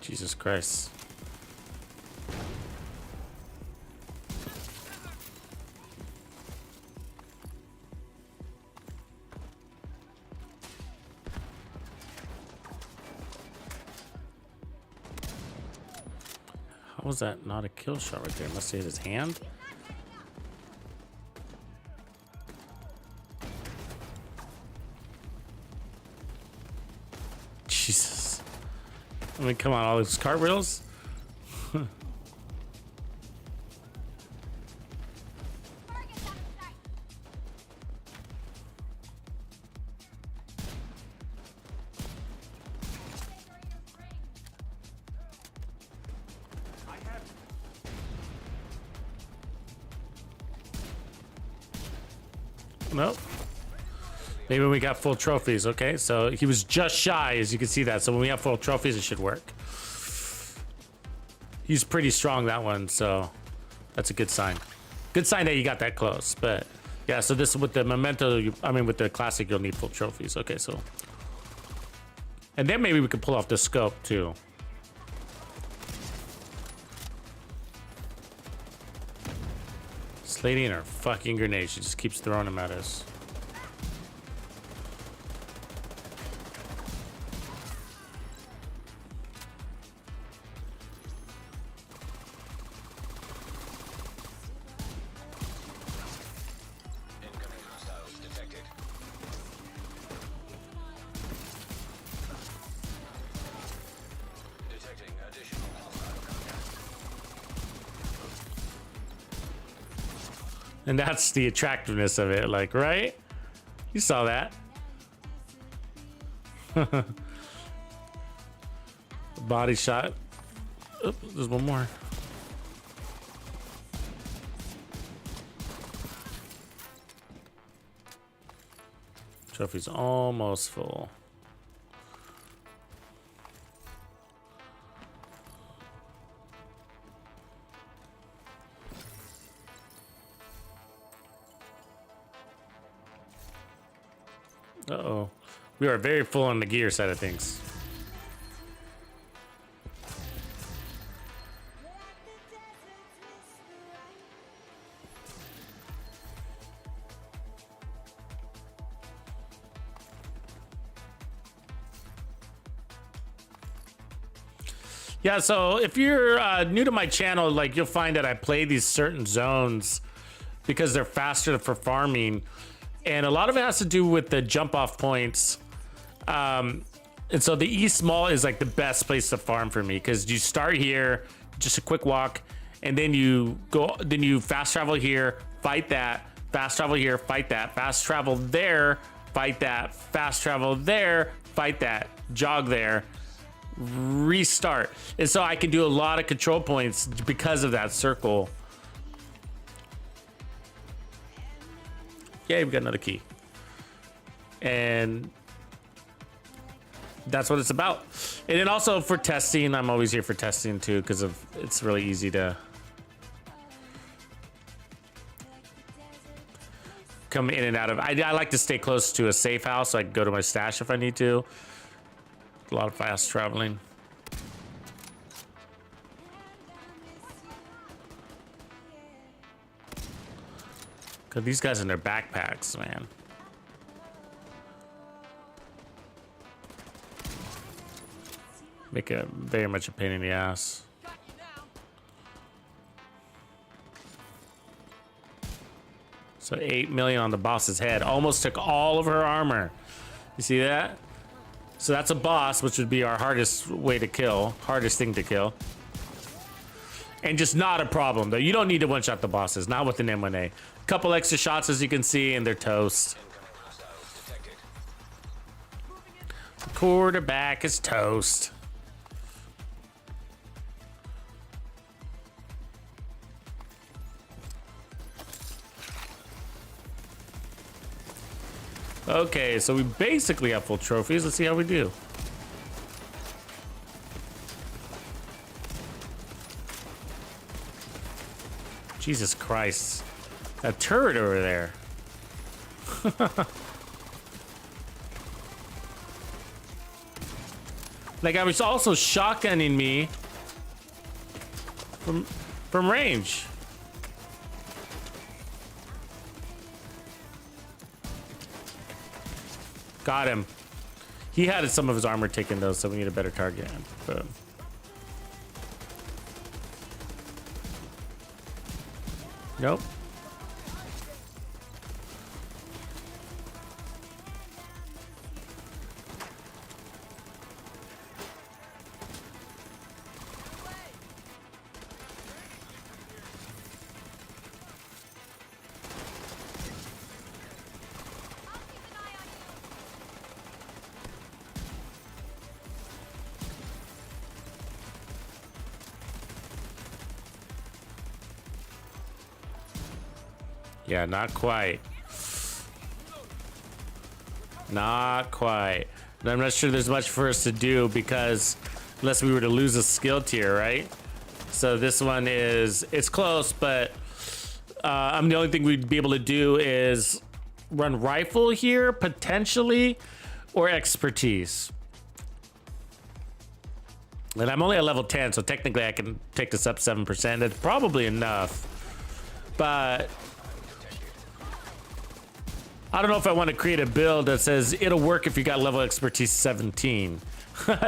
Jesus Christ. How was that not a kill shot right there? Must have hit his hand. Jesus. I mean, come on, all those cartwheels. Nope. Maybe we got full trophies. Okay, so he was just shy, as you can see that. So when we have full trophies, it should work. He's pretty strong, that one, so that's a good sign. Good sign that you got that close. But yeah, so this with the memento, with the classic, you'll need full trophies. Okay, so. And then maybe we could pull off the scope too. This lady and her fucking grenade, she just keeps throwing them at us. Incoming hostiles detected. Detecting additional hostile contact. And that's the attractiveness of it, like, right? You saw that. Body shot. Oh, there's one more. Trophy's almost full. Uh-oh. We are very full on the gear side of things. Yeah, so if you're new to my channel, like, you'll find that I play these certain zones because they're faster for farming. And a lot of it has to do with the jump off points. And so the East Mall is like the best place to farm for me because you start here, just a quick walk, and then you fast travel here, fight that, fast travel here, fight that, fast travel there, fight that, fast travel there, fight that, jog there, restart. And so I can do a lot of control points because of that circle. Yeah, we got another key. And that's what it's about. And then also for testing, I'm always here for testing too, because of it's really easy to come in and out of. I like to stay close to a safe house so I can go to my stash if I need to. A lot of fast traveling. Cause these guys in their backpacks, man. Make it very much a pain in the ass. So 8 million on the boss's head. Almost took all of her armor. You see that? So that's a boss, which would be our hardest way to kill. Hardest thing to kill. And just not a problem, though. You don't need to one-shot the bosses. Not with an M1A. Couple extra shots, as you can see, and they're toast. Incoming hostiles detected. The quarterback is toast. Okay, so we basically have full trophies. Let's see how we do. Jesus Christ. A turret over there. Like, I was also shotgunning me from range. Got him. He had some of his armor taken though, so we need a better target. Boom. Nope. Yeah, not quite. Not quite. And I'm not sure there's much for us to do because unless we were to lose a skill tier, right? So this one is, it's close, but the only thing we'd be able to do is run rifle here, potentially, or expertise. And I'm only at level 10, so technically I can take this up 7%. That's probably enough. But I don't know if I want to create a build that says it'll work if you got level expertise 17.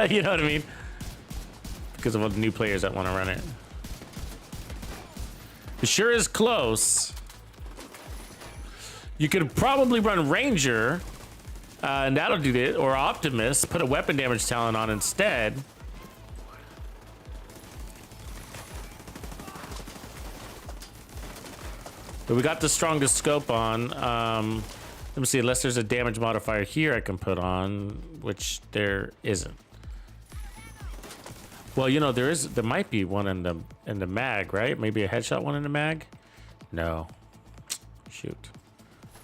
You know what I mean? Because of all the new players that want to run it. It sure is close. You could probably run Ranger, and that'll do it, or Optimist, put a weapon damage talent on instead. But we got the strongest scope on. Let me see, unless there's a damage modifier here I can put on, which there isn't. Well, you know, there might be one in the mag, right? Maybe a headshot one in the mag? No. Shoot.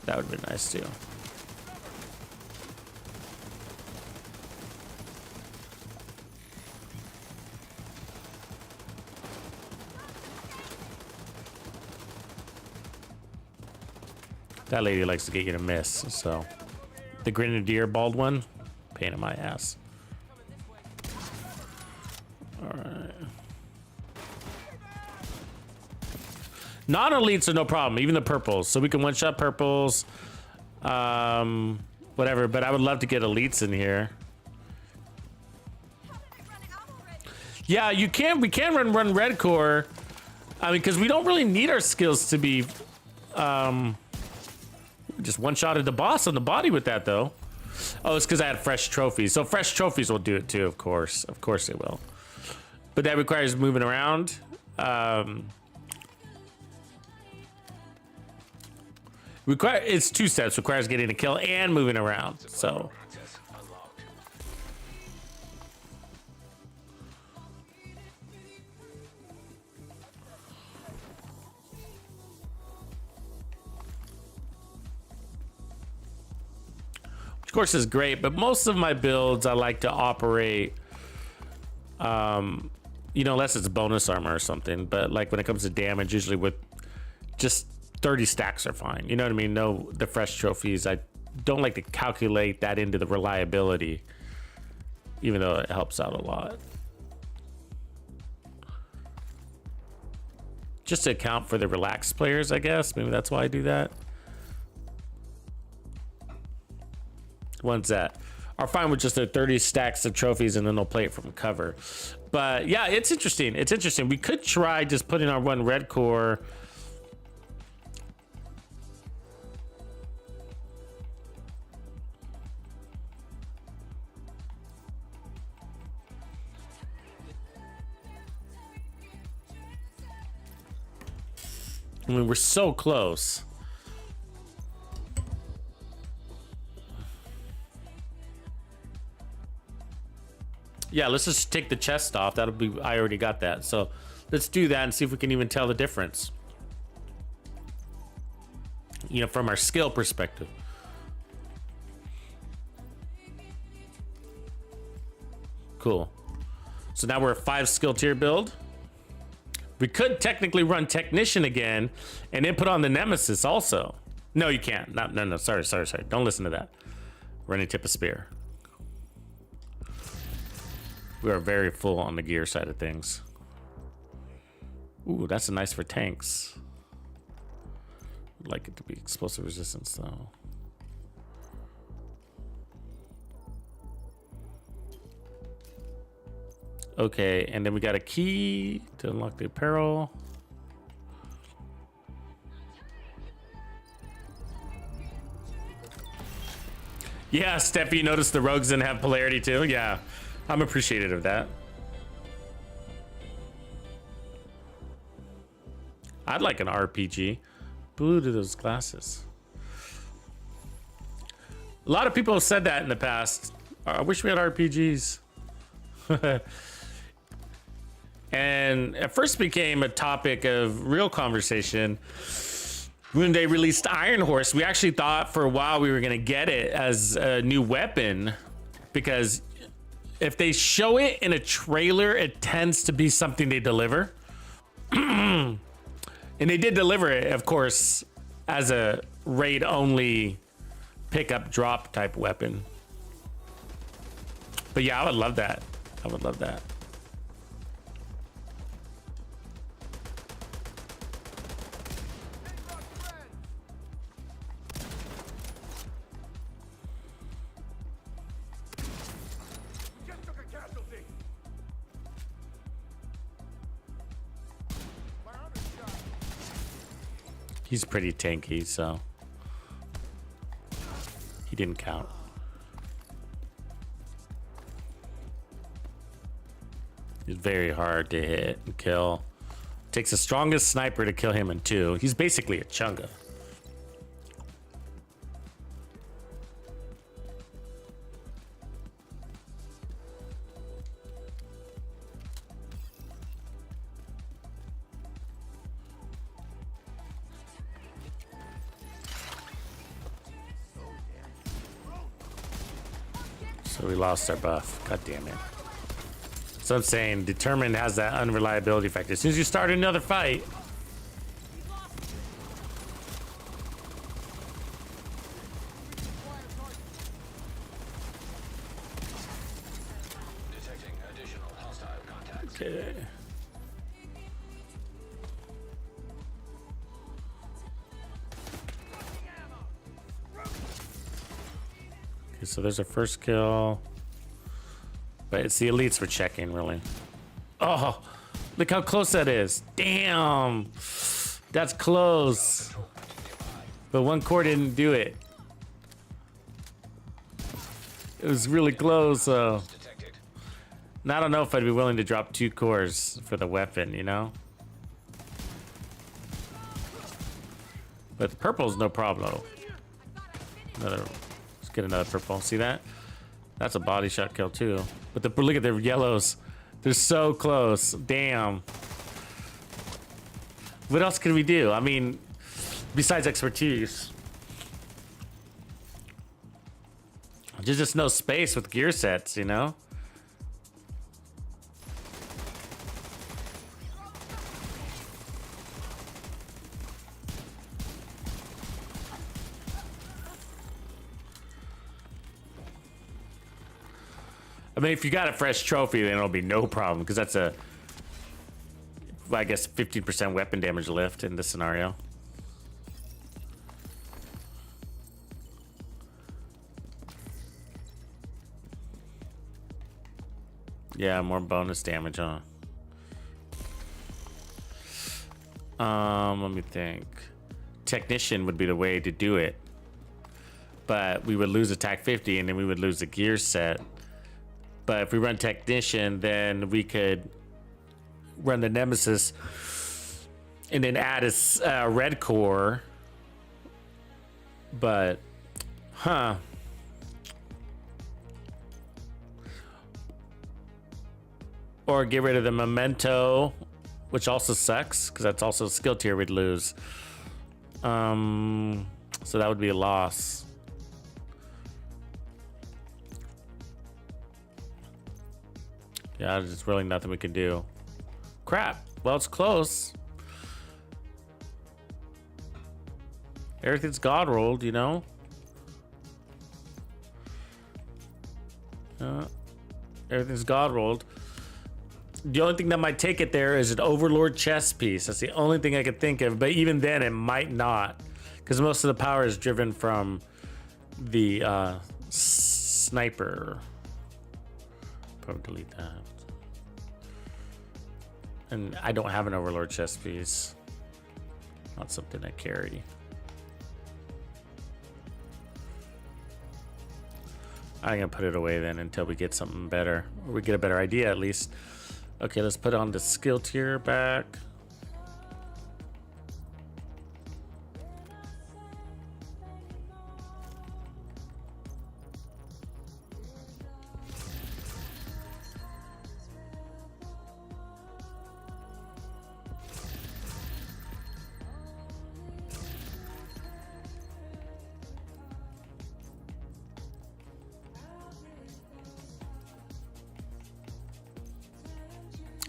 That would have been nice too. That lady likes to get you to miss, so. The Grenadier bald one, pain in my ass. Alright. Non-elites are no problem, even the purples. So we can one-shot purples. Whatever, but I would love to get elites in here. Yeah, you can. We can run red core. I mean, because we don't really need our skills to be just one-shotted the boss on the body with that, though. Oh, it's because I had fresh trophies. So fresh trophies will do it, too, of course. Of course they will. But that requires moving around. It's 2 steps. Requires getting a kill and moving around. So... Of course, is great, but most of my builds I like to operate, you know, unless it's bonus armor or something. But like when it comes to damage, usually with just 30 stacks are fine. You know what I mean? No, the fresh trophies. I don't like to calculate that into the reliability, even though it helps out a lot. Just to account for the relaxed players, I guess. Maybe that's why I do that. Ones that are fine with just their 30 stacks of trophies and then they'll play it from cover. But yeah, it's interesting. It's interesting. We could try just putting our one red core. I mean, we're so close. Yeah, let's just take the chest off. That'll be, I already got that. So let's do that and see if we can even tell the difference. You know, from our skill perspective. Cool. So now we're a 5 skill tier build. We could technically run Technician again and then put on the Nemesis also. No, you can't. No, sorry. Don't listen to that. Running tip of spear. We are very full on the gear side of things. Ooh, that's nice for tanks. I'd like it to be explosive resistance though. Okay, and then we got a key to unlock the apparel. Yeah, Steffi, you noticed the rogues didn't have polarity too? Yeah. I'm appreciative of that. I'd like an RPG. Blue to those glasses. A lot of people have said that in the past. I wish we had RPGs. And it first became a topic of real conversation When they released Iron Horse, we actually thought for a while we were gonna get it as a new weapon, because if they show it in a trailer, it tends to be something they deliver. And they did deliver it, of course, as a raid only pickup drop type weapon. But yeah, I would love that. I would love that. He's pretty tanky, so he didn't count. He's very hard to hit and kill. Takes the strongest sniper to kill him in 2. He's basically a chunga. So we lost our buff. God damn it. So I'm saying determined has that unreliability factor. As soon as you start another fight, Detecting additional hostile contacts. okay. Okay, so there's a first kill. But it's the elites we're checking, really. Oh, look how close that is. Damn. That's close. But 1 core didn't do it. It was really close, though. Detected. Now, I don't know if I'd be willing to drop 2 cores for the weapon, you know? But the purple's no problem. Let's get another purple. See that? That's a body shot kill too. But look at their yellows. They're so close. Damn. What else can we do? I mean, besides expertise. There's just no space with gear sets, you know? I mean, if you got a fresh trophy, then it'll be no problem, because that's a, I guess, 15% weapon damage lift in this scenario. Yeah, more bonus damage, huh? Let me think. Technician would be the way to do it. But we would lose attack 50, and then we would lose the gear set. But if we run Technician, then we could run the Nemesis and then add a red core. But, or get rid of the Memento, which also sucks, because that's also a skill tier we'd lose. So that would be a loss. Yeah, there's really nothing we can do. Crap. Well, it's close. Everything's God rolled, you know? Everything's God rolled. The only thing that might take it there is an Overlord chest piece. That's the only thing I could think of. But even then, it might not. Because most of the power is driven from the sniper. Probably delete that. And I don't have an Overlord chest piece. Not something I carry. I'm gonna put it away then until we get something better. Or we get a better idea at least. Okay, let's put on the skill tier back.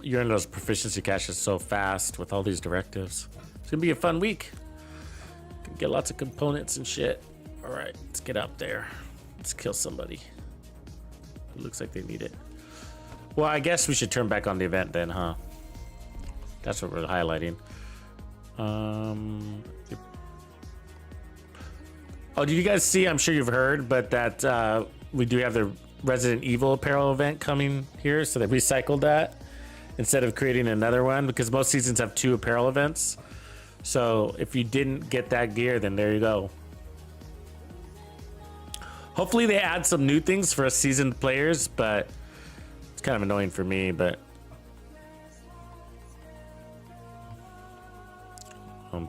you're in those proficiency caches so fast with all these directives. It's gonna be a fun week. Gonna get lots of components and shit. All right, let's get up there. Let's kill somebody. It looks like they need it. Well, I guess we should turn back on the event then, huh? That's what we're highlighting. Oh, did you guys see? I'm sure you've heard, but that we do have the Resident Evil apparel event coming here, so they recycled that instead of creating another one, because most seasons have 2 apparel events. So if you didn't get that gear, then there you go. Hopefully they add some new things for us seasoned players, but it's kind of annoying for me. But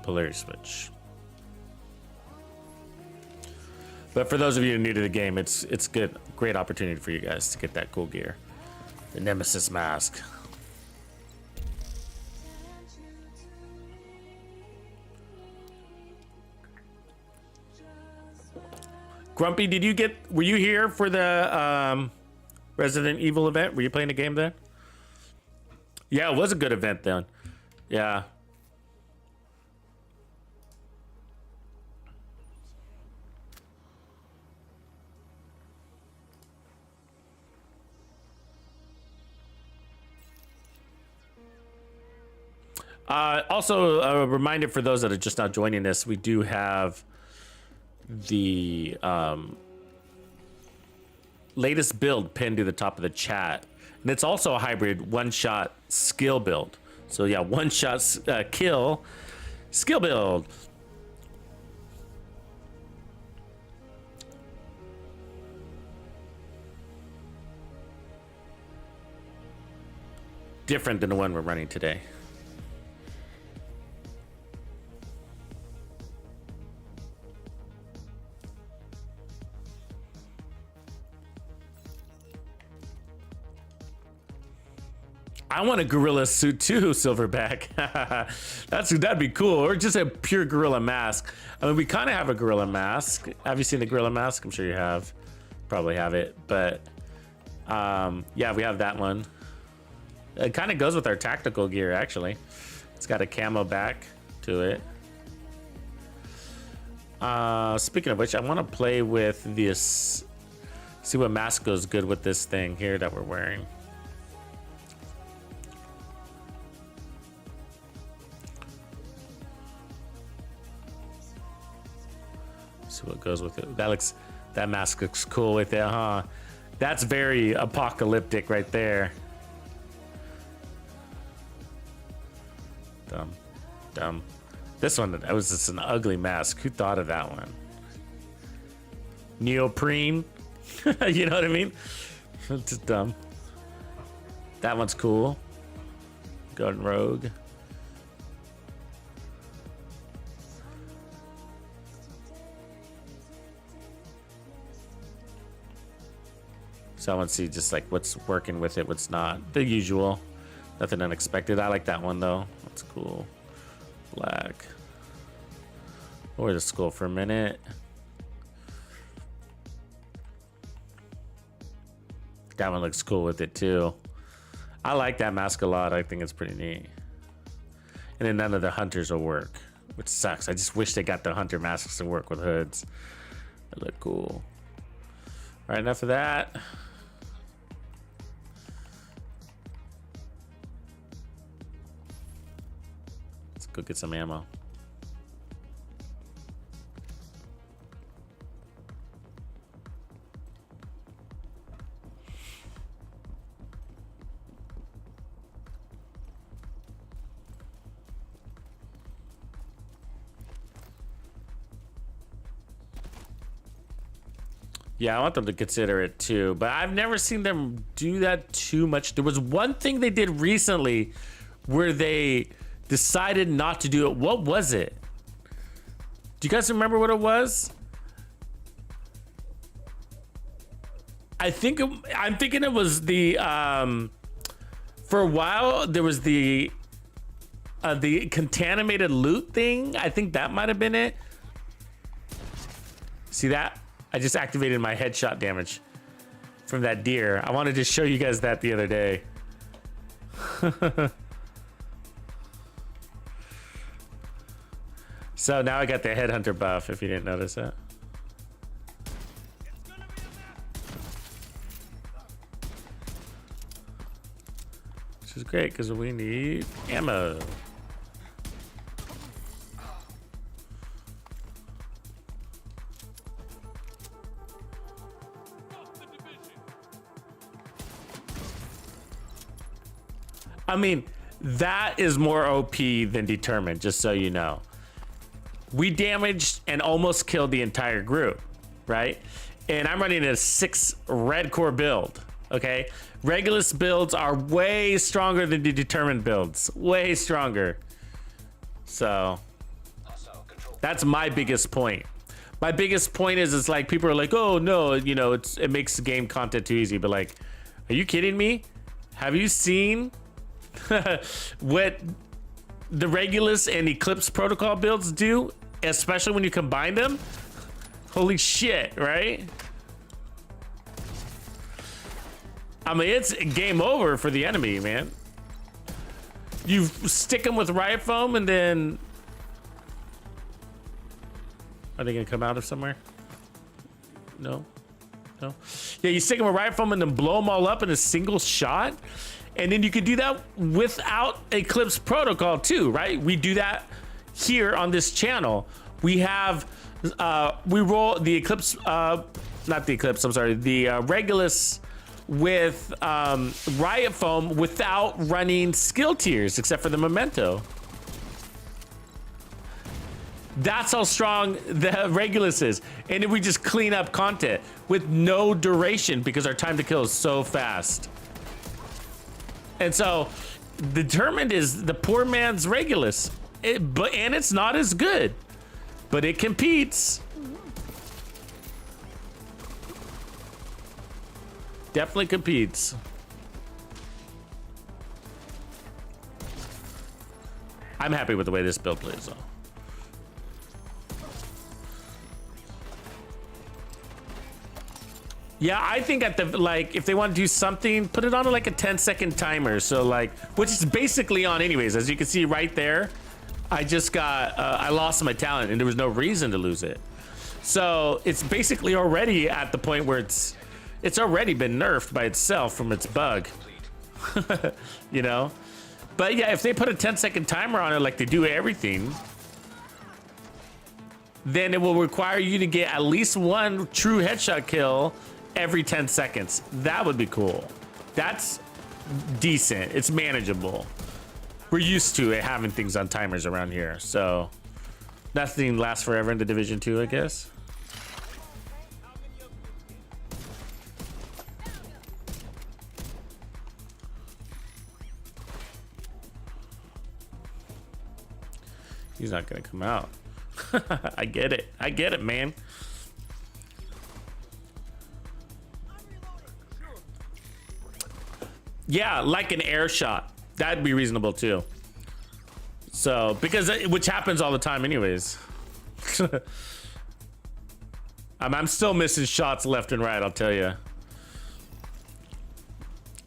Polarity switch. But for those of you new to the game, it's good, great opportunity for you guys to get that cool gear. The Nemesis mask. Grumpy, were you here for the Resident Evil event? Were you playing the game then? Yeah, it was a good event then. Yeah. Also, a reminder for those that are just now joining us, we do have the latest build pinned to the top of the chat. And it's also a hybrid one-shot skill build. So yeah, one-shot kill skill build. Different than the one we're running today. I want a gorilla suit too, Silverback. That'd be cool, or just a pure gorilla mask. I mean, we kind of have a gorilla mask. Have you seen the gorilla mask? I'm sure you have. Probably have it, but yeah, we have that one. It kind of goes with our tactical gear, actually. It's got a camo back to it. Speaking of which, I want to play with this. See what mask goes good with this thing here that we're wearing. See what goes with it. That mask looks cool with it, huh? That's very apocalyptic right there. Dumb. This one, that was just an ugly mask. Who thought of that one? Neoprene. You know what I mean? It's just dumb. That one's cool. Going rogue. So I want to see just like what's working with it, what's not. The usual. Nothing unexpected. I like that one though. That's cool. Black. Or the skull for a minute. That one looks cool with it too. I like that mask a lot. I think it's pretty neat. And then none of the hunters will work, which sucks. I just wish they got the hunter masks to work with hoods. They look cool. All right, enough of that. Let's go get some ammo. Yeah, I want them to consider it too, but I've never seen them do that too much. There was one thing they did recently where they decided not to do it. What was it? Do you guys remember what it was? I'm thinking it was the for a while there was the contaminated loot thing. I think that might have been it. See that? I just activated my headshot damage from that deer. I wanted to show you guys that the other day. So now I got the headhunter buff, if you didn't notice it. Which is great because we need ammo. I mean, that is more OP than determined, just so you know. We damaged and almost killed the entire group, right? And I'm running a 6 red core build, okay? Regulus builds are way stronger than the determined builds, way stronger. So that's my biggest point. My biggest point is, it's like people are like, oh no, you know, it makes the game content too easy. But like, are you kidding me? Have you seen what the Regulus and Eclipse protocol builds do, especially when you combine them? Holy shit, right? I mean, it's game over for the enemy, man. You stick them with riot foam and then... Are they gonna come out of somewhere? No? No? Yeah, you stick them with riot foam and then blow them all up in a single shot. And then you could do that without Eclipse protocol too, right? We do that here on this channel. We have, we roll the Eclipse, not the Eclipse, I'm sorry, the Regulus with riot foam without running skill tiers, except for the memento. That's how strong the Regulus is. And then we just clean up content with no duration because our time to kill is so fast. And so, determined is the poor man's Regulus, and it's not as good, but it competes. Definitely competes. I'm happy with the way this build plays, though. Yeah, I think at the, like, if they want to do something, put it on like a 10-second timer. So like, which is basically on anyways. As you can see right there, I just got, I lost my talent and there was no reason to lose it. So it's basically already at the point where it's already been nerfed by itself from its bug. You know? But yeah, if they put a 10-second timer on it like they do everything, then it will require you to get at least one true headshot kill every 10 seconds. That would be cool. That's decent. It's manageable. We're used to it having things on timers around here, so nothing lasts forever in the Division 2, I guess. He's not gonna come out. I get it. I get it, man. Yeah, like an air shot. That'd be reasonable too. So, because which happens all the time anyways. I'm still missing shots left and right, I'll tell you.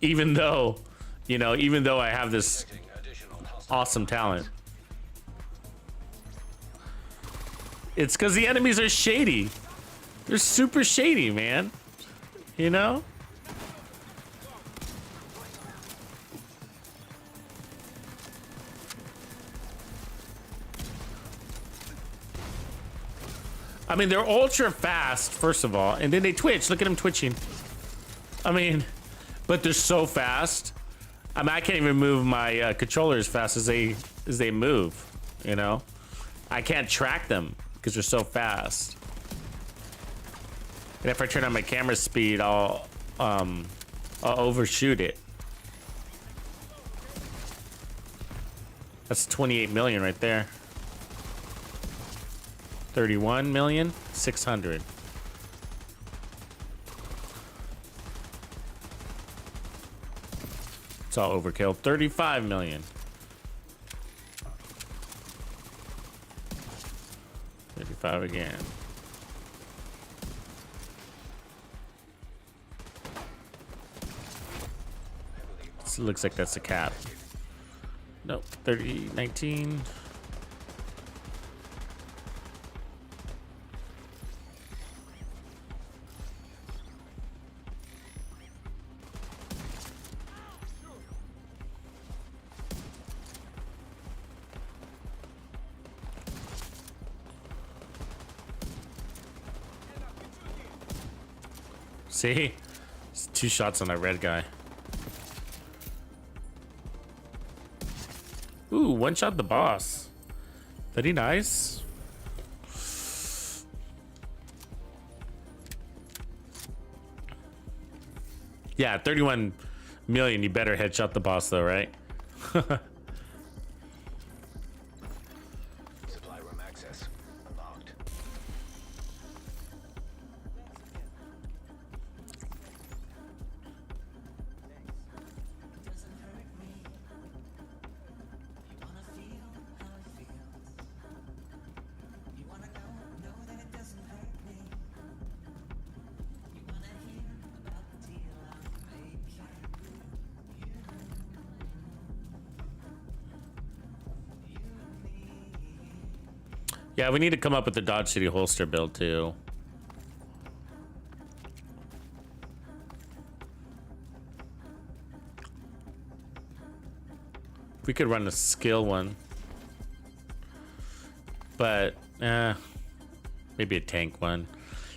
Even though, you know, even though I have this awesome talent. It's because the enemies are shady. They're super shady, man. You know? I mean, they're ultra fast, first of all, and then they twitch. Look at them twitching. I mean, but they're so fast. I mean, I can't even move my controller as fast as they move, you know? I can't track them because they're so fast. And if I turn on my camera speed, I'll overshoot it. That's 28 million right there. 31,600,000. It's all overkill. 35 million. 35 again. So it looks like that's the cap. Nope, 30, 19. See? It's 2 shots on that red guy. Ooh, 1 shot the boss. Pretty nice. Yeah, 31 million. You better headshot the boss though, right? Supply room access unlocked. Yeah, we need to come up with the Dodge City holster build too. We could run a skill one. But, maybe a tank one.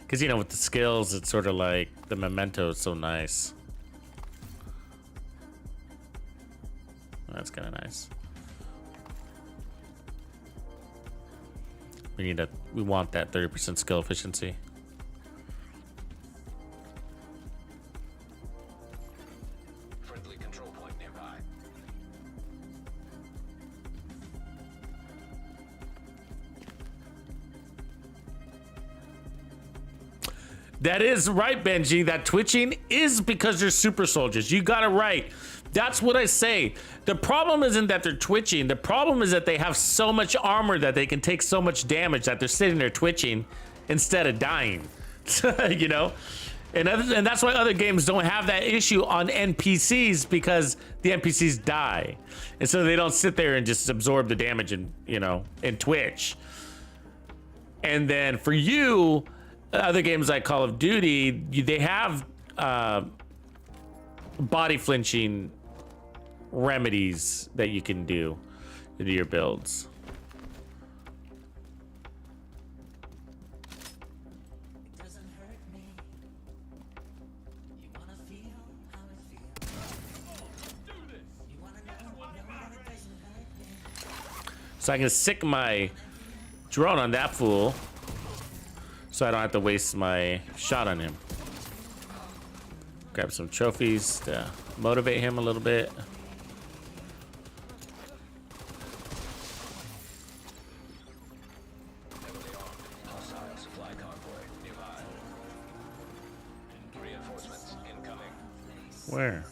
Because, you know, with the skills, it's sort of like the memento is so nice. That's kind of nice. We want that 30% skill efficiency. Friendly control point nearby. That is right, Benji. That twitching is because they're super soldiers. You got it right. That's what I say. The problem isn't that they're twitching. The problem is that they have so much armor that they can take so much damage that they're sitting there twitching instead of dying. You know? And that's why other games don't have that issue on NPCs, because the NPCs die. And so they don't sit there and just absorb the damage and, you know, and twitch. And then for you, other games like Call of Duty, they have body flinching remedies that you can do into your builds. So I can sick my drone on that fool, so I don't have to waste my shot on him. Grab some trophies to motivate him a little bit. Hostile supply convoy nearby. Reinforcements incoming. Where?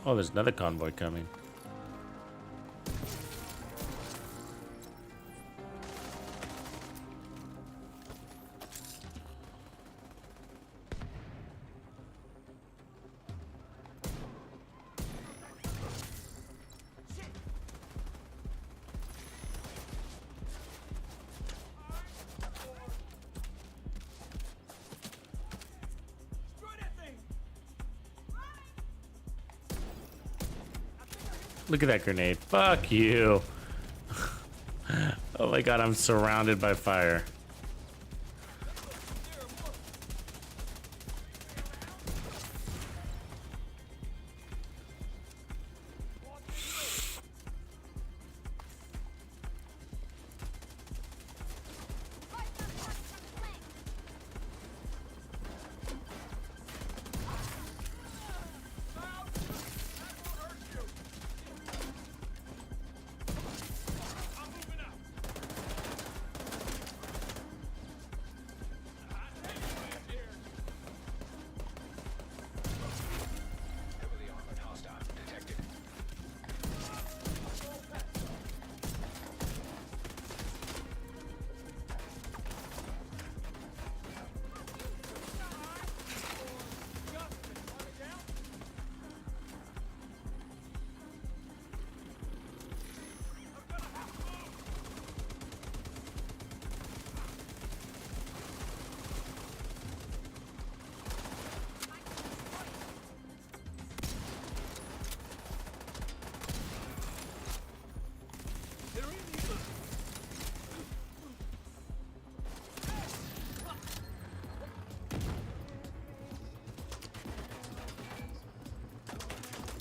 Oh, there's another convoy coming. Look at that grenade. Fuck you. Oh my god, I'm surrounded by fire.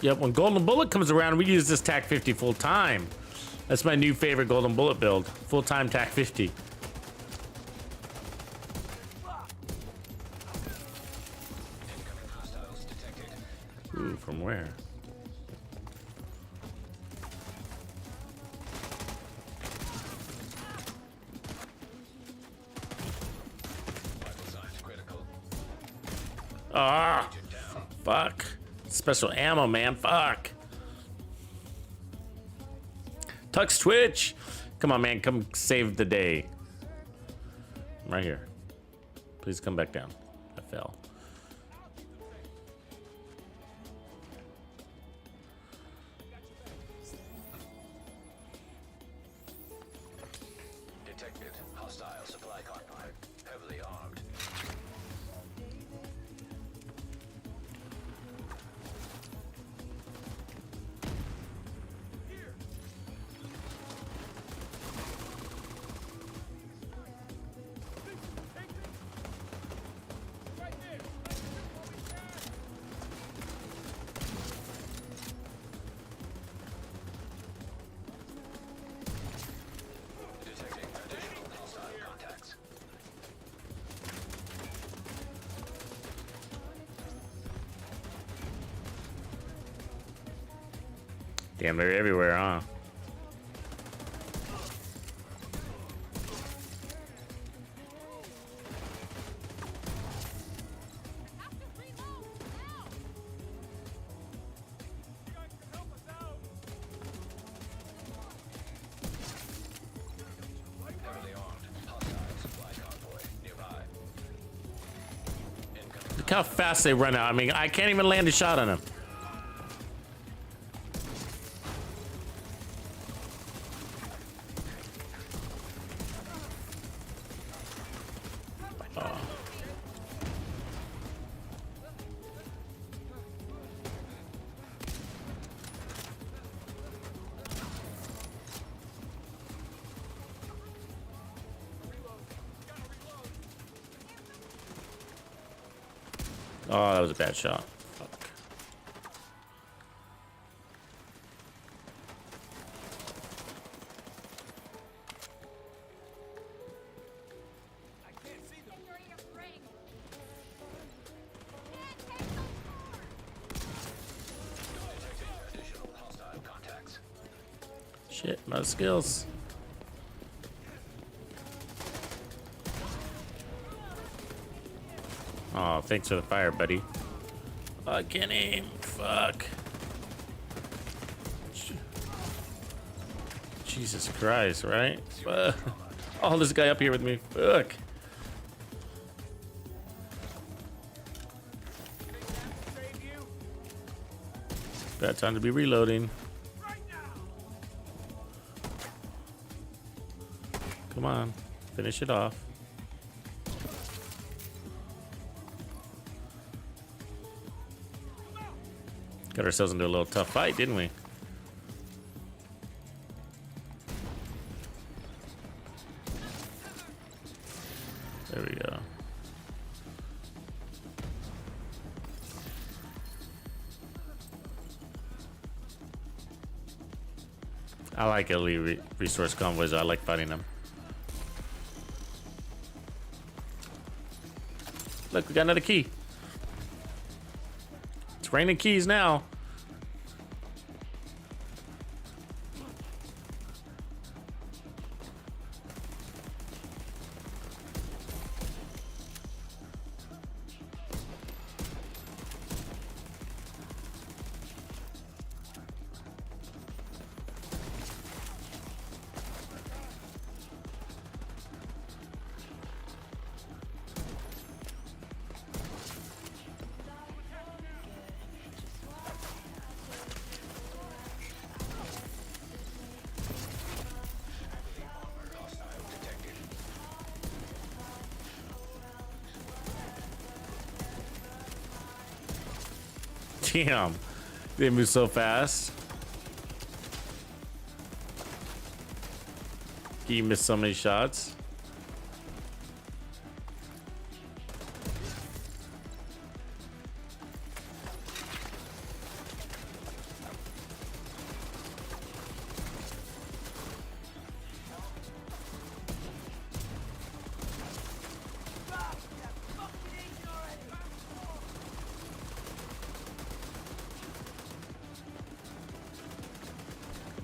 Yep, when Golden Bullet comes around, we use this TAC 50 full time. That's my new favorite Golden Bullet build. Full time TAC 50. Ooh, from where? Ah, fuck. Special ammo, man. Fuck. Tux Twitch. Come on, man. Come save the day. I'm right here. Please come back down. I fell. Detected. Hostile supply convoy. Heavily armed. Detecting additional hostile contacts. Damn, they're everywhere, huh? Heavily armed. Hostile supply convoy nearby. Incoming. Look how fast they run out. I mean, I can't even land a shot on them. Oh, that was a bad shot. Fuck. Additional hostile contacts. Shit, my skills. Oh, thanks for the fire, buddy. I can't aim. Fuck. Jesus Christ, right? Oh, this guy up here with me. Fuck. Bad time to be reloading. Come on, finish it off. Got ourselves into a little tough fight, didn't we? There we go. I like elite resource convoys. I like fighting them. Look, we got another key. It's raining keys now. Damn, they move so fast. He missed so many shots.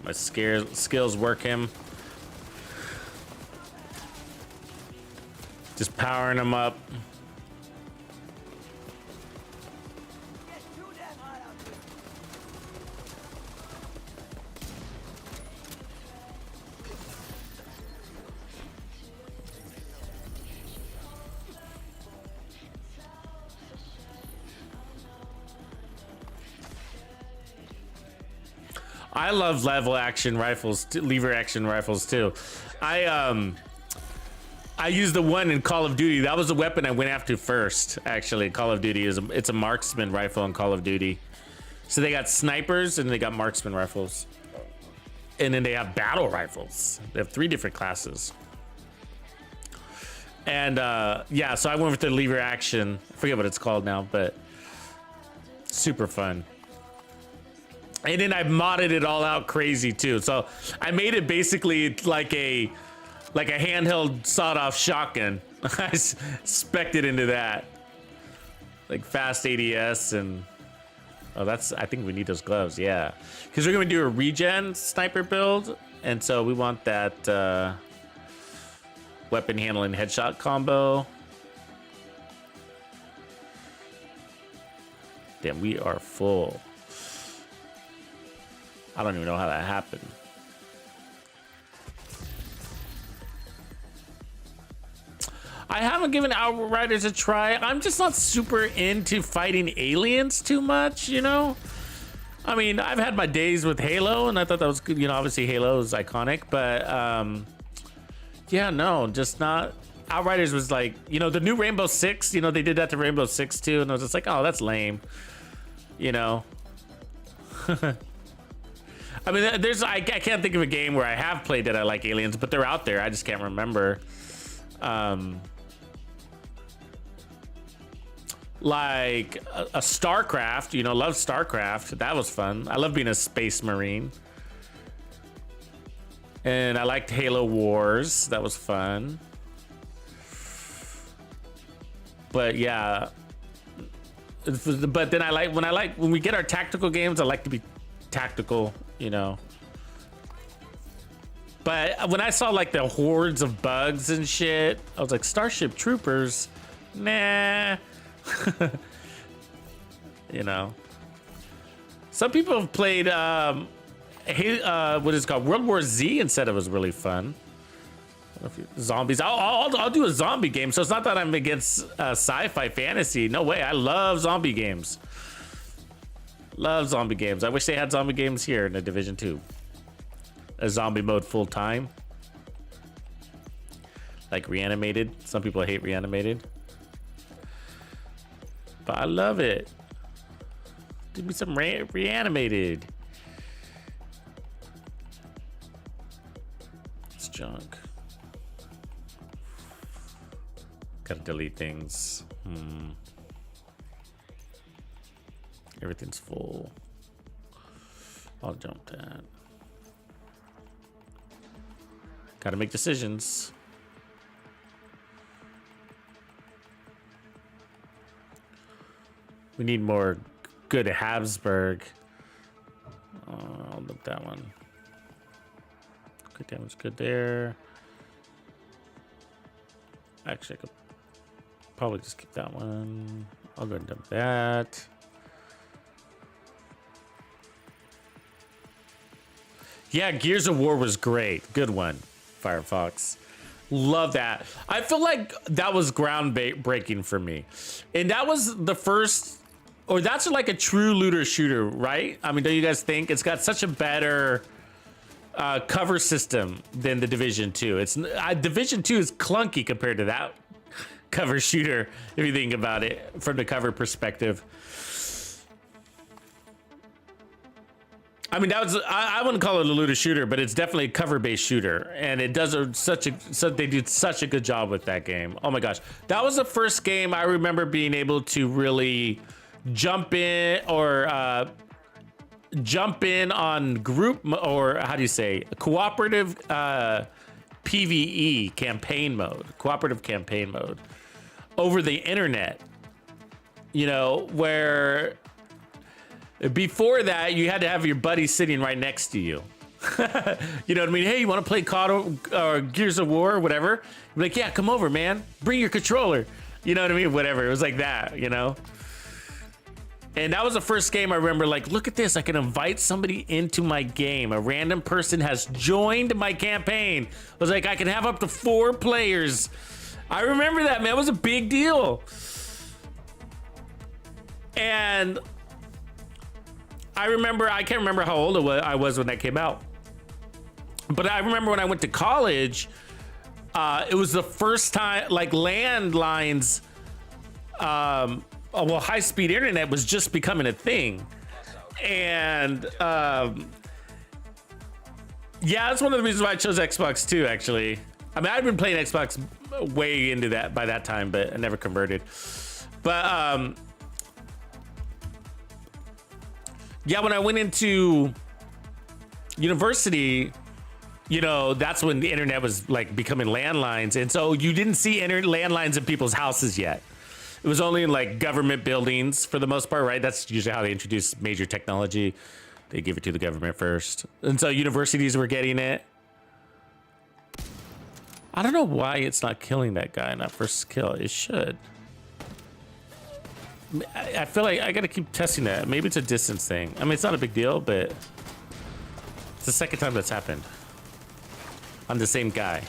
My skills work him. Just powering him up. I love lever action rifles too. I used the one in Call of Duty. That was the weapon I went after first. Actually, Call of Duty it's a marksman rifle in Call of Duty. So they got snipers and they got marksman rifles, and then they have battle rifles. They have 3 different classes. And yeah, so I went with the lever action. I forget what it's called now, but super fun. And then I modded it all out crazy too. So I made it basically like a handheld sawed-off shotgun. I spec'd it into that, like fast ADS and I think we need those gloves, yeah, because we're gonna do a regen sniper build, and so we want that weapon handling headshot combo. Damn, we are full. I don't even know how that happened. I haven't given Outriders a try. I'm just not super into fighting aliens too much, you know? I mean, I've had my days with Halo, and I thought that was good. You know, obviously Halo is iconic, but yeah, no, just not. Outriders was like, you know, the new Rainbow Six, you know, they did that to Rainbow Six too, and I was just like, oh, that's lame, you know? I mean, I can't think of a game where I have played that I like aliens, but they're out there. I just can't remember. Like a StarCraft, you know, love StarCraft. That was fun. I love being a space marine. And I liked Halo Wars. That was fun. But yeah. But then when we get our tactical games, I like to be tactical, you know. But when I saw like the hordes of bugs and shit, I was like, Starship Troopers, nah. You know, some people have played what is it called, World War Z, and said it was really fun. Zombies. I'll do a zombie game. So it's not that I'm against sci-fi fantasy. No way. I love zombie games. Love zombie games. I wish they had zombie games here in the Division 2. A zombie mode full time. Like Reanimated. Some people hate Reanimated. But I love it. Give me some Reanimated. It's junk. Gotta delete things. Everything's full. I'll jump that. Gotta make decisions. We need more good Habsburg. I'll look that one. Good damage, good there. Actually, I could probably just keep that one. I'll go and dump that. Yeah, Gears of War was great. Good one, Firefox. Love that. I feel like that was groundbreaking for me. And that was the first, or that's like a true looter shooter, right? I mean, don't you guys think? It's got such a better cover system than the Division 2. It's Division 2 is clunky compared to that cover shooter, if you think about it from the cover perspective. I mean, that was, I wouldn't call it a looter shooter, but it's definitely a cover-based shooter, and it does they did such a good job with that game. Oh my gosh, that was the first game I remember being able to really jump in on group, or how do you say, cooperative PvE campaign mode, cooperative campaign mode over the internet. You know, where before that, you had to have your buddy sitting right next to you. You know what I mean? Hey, you want to play COD or Gears of War or whatever? You're like, yeah, come over, man. Bring your controller. You know what I mean? Whatever. It was like that, you know? And that was the first game I remember, like, look at this. I can invite somebody into my game. A random person has joined my campaign. I was like, I can have up to 4 players. I remember that, man. It was a big deal. And I can't remember how old I was when that came out. But I remember when I went to college, it was the first time, like, landlines, well, high-speed internet was just becoming a thing. And yeah, that's one of the reasons why I chose Xbox too, actually. I mean, I'd been playing Xbox way into that by that time, but I never converted. But yeah, when I went into university, you know, that's when the internet was like becoming landlines. And so you didn't see landlines in people's houses yet. It was only in like government buildings for the most part, right? That's usually how they introduce major technology. They give it to the government first. And so universities were getting it. I don't know why it's not killing that guy in that first kill. It should. I feel like I gotta keep testing that. Maybe it's a distance thing. I mean, it's not a big deal, but it's the second time that's happened on the same guy.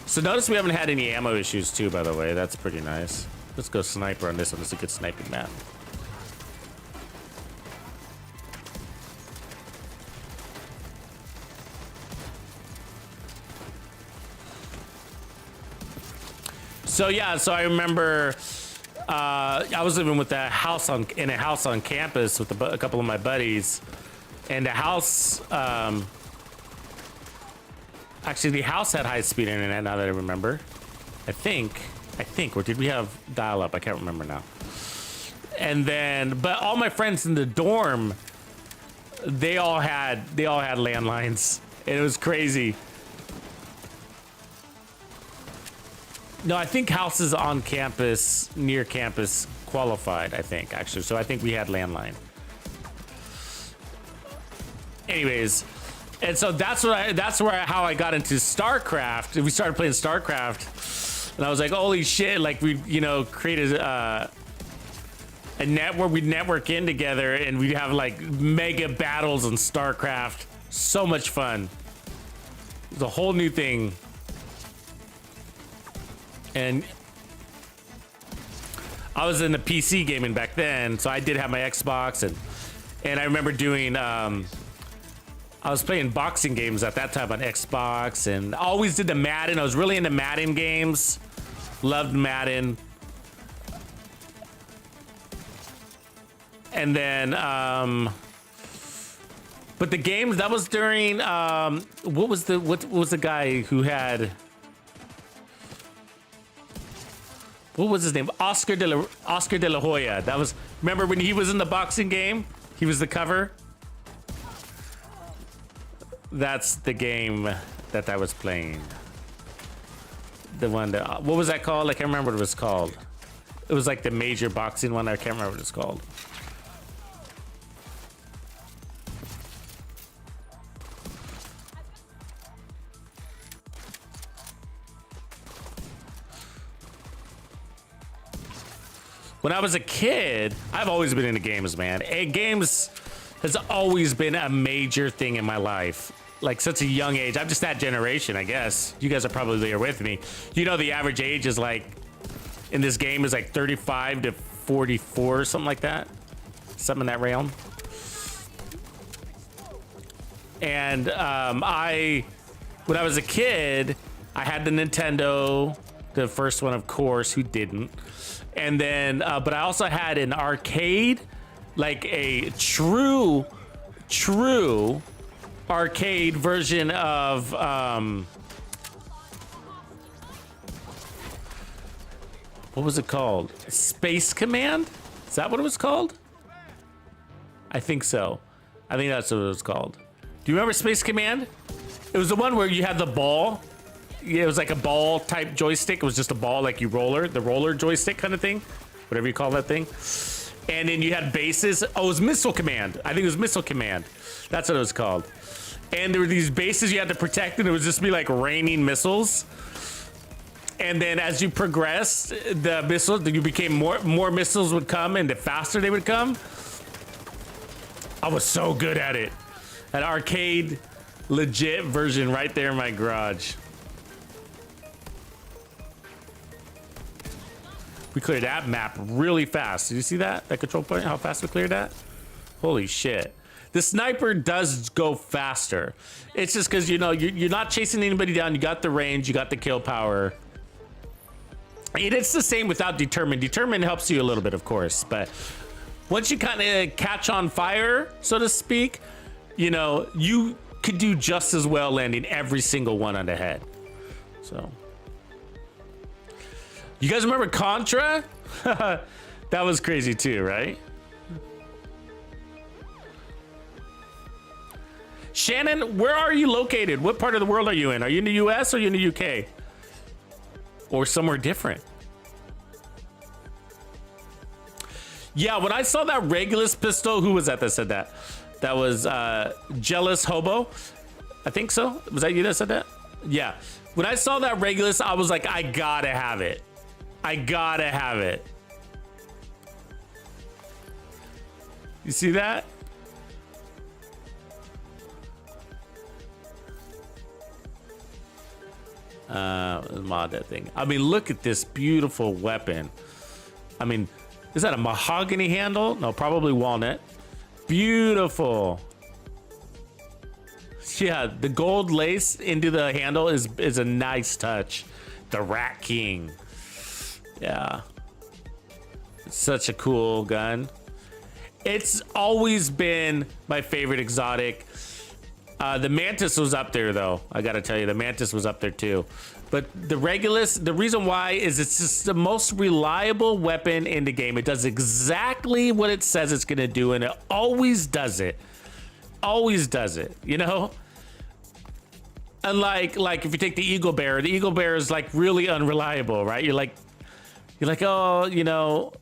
So notice we haven't had any ammo issues too, by the way. That's pretty nice. Let's go sniper on this one. It's a good sniping map. So yeah, so I remember I was living with in a house on campus with a couple of my buddies, and the house actually the house had high-speed internet. Now that I remember, I think, or did we have dial-up? I can't remember now. And then, but all my friends in the dorm, they all had landlines, and it was crazy. No, I think houses on campus, near campus, qualified, I think, actually. So I think we had landline. Anyways, and so that's how I got into StarCraft. We started playing StarCraft, and I was like, holy shit, like we, you know, created a network. We'd network in together, and we'd have like mega battles on StarCraft. So much fun. It was a whole new thing. And I was in the PC gaming back then, so I did have my Xbox, and I remember doing I was playing boxing games at that time on Xbox, and I always did the Madden. I was really into Madden games. Loved Madden. And then but the games that was during what was the guy who had, what was his name? Oscar de la Hoya. That was, remember when he was in the boxing game? He was the cover. That's the game that I was playing. The one that, what was that called? I can't remember what it was called. It was like the major boxing one. I can't remember what it's called. When I was a kid, I've always been into games, man. And games has always been a major thing in my life. Like such a young age. I'm just that generation, I guess. You guys are probably there with me. You know, the average age is like, in this game is like 35 to 44, something like that. Something in that realm. And when I was a kid, I had the Nintendo, the first one, of course, who didn't? And then, but I also had an arcade, like a true arcade version of, what was it called? Space Command? Is that what it was called? I think so. I think that's what it was called. Do you remember Space Command? It was the one where you had the ball. Yeah, it was like a ball type joystick. It was just a ball like the roller joystick kind of thing, whatever you call that thing. And then you had bases. Oh, it was Missile Command. I think it was Missile Command. That's what it was called. And there were these bases you had to protect, and it would just be like raining missiles. And then as you progressed, the missiles, you became more missiles would come, and the faster they would come. I was so good at it. An arcade, legit version right there in my garage. We cleared that map really fast. Did you see that? That control point, how fast we cleared that? Holy shit. The sniper does go faster. It's just because, you know, you're not chasing anybody down. You got the range, you got the kill power. And it's the same without Determined. Determined helps you a little bit, of course. But once you kind of catch on fire, so to speak, you know, you could do just as well landing every single one on the head. So, you guys remember Contra? That was crazy too, right? Shannon, where are you located? What part of the world are you in? Are you in the US or are you in the UK? Or somewhere different? Yeah, when I saw that Regulus pistol, who was that said that? That was Jealous Hobo. I think so. Was that you that said that? Yeah. When I saw that Regulus, I was like, I gotta have it. I gotta have it. You see that? Mod that thing. I mean, look at this beautiful weapon. I mean, is that a mahogany handle? No, probably walnut. Beautiful. Yeah, the gold lace into the handle is a nice touch. The Rat King. Yeah. It's such a cool gun. It's always been my favorite exotic. The Mantis was up there, though. I gotta tell you, the Mantis was up there too. But the Regulus, the reason why is it's just the most reliable weapon in the game. It does exactly what it says it's gonna do, and it always does it. Always does it, you know? Unlike, if you take the Eagle Bearer is like really unreliable, right? You're like, oh, you know,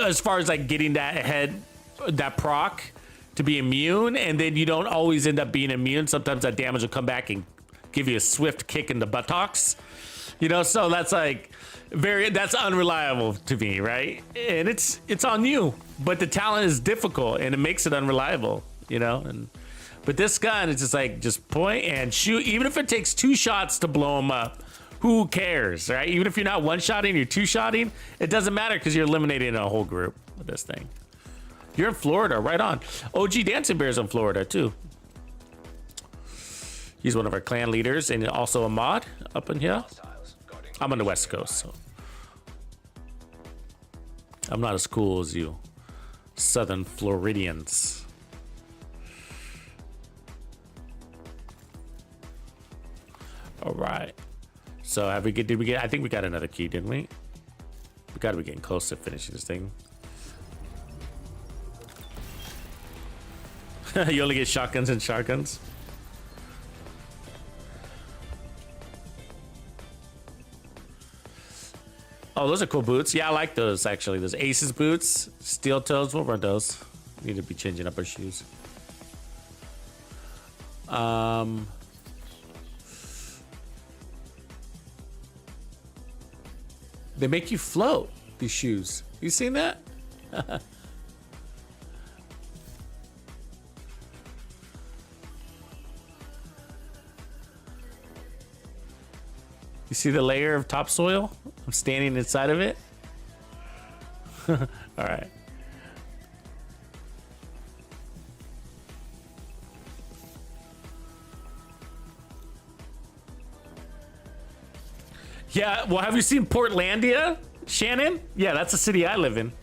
as far as like getting that head, that proc to be immune, and then you don't always end up being immune. Sometimes that damage will come back and give you a swift kick in the buttocks, you know. So that's like that's unreliable to me, right? And it's on you, but the talent is difficult and it makes it unreliable, you know. But this gun is just point and shoot. Even if it takes 2 shots to blow them up, who cares, right? Even if you're not one-shotting, you're 2-shotting, it doesn't matter because you're eliminating a whole group with this thing. You're in Florida, right on. OG Dancing Bear's in Florida too. He's one of our clan leaders and also a mod up in here. I'm on the West Coast, so I'm not as cool as you Southern Floridians. All right. So did we get? I think we got another key, didn't we? We got to be getting close to finishing this thing. You only get shotguns and shotguns. Oh, those are cool boots. Yeah, I like those actually. Those Aces boots, steel toes. We'll run those. Need to be changing up our shoes. They make you float, these shoes. You seen that? You see the layer of topsoil? I'm standing inside of it. All right. Yeah, well, have you seen Portlandia, Shannon? Yeah, that's the city I live in.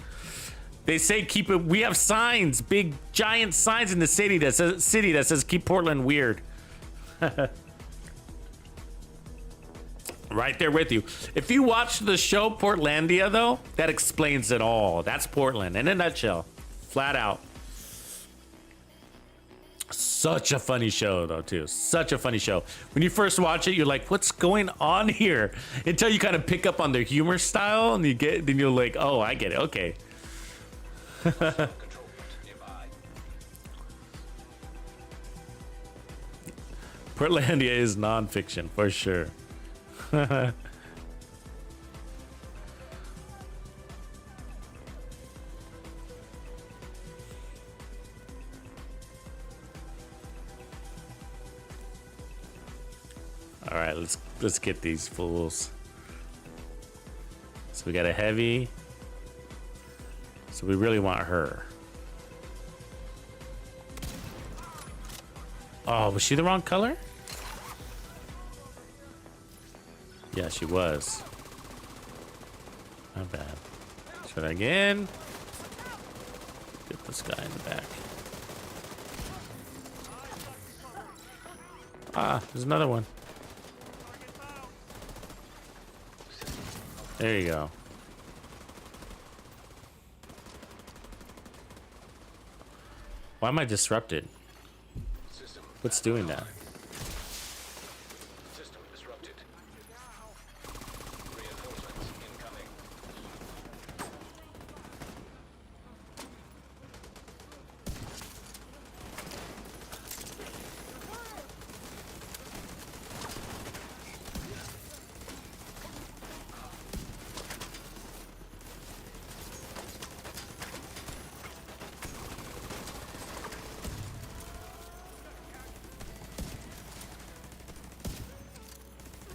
They say keep it. We have signs, big giant signs in the city that says keep Portland weird. Right there with you. If you watch the show Portlandia, though, that explains it all. That's Portland in a nutshell, flat out. Such a funny show, though, too. Such a funny show. When you first watch it, you're like, "What's going on here?" Until you kind of pick up on their humor style, and then you're like, "Oh, I get it. Okay." Portlandia is non-fiction for sure. All right, let's get these fools. So we got a heavy. So we really want her. Oh, was she the wrong color? Yeah, she was. Not bad. Try that again. Get this guy in the back. Ah, there's another one. There you go. Why am I disrupted? What's doing that? System disrupted. Reinforcements incoming.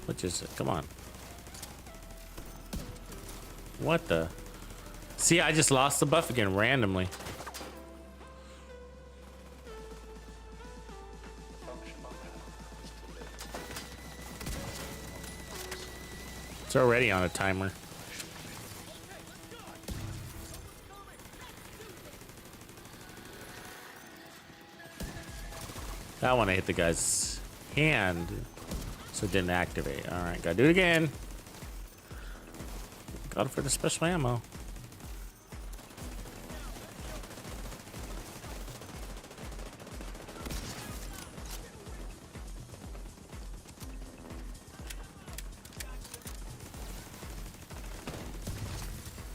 What is it? Come on. What the? See, I just lost the buff again randomly. It's already on a timer. I want to hit the guy's hand. So it didn't activate. All right, gotta do it again. Got it for the special ammo.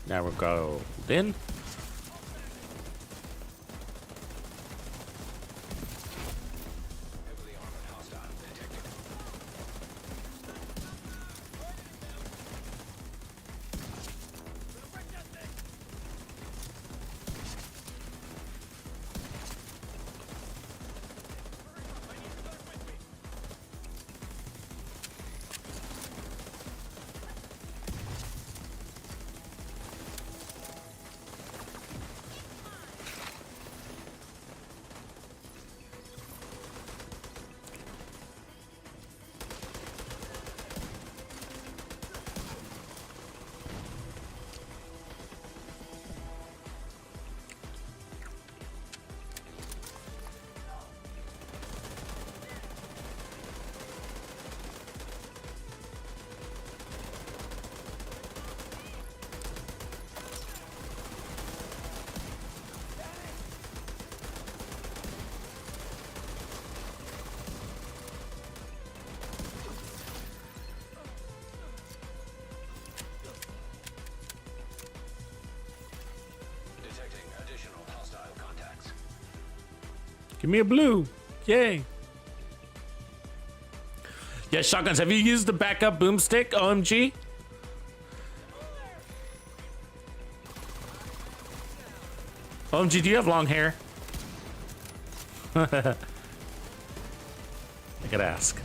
Now we're golden. Give me a blue. Yay. Yeah, shotguns. Have you used the backup boomstick? OMG. OMG, do you have long hair? I gotta ask.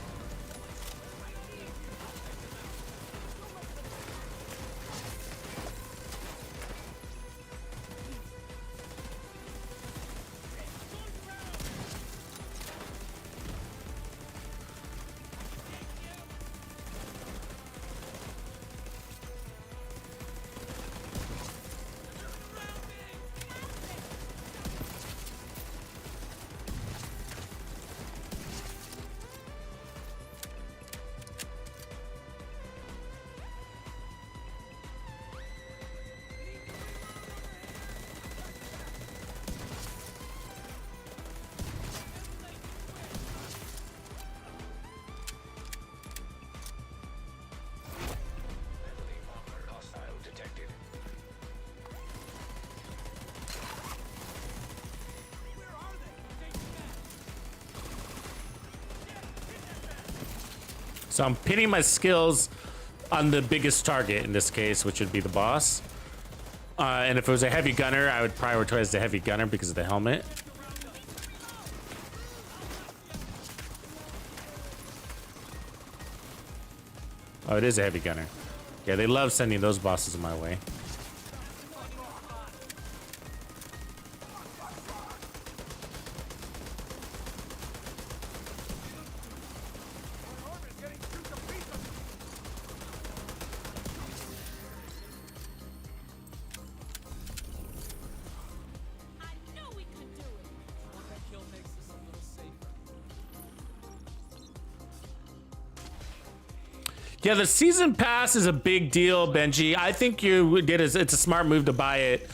So I'm pinning my skills on the biggest target in this case, which would be the boss. And if it was a heavy gunner, I would prioritize the heavy gunner because of the helmet. Oh, it is a heavy gunner. Yeah, they love sending those bosses my way. Yeah, the season pass is a big deal, Benji. I think you did. It's a smart move to buy it.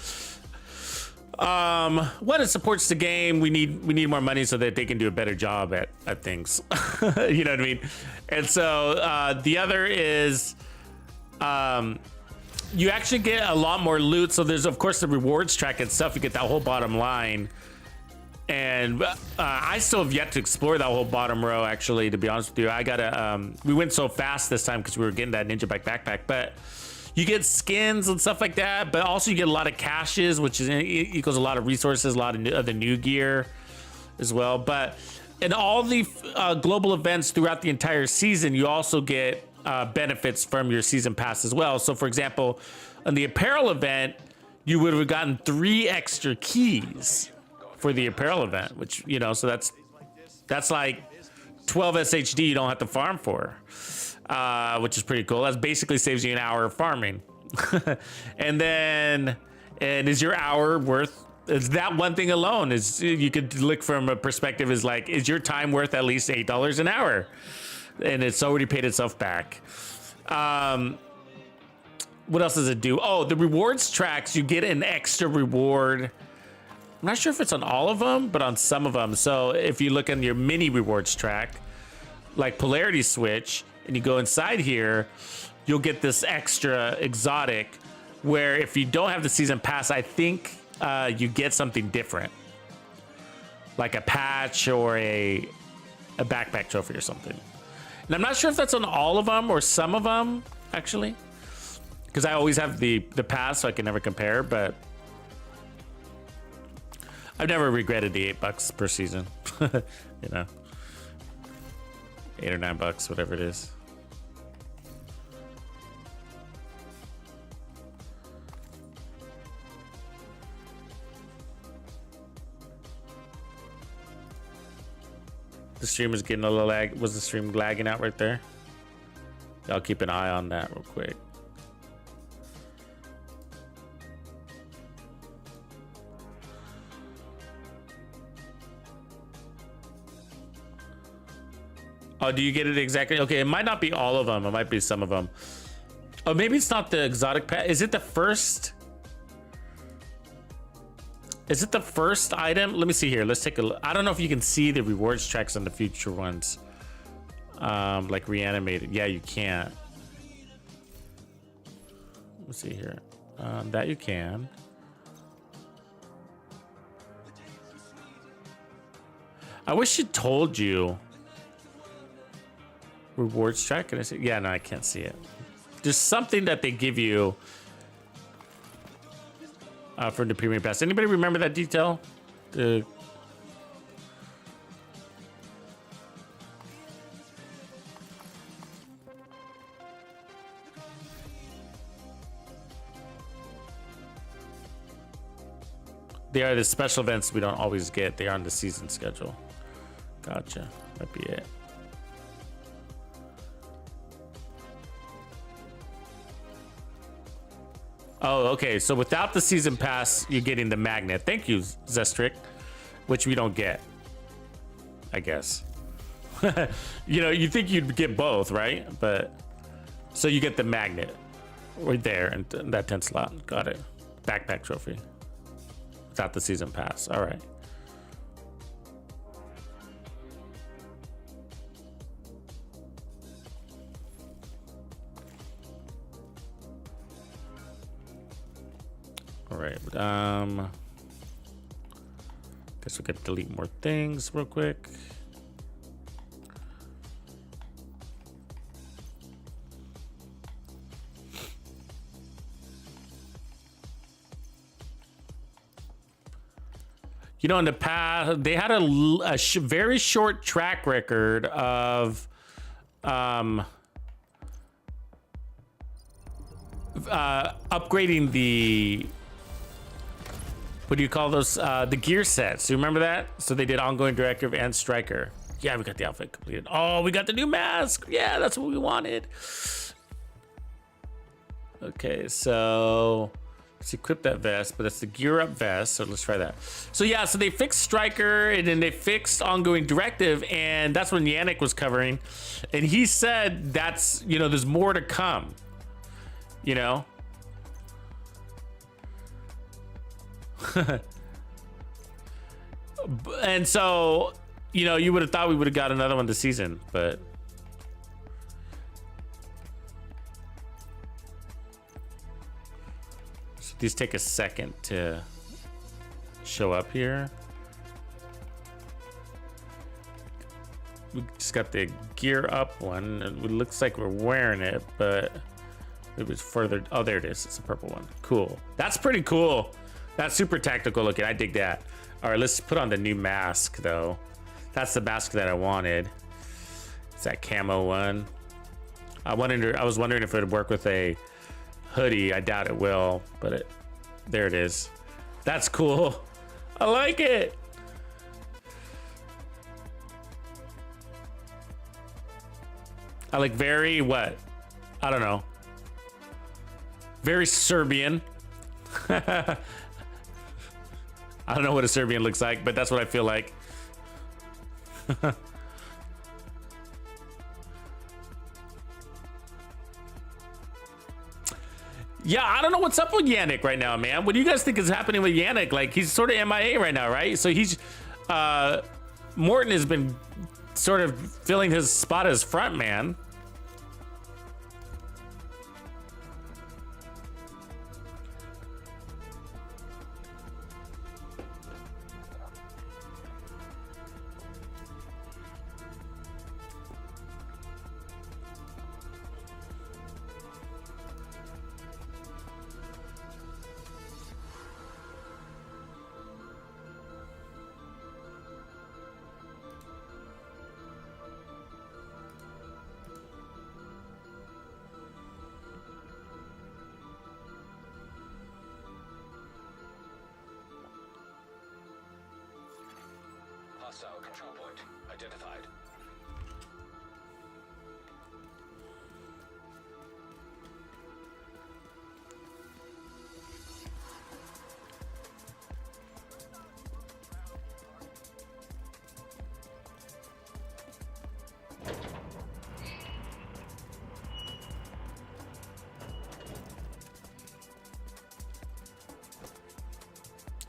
One, it supports the game. We need more money so that they can do a better job at things. You know what I mean? And so the other is you actually get a lot more loot. So there's of course the rewards track itself. You get that whole bottom line. And I still have yet to explore that whole bottom row, actually, to be honest with you. I gotta, we went so fast this time because we were getting that ninja bike backpack, but you get skins and stuff like that, but also you get a lot of caches, which is equals a lot of resources, a lot of the new gear as well. But in all the global events throughout the entire season, you also get benefits from your season pass as well. So for example, on the apparel event, you would have gotten 3 extra keys for the apparel event, which, you know, so that's like 12 SHD you don't have to farm for, which is pretty cool. That basically saves you an hour of farming. And is your hour worth, is that one thing alone, is you could look from a perspective is like, is your time worth at least $8 an hour? And it's already paid itself back. What else does it do? Oh, the rewards tracks, you get an extra reward. I'm not sure if it's on all of them, but on some of them. So if you look in your mini rewards track, like Polarity switch, and you go inside here, you'll get this extra exotic where if you don't have the season pass, I think you get something different. Like a patch or a backpack trophy or something. And I'm not sure if that's on all of them or some of them, actually. Because I always have the pass, so I can never compare, but I've never regretted the $8 per season. You know, $8 or $9, whatever it is. The stream is getting a little lag. Was the stream lagging out right there? I'll keep an eye on that real quick. Oh, do you get it exactly? Okay, it might not be all of them. It might be some of them. Oh, maybe it's not the exotic pet. Is it the first? Is it the first item? Let me see here. Let's take a look. I don't know if you can see the rewards tracks on the future ones. Like reanimated. Yeah, you can't. Let's see here. That you can. I wish it told you. Rewards track? Can I see? Yeah, no, I can't see it. There's something that they give you for the premium pass. Anybody remember that detail? They are the special events we don't always get. They are on the season schedule. Gotcha. Might be it. Oh, okay. So without the season pass, you're getting the magnet. Thank you, Zestric, which we don't get, I guess. You know, you think you'd get both, right? But so you get the magnet right there and that 10 slot. Got it. Backpack trophy without the season pass. All right. All right, guess we could delete more things real quick. You know, in the past, they had a very short track record of upgrading the, what do you call those? The gear sets. You remember that? So they did ongoing, directive, and striker. Yeah, we got the outfit completed. Oh, we got the new mask. Yeah, that's what we wanted. Okay, so let's equip that vest, but it's the gear up vest. So let's try that. So yeah, so they fixed striker and then they fixed ongoing directive, and that's when Yannick was covering, and he said that's, you know, there's more to come. You know. And so, you know, you would have thought we would have got another one this season, but so these take a second to show up here. We just got the gear up one. It looks like we're wearing it, but it was further. Oh, there it is. It's a purple one. Cool. That's pretty cool. That's super tactical looking. I dig that. All right, let's put on the new mask though. That's the mask that I wanted. It's that camo one. I was wondering if it would work with a hoodie. I doubt it will, but there it is. That's cool. I like it. I like very what? I don't know. Very Serbian. I don't know what a Serbian looks like, but that's what I feel like. Yeah, I don't know what's up with Yannick right now, man. What do you guys think is happening with Yannick? Like, he's sort of MIA right now, right? So he's Morton has been sort of filling his spot as front man. Hostile control point identified.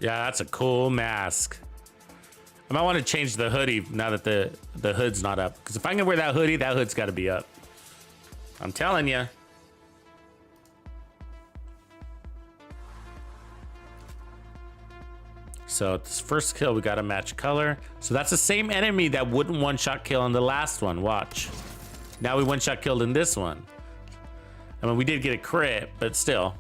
Yeah, that's a cool mask. I might want to change the hoodie now that the hood's not up. Because if I can wear that hoodie, that hood's got to be up. I'm telling you. So this first kill, we got to match color. So that's the same enemy that wouldn't one-shot kill in the last one. Watch. Now we one-shot killed in this one. I mean, we did get a crit, but still.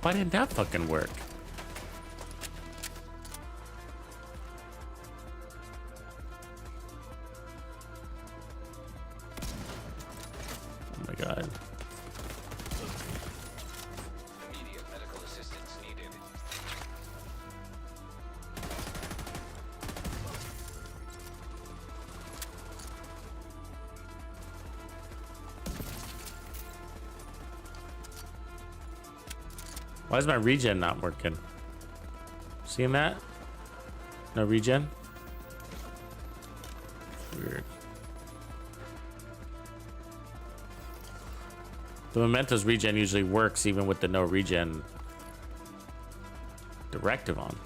Why didn't that fucking work? Oh my god. Immediate medical assistance needed. Why is my regen not working? Seeing that? No regen? Weird. The Mementos regen usually works even with the no regen directive on.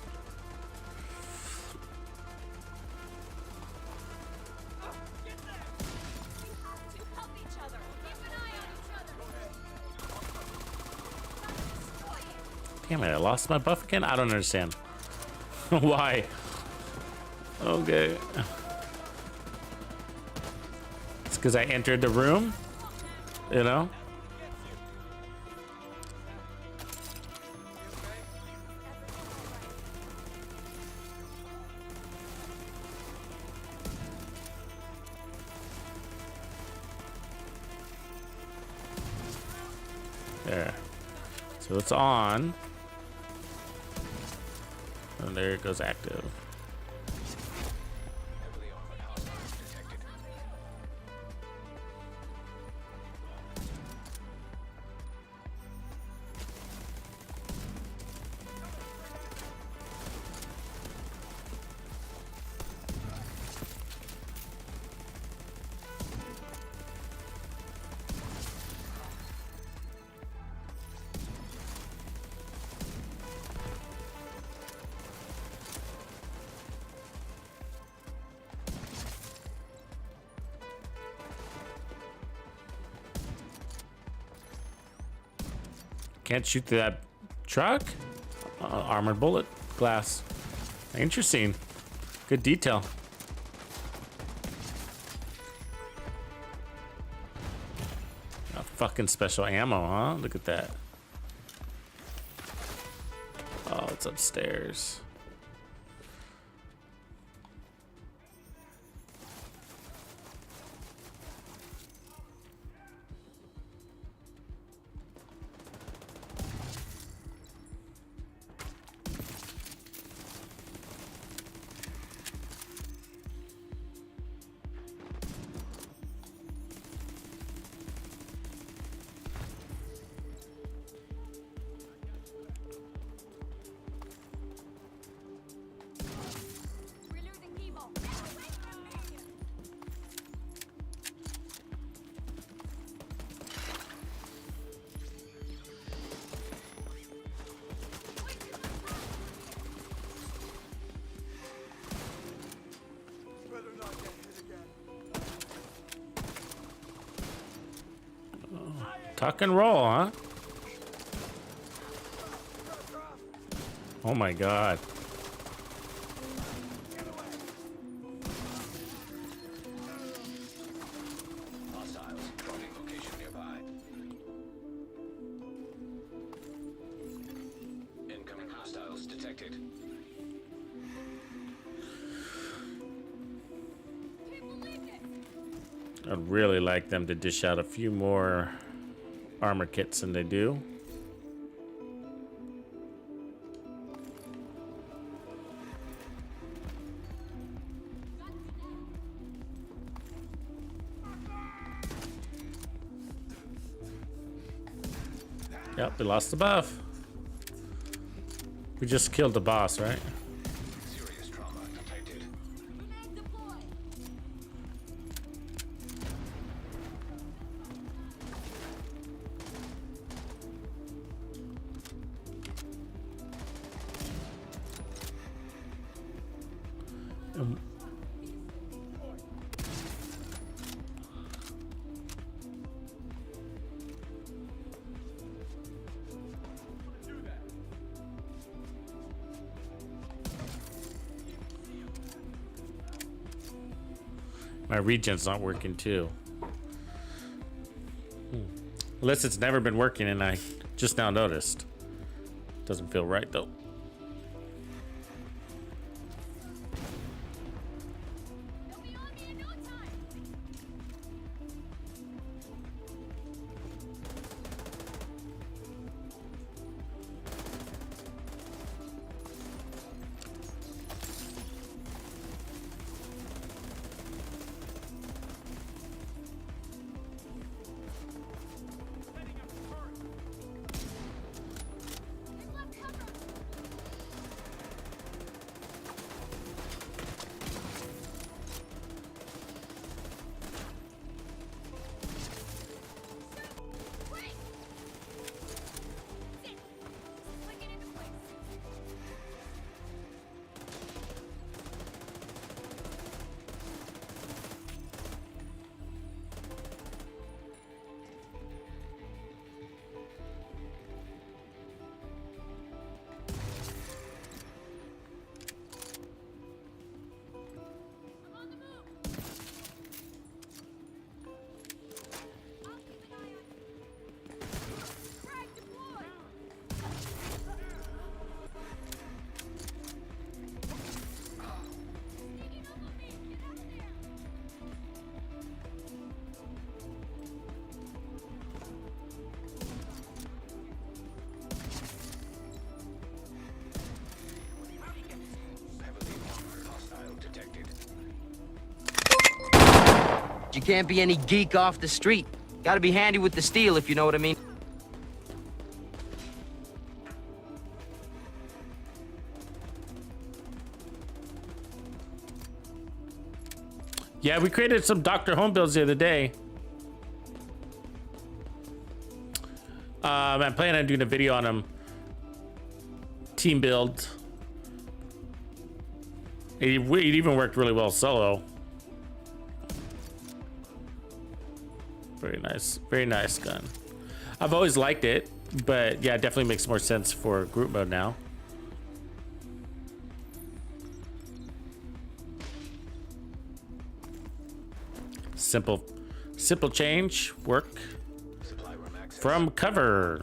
Help each other. Keep an eye on each other. Damn it, I lost my buff again? I don't understand. Why? Okay. because I entered the room, you know? There. So it's on. And there it goes active. Heavily armored hostiles detected. Can't shoot through that truck? Armored bullet glass. Interesting. Good detail. Fucking special ammo, huh? Look at that. Oh, it's upstairs. We're losing people. Tuck and roll, huh? Oh my god. Hostiles. Charting location nearby. Incoming hostiles detected. I'd really like them to dish out a few more armor kits than they do. Yep, they lost the buff. We just killed the boss, right? Serious trauma detected. Grenade deployed. My regen's not working too. Unless it's never been working and I just now noticed. Doesn't feel right though. They'll be on me in no time. They've left cover. You can't be any geek off the street. Gotta be handy with the steel, if you know what I mean. Yeah, we created some Dr. Home builds the other day. I'm planning on doing a video on them. Team build. It even worked really well solo. Very nice gun. I've always liked it, but yeah, it definitely makes more sense for group mode now. Simple change, work from cover.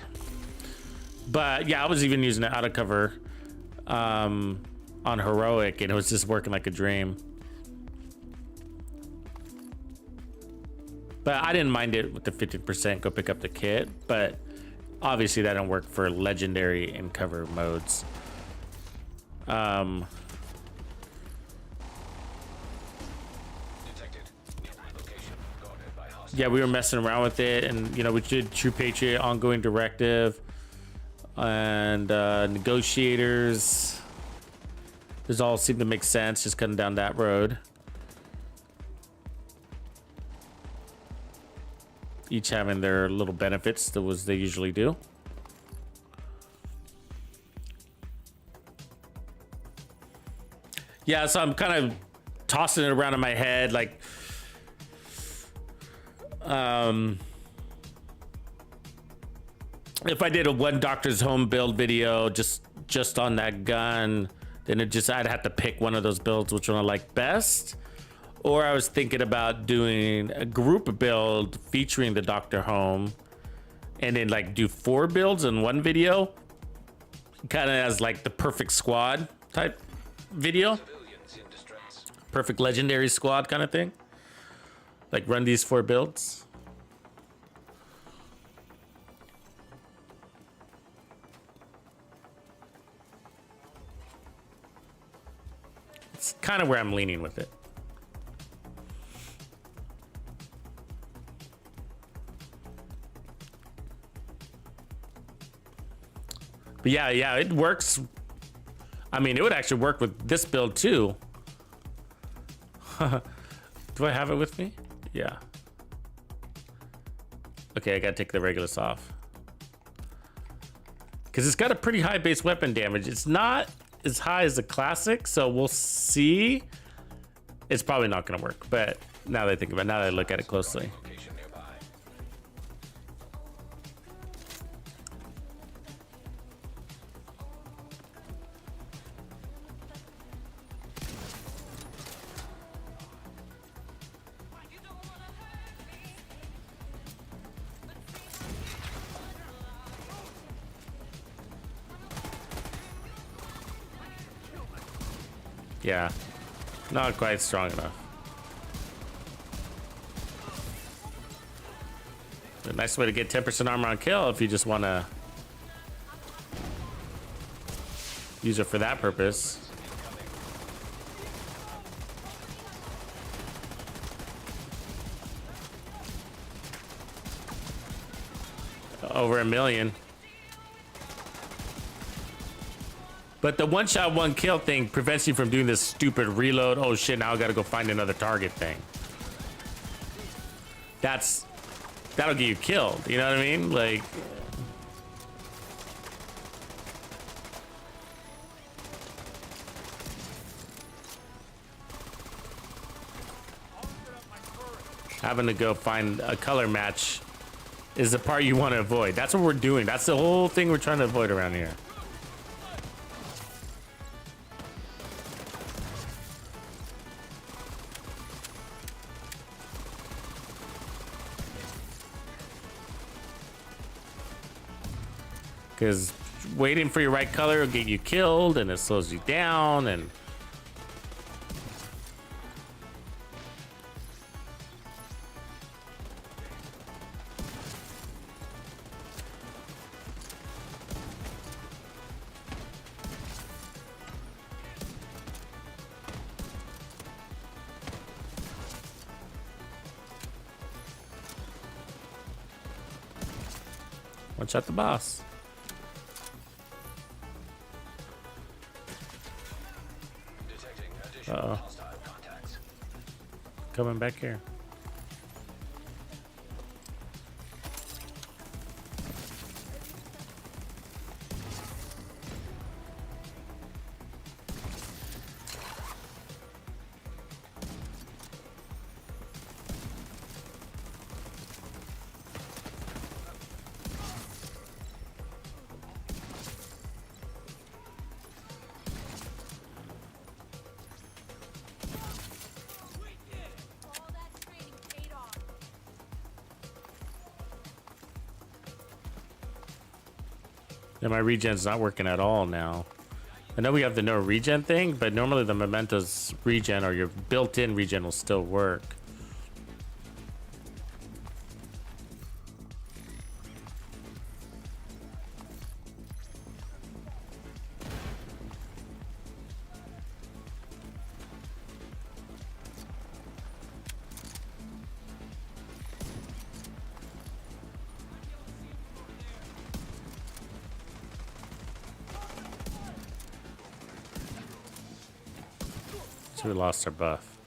But yeah, I was even using it out of cover on heroic, and it was just working like a dream. But I didn't mind it with the 50% go pick up the kit, but obviously that didn't work for legendary and cover modes. Yeah, we were messing around with it, and you know, we did True Patriot, ongoing directive, and negotiators. Those all seem to make sense, just cutting down that road. Each having their little benefits that was they usually do. Yeah, so I'm kind of tossing it around in my head, like if I did a one Doctor's Home build video just on that gun, then I'd have to pick one of those builds which one I like best. Or I was thinking about doing a group build featuring the Dr. Home, and then like do 4 builds in one video, kind of as like the perfect squad type video, perfect legendary squad kind of thing. Like run these 4 builds. It's kind of where I'm leaning with it. But yeah, it works. I mean, it would actually work with this build too. Do I have it with me? Yeah. Okay, I gotta take the Regulus off. Because it's got a pretty high base weapon damage. It's not as high as the classic, so we'll see. It's probably not gonna work, but now that I think about it, now that I look at it closely. Yeah, not quite strong enough. A nice way to get 10% armor on kill if you just want to use it for that purpose. Over 1 million. But the one shot, one kill thing prevents you from doing this stupid reload. Oh shit, now I gotta go find another target thing. That'll get you killed, you know what I mean? Like, having to go find a color match is the part you want to avoid. That's what we're doing. That's the whole thing we're trying to avoid around here. Because waiting for your right color will get you killed, and it slows you down, and One shot the boss. Detecting additional hostile contacts. Coming back here. All that training paid off. Yeah, my regen's not working at all now. I know we have the no regen thing, but normally the mementos regen or your built-in regen will still work. So we lost our buff.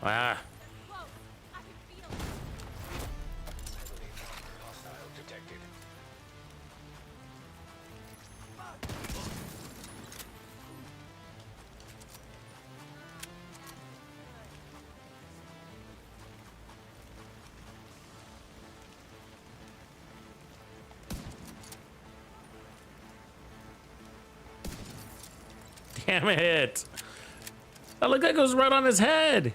Ah, Whoa, I can feel it. Hostile detected. damn it. Oh, look, that goes right on his head.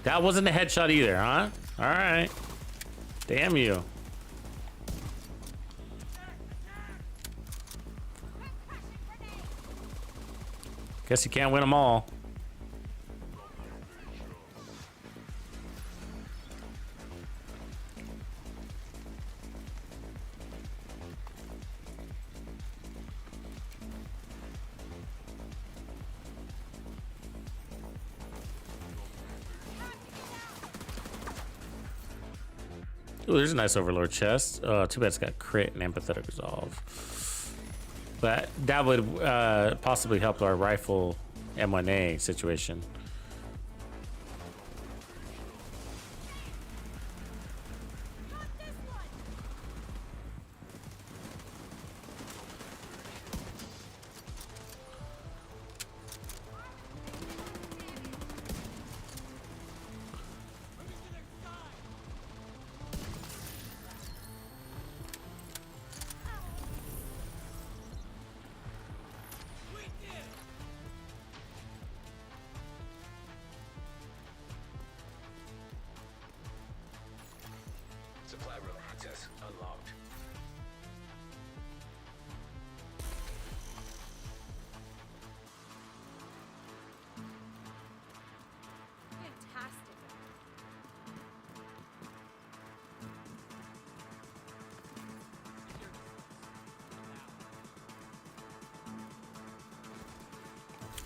That wasn't a headshot either, huh? All right. Damn you. Guess you can't win them all. Ooh, there's a nice Overlord chest. Too bad it's got crit and empathetic resolve. But that would possibly help our rifle M1A situation. Supply room access unlocked. Fantastic.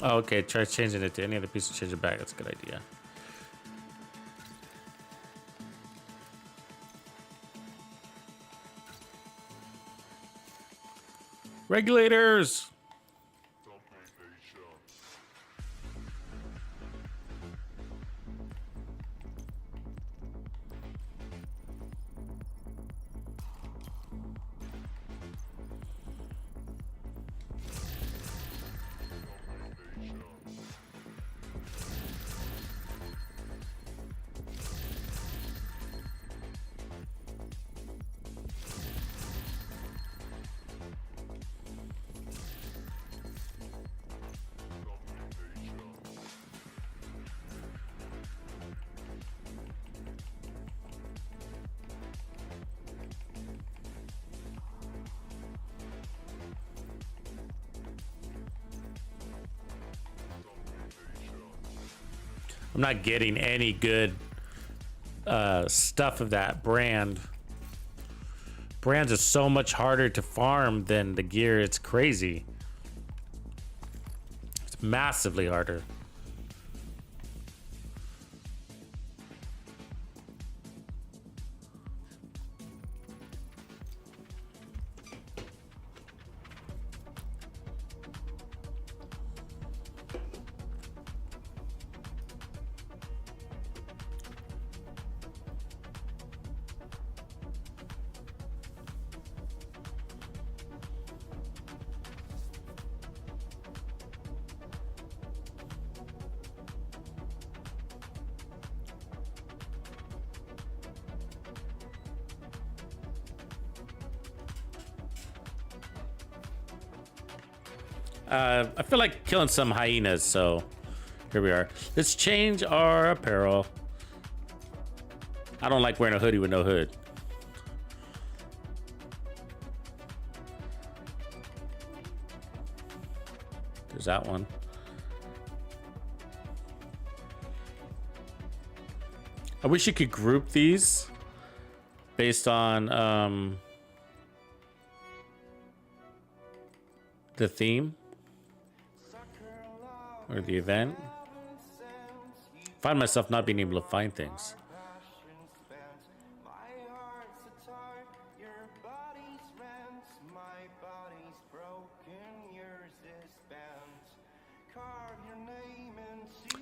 Oh, okay, try changing it to any other piece and change it back. That's a good idea. Regulators! I'm not getting any good stuff of that brand. Brands are so much harder to farm than the gear. It's crazy. It's massively harder. I feel like killing some hyenas, so here we are. Let's change our apparel. I don't like wearing a hoodie with no hood. There's that one. I wish you could group these based on the theme or the event. Find myself not being able to find things.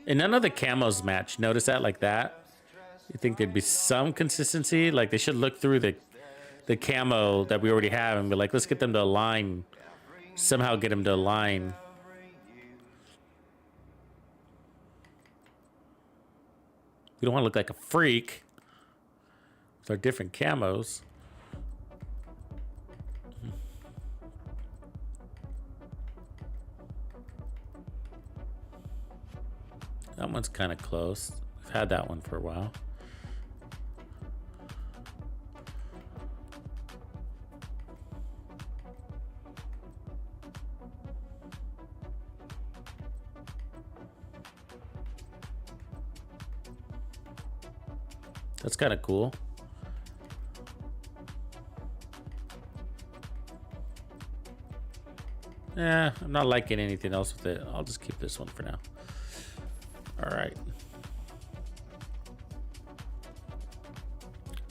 And none of the camos match. Notice that like that? You think there'd be some consistency? Like they should look through the camo that we already have and be like, let's get them to align. Somehow get them to align. We don't want to look like a freak with our different camos. That one's kind of close. We've had that one for a while. That's kind of cool. Yeah, I'm not liking anything else with it. I'll just keep this one for now. All right.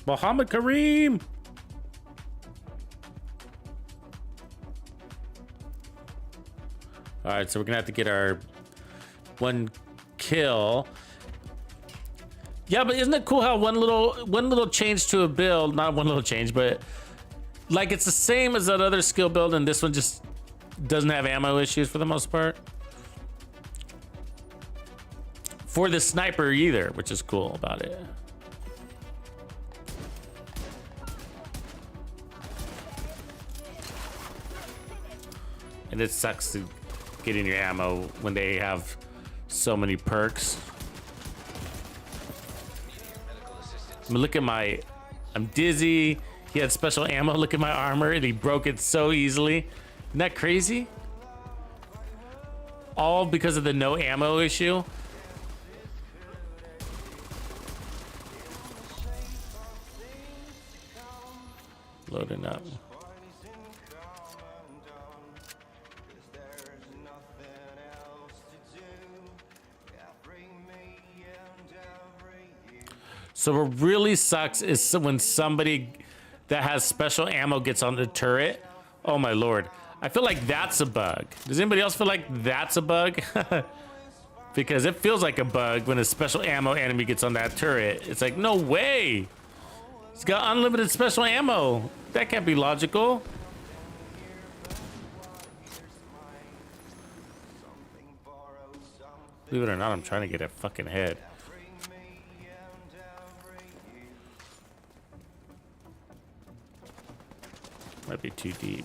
Muhammad Kareem. All right, so we're gonna have to get our one kill. Yeah, but isn't it cool how one little change to a build, not one little change, but like it's the same as that other skill build, and this one just doesn't have ammo issues for the most part. For the sniper either, which is cool about it. And it sucks to get in your ammo when they have so many perks. I mean, look at my, I'm dizzy. He had special ammo. Look at my armor, and he broke it so easily. Isn't that crazy? All because of the no ammo issue. Loading up. So what really sucks is when somebody that has special ammo gets on the turret. Oh my lord. I feel like that's a bug. Does anybody else feel like that's a bug? Because it feels like a bug when a special ammo enemy gets on that turret. It's like, no way. It's got unlimited special ammo. That can't be logical. Believe it or not, I'm trying to get a fucking head. Might be too deep.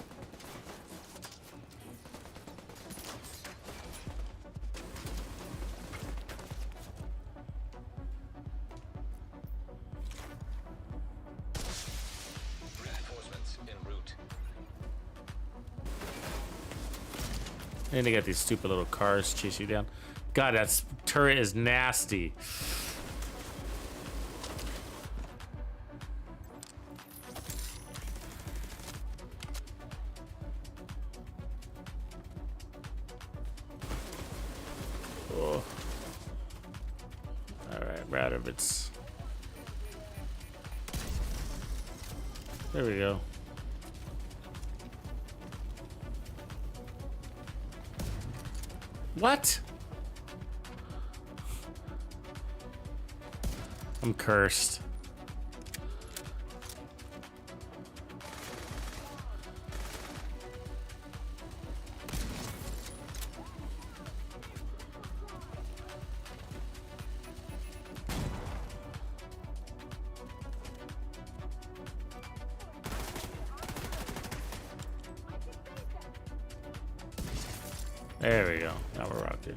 then they got these stupid little cars chase you down. God, that turret is nasty. Oh. All right, Radovids. There we go. What? I'm cursed. There we go. Now we're rocking.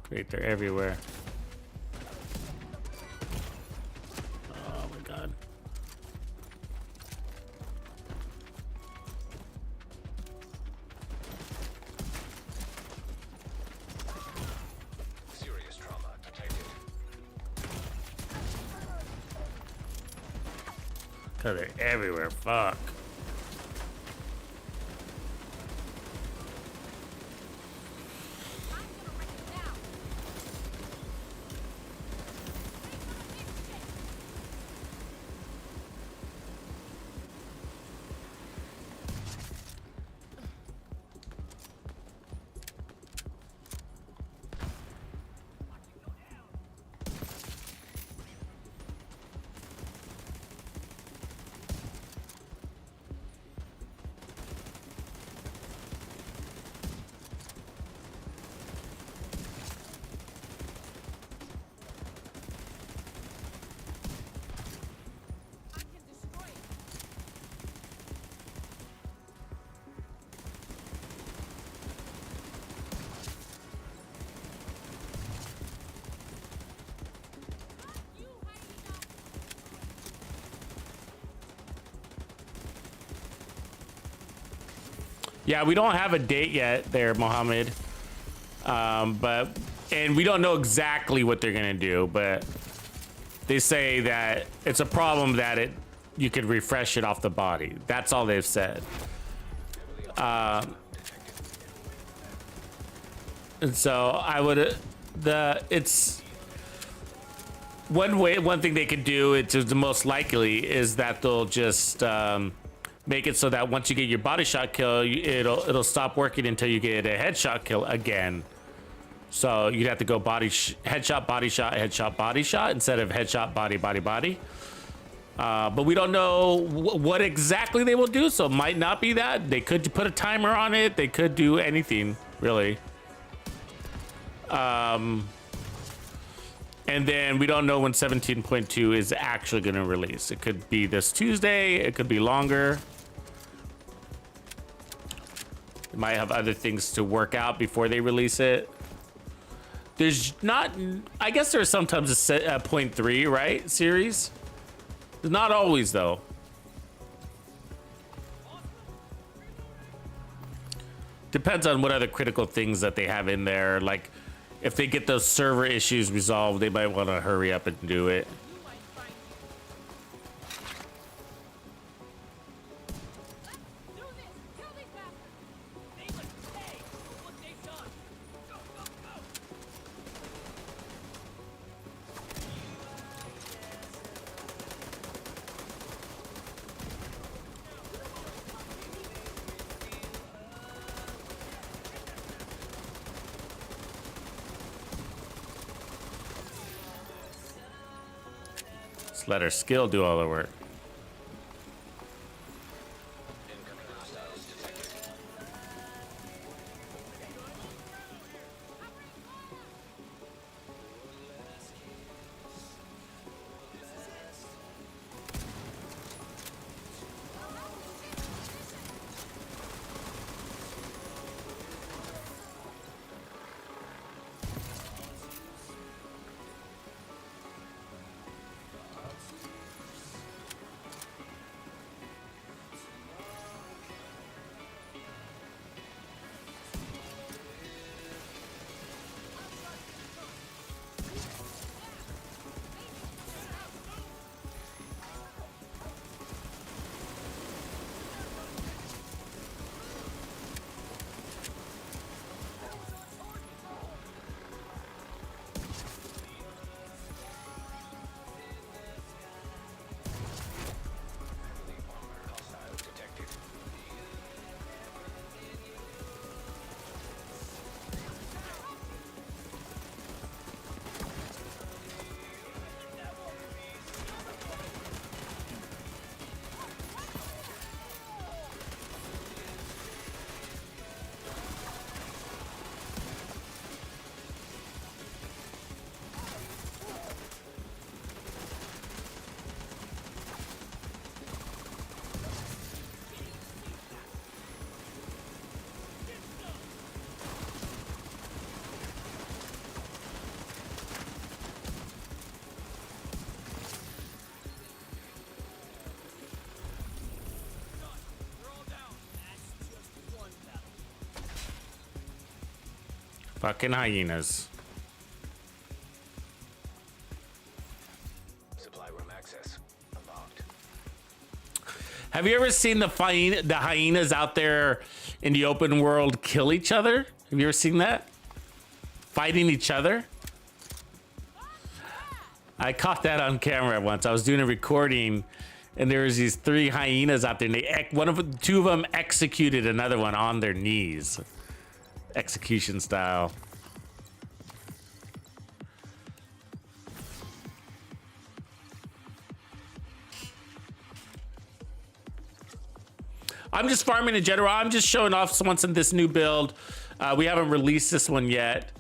Great, they're everywhere. Oh my god. Serious trauma detected. God, they're everywhere. Fuck. Yeah, we don't have a date yet there, Mohammed. And we don't know exactly what they're gonna do, but they say that it's a problem that you could refresh it off the body. That's all they've said. And so I would, it's one thing they could do, it's the most likely is that they'll just, make it so that once you get your body shot kill, it'll stop working until you get a headshot kill again. So you'd have to go headshot, body shot, headshot, body shot instead of headshot, body, body, body. But we don't know what exactly they will do, so it might not be that. They could put a timer on it. They could do anything, really. And then we don't know when 17.2 is actually going to release. It could be this Tuesday. It could be longer. They might have other things to work out before they release it. There's not, I guess there's sometimes a 0.3, right, series? Not always, though. Depends on what other critical things that they have in there. Like, if they get those server issues resolved, they might want to hurry up and do it. Just let our skill do all the work. Incoming hostiles detected. Fucking hyenas. Supply room access unlocked. Have you ever seen the hyenas out there in the open world kill each other? Have you ever seen that? Fighting each other? I caught that on camera once. I was doing a recording, and there was these 3 hyenas out there, and two of them executed another one on their knees, execution style. I'm just farming in general. I'm just showing off once in this new build. We haven't released this one yet.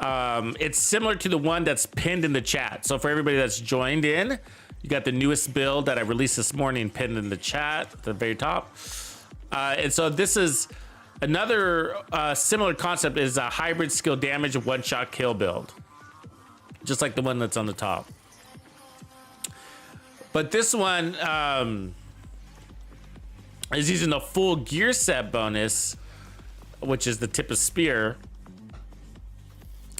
It's similar to the one that's pinned in the chat. So for everybody that's joined in, you got the newest build that I released this morning pinned in the chat at the very top. And so this is another similar concept, is a hybrid skill damage one-shot kill build. Just like the one that's on the top. But this one is using the full gear set bonus, which is the tip of spear.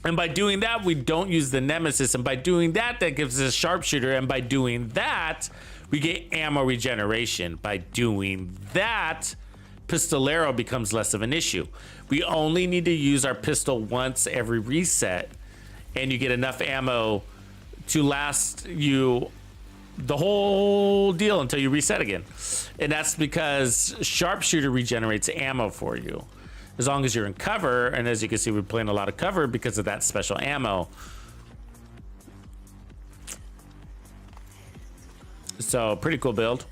And by doing that, we don't use the nemesis. And by doing that, that gives us a sharpshooter. And by doing that, we get ammo regeneration. By doing that, pistolero becomes less of an issue. We only need to use our pistol once every reset, and you get enough ammo to last you the whole deal until you reset again. And that's because sharpshooter regenerates ammo for you as long as you're in cover. And as you can see, we're playing a lot of cover because of that special ammo. So pretty cool build.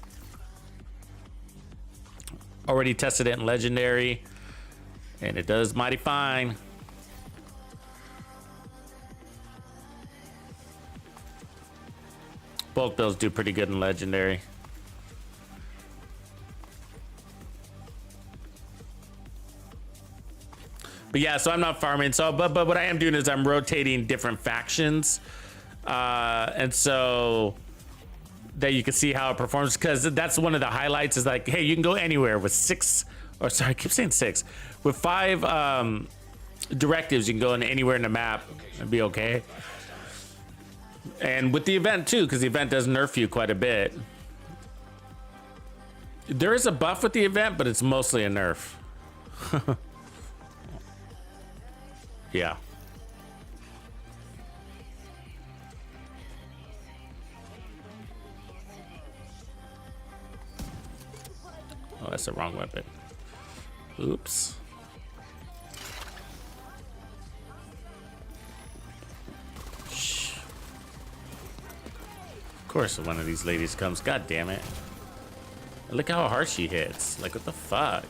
Already tested it in legendary, and it does mighty fine. Both builds do pretty good in legendary. But yeah, so I'm not farming. So, but what I am doing is I'm rotating different factions, and so that you can see how it performs. Because that's one of the highlights. Is like, hey, you can go anywhere with 6, or sorry, I keep saying 6, with 5 directives. You can go in anywhere in the map and be okay. And with the event too, because the event does nerf you quite a bit. There is a buff with the event, but it's mostly a nerf. Yeah. Oh, that's the wrong weapon. Oops. Shh. Of course one of these ladies comes. God damn it. Look how hard she hits. Like, what the fuck?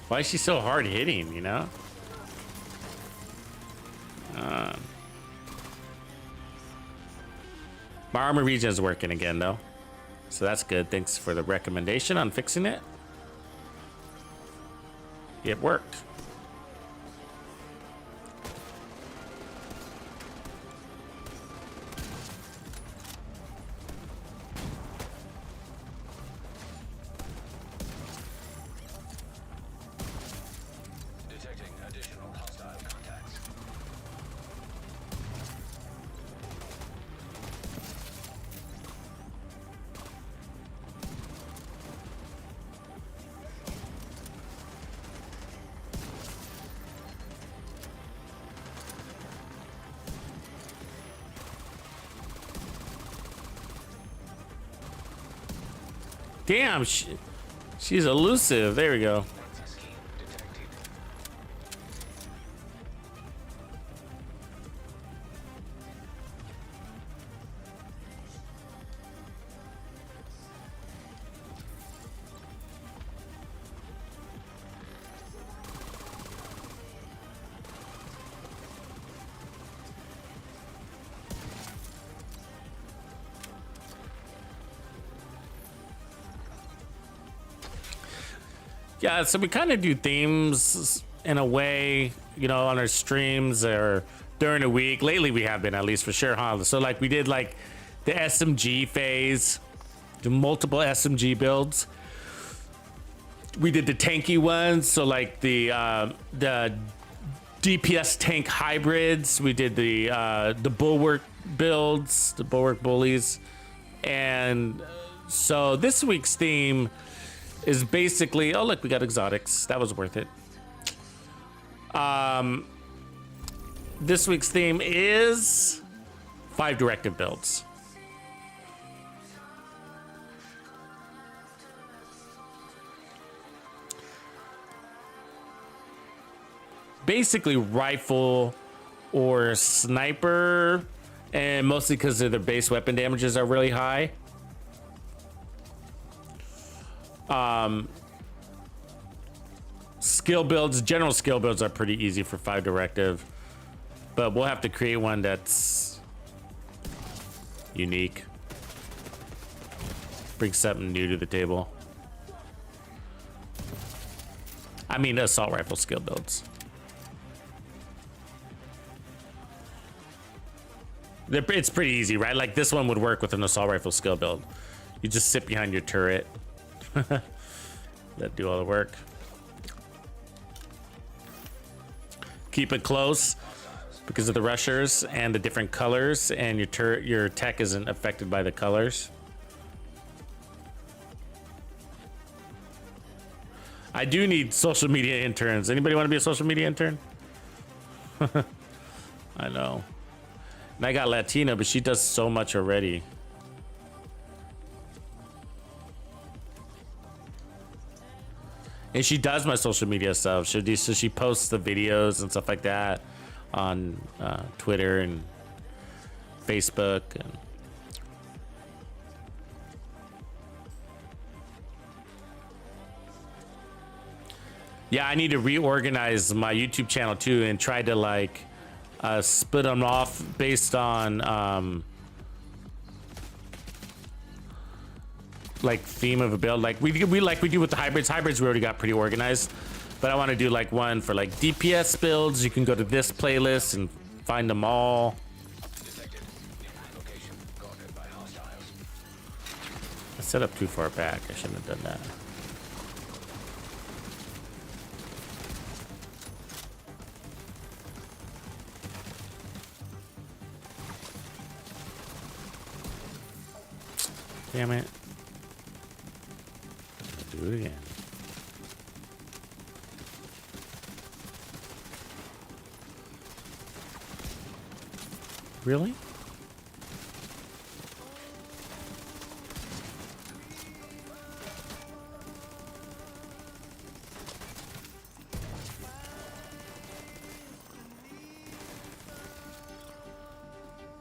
Why is she so hard hitting, you know? My armor regen is working again, though. So that's good. Thanks for the recommendation on fixing it. It worked. Detecting additional hostile contacts. Damn, she's elusive. There we go. Yeah, so we kind of do themes in a way, you know, on our streams or during the week. Lately we have been, at least for sure, huh? So like we did like the SMG phase, the multiple SMG builds. We did the tanky ones, so like the DPS tank hybrids. We did the bulwark builds, the bulwark bullies, and so this week's theme is basically, oh look, we got exotics. That was worth it. This week's theme is 5 directive builds. Basically rifle or sniper, and mostly because their base weapon damages are really high. Skill builds, general skill builds are pretty easy for 5 directive, but we'll have to create one that's unique. Bring something new to the table. I mean, assault rifle skill builds. It's pretty easy, right? Like this one would work with an assault rifle skill build. You just sit behind your turret. That do all the work. Keep it close because of the rushers and the different colors, and your tech isn't affected by the colors. I do need social media interns. Anybody want to be a social media intern? I know. And I got Latina, but she does so much already. And she does my social media stuff. So she posts the videos and stuff like that on Twitter and Facebook. And yeah, I need to reorganize my YouTube channel too and try to like split them off based on like theme of a build, like we do with the hybrids. We already got pretty organized, but I want to do like one for like DPS builds. You can go to this playlist and find them all. I set up too far back. I shouldn't have done that. Damn it. Do it again. Really?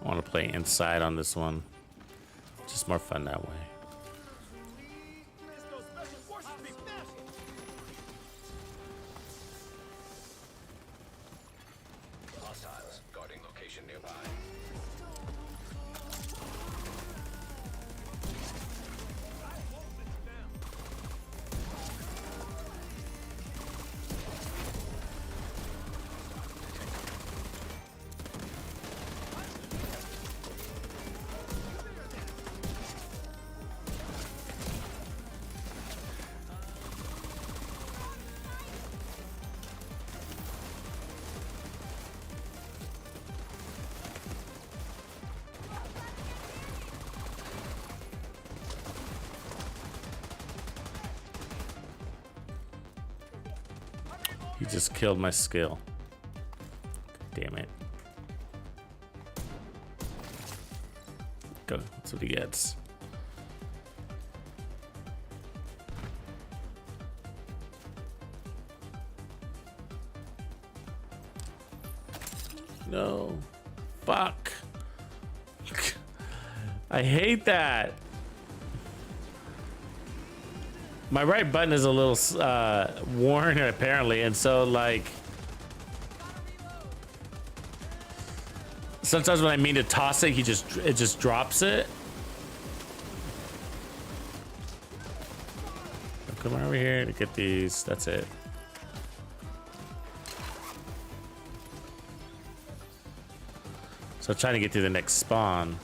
I want to play inside on this one. Just more fun that way. Hostiles guarding location nearby. He just killed my skill. Damn it. Go. That's what he gets. No. Fuck. I hate that. My right button is a little worn apparently, and so like sometimes when I mean to toss it, it just drops it. I'll come over here to get these. That's it. So I'm trying to get to the next spawn.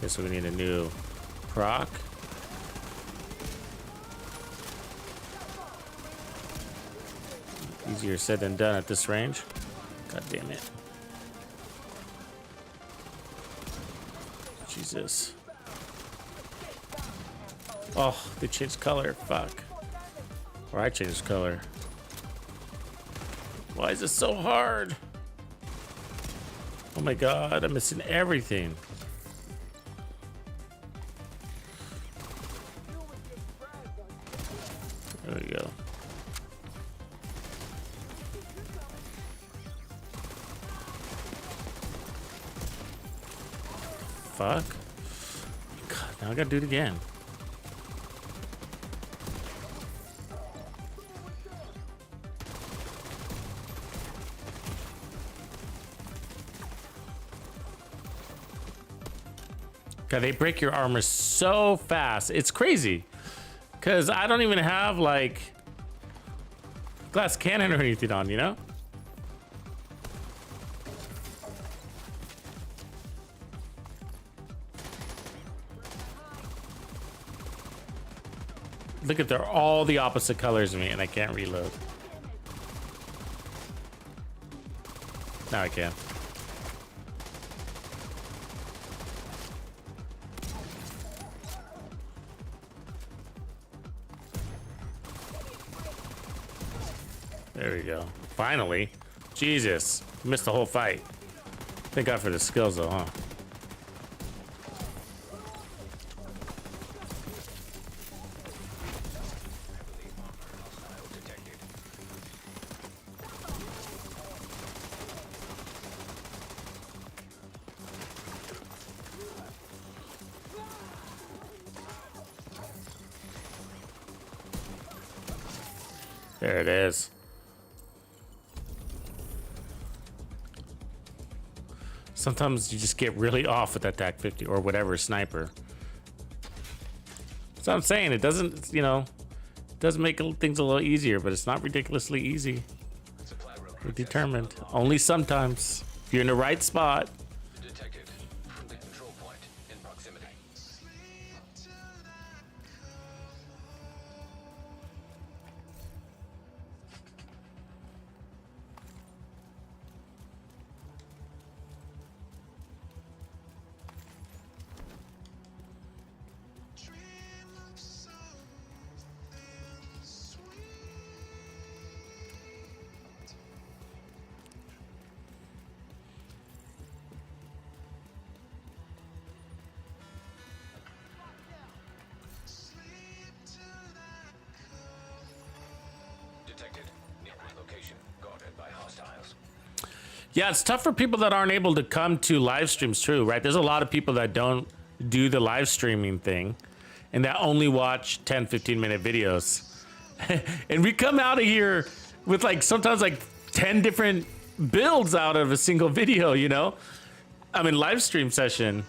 Okay, so we need a new proc. Easier said than done at this range. God damn it. Jesus. Oh, they changed color. Fuck. Or I changed color. Why is this so hard? Oh my god, I'm missing everything. There we go. Fuck. God, now I gotta do it again. God, they break your armor so fast. It's crazy. Because I don't even have, like, glass cannon or anything on, you know? Look at, they're all the opposite colors of me, and I can't reload. Now I can. There we go. Finally. Jesus. Missed the whole fight. Thank God for the skills though, huh? There it is. Sometimes you just get really off with that TAC 50 or whatever sniper. That's what I'm saying. It doesn't, you know, it does make things a little easier, but it's not ridiculously easy. We're determined. Only sometimes. If you're in the right spot. Detected. The control point in proximity. Detected. Near location. Guarded by hostiles. Yeah, it's tough for people that aren't able to come to live streams too, right? There's a lot of people that don't do the live streaming thing and that only watch 10, 15-minute videos. And we come out of here with like sometimes like 10 different builds out of a single video, you know? I mean, live stream session.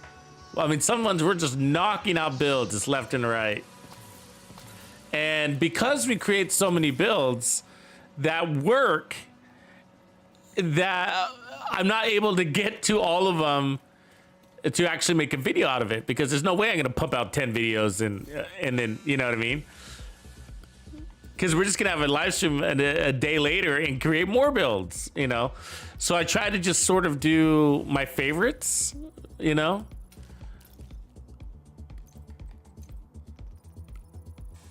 I mean, some ones we're just knocking out builds just left and right. And because we create so many builds that work, that I'm not able to get to all of them to actually make a video out of it, because there's no way I'm gonna pump out 10 videos and then, you know what I mean? Because we're just gonna have a live stream a day later and create more builds, you know? So I try to just sort of do my favorites, you know?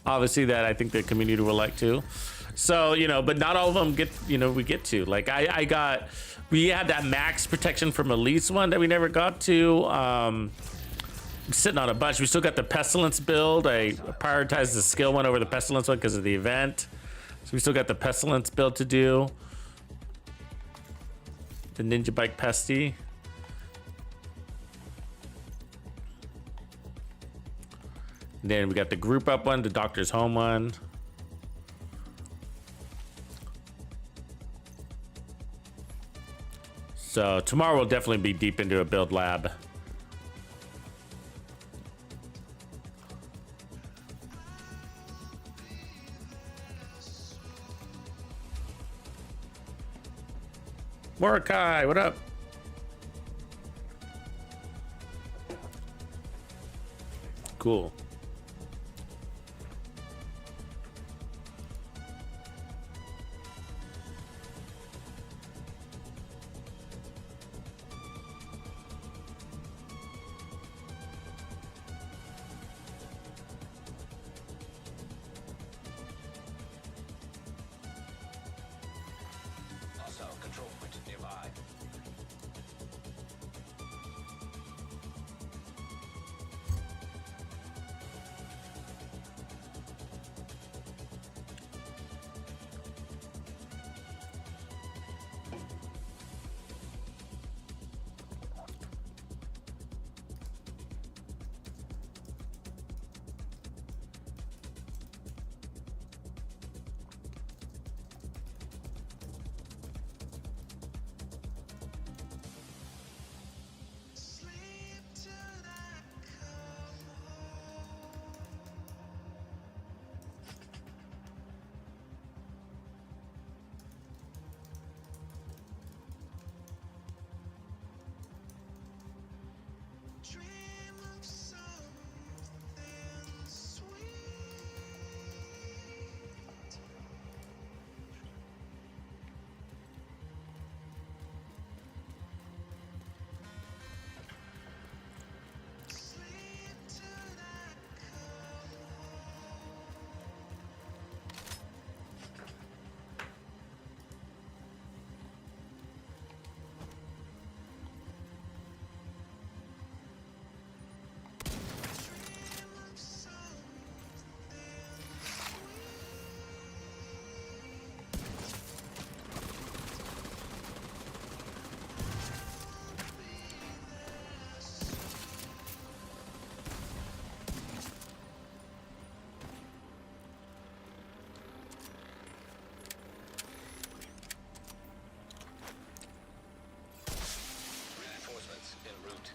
Obviously that I think the community will like too. So, you know, but not all of them get, you know, we get to. Like we had that max protection from Elise one that we never got to. I'm sitting on a bunch. We still got the Pestilence build. I prioritized the skill one over the Pestilence one because of the event. So we still got the Pestilence build to do. The Ninja Bike Pesty. And then we got the group up one, the Doctor's Home one. So tomorrow we'll definitely be deep into a build lab. Mordecai, what up? Cool. Also, control point nearby. Reinforcements en route.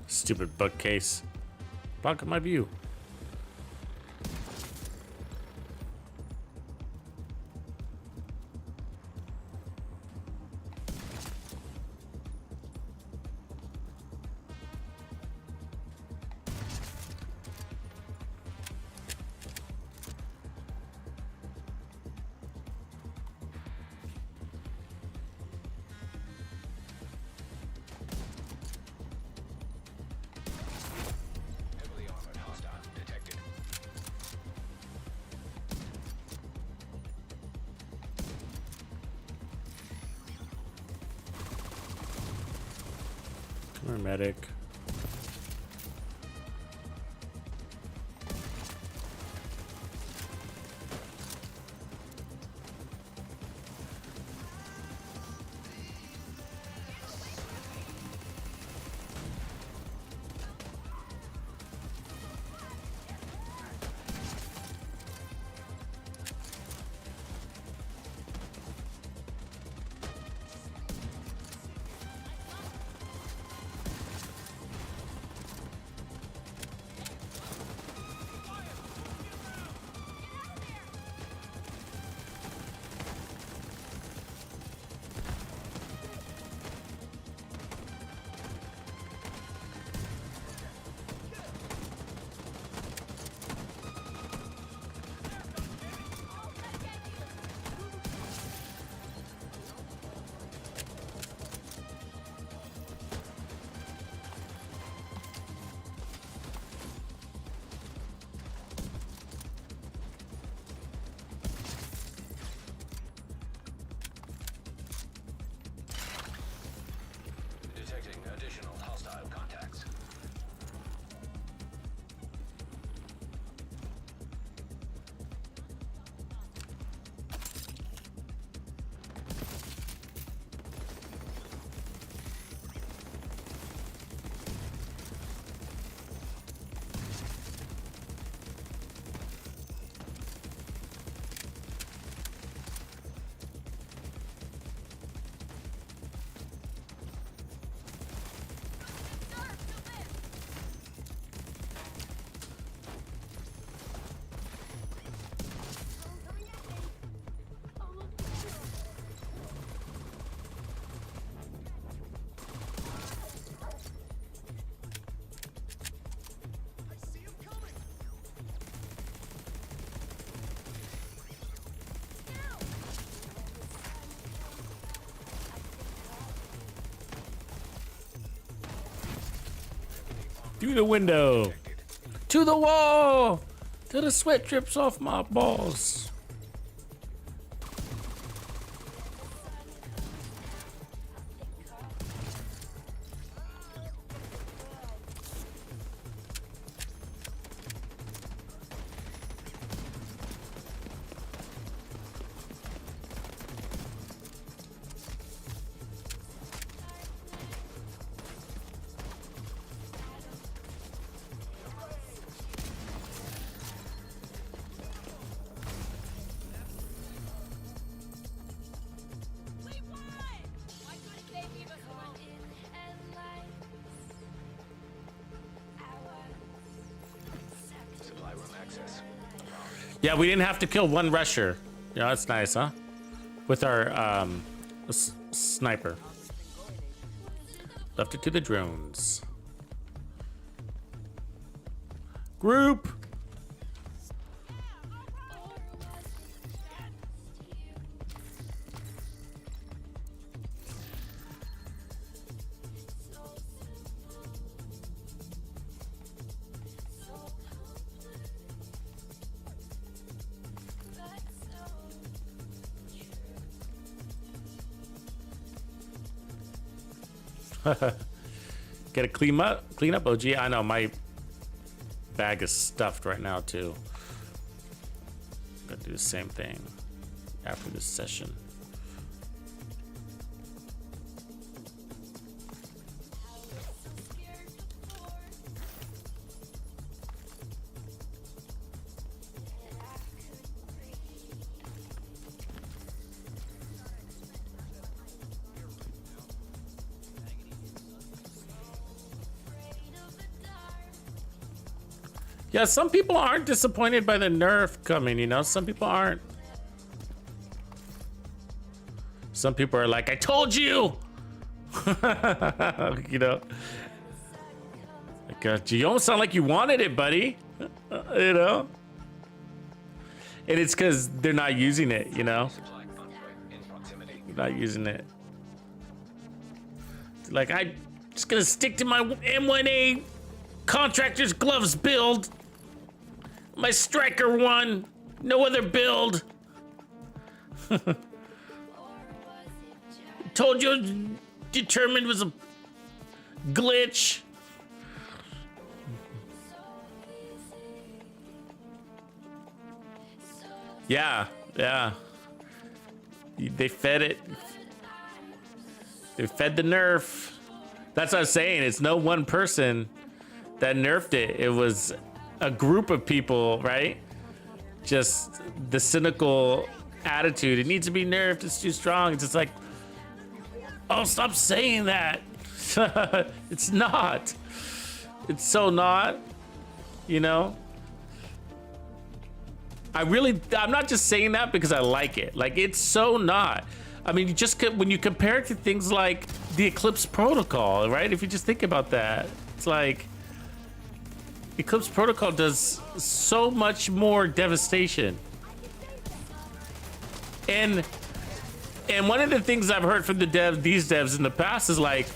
Stupid bookcase. Blocking my view. Heavily armored hostile detected. Come here, medic. Through the window. To the wall. Till the sweat drips off my balls. Supply room access. Yeah, we didn't have to kill one rusher. Yeah, that's nice, huh? With our sniper. Left it to the drones. Group. Get a clean up, OG. I know my bag is stuffed right now too. Gotta do the same thing after this session. Yeah, some people aren't disappointed by the nerf coming, you know? Some people aren't. Some people are like, I told you! You know? Like, you don't sound like you wanted it, buddy. You know? And it's because they're not using it, you know? Supply convoy in proximity. They're not using it. It's like, I'm just gonna stick to my M1A contractor's gloves build. My striker one, no other build. Told you determined was a glitch. Yeah, yeah. They fed it. They fed the nerf. That's what I was saying. It's no one person that nerfed it. It was a group of people, right? Just the cynical attitude. It needs to be nerfed. It's too strong. It's just like, oh, stop saying that. It's not. It's so not, you know? I'm not just saying that because I like it. Like, it's so not. I mean, you just when you compare it to things like the Eclipse Protocol, right? If you just think about that, it's like Eclipse Protocol does so much more devastation. And one of the things I've heard from these devs in the past is like,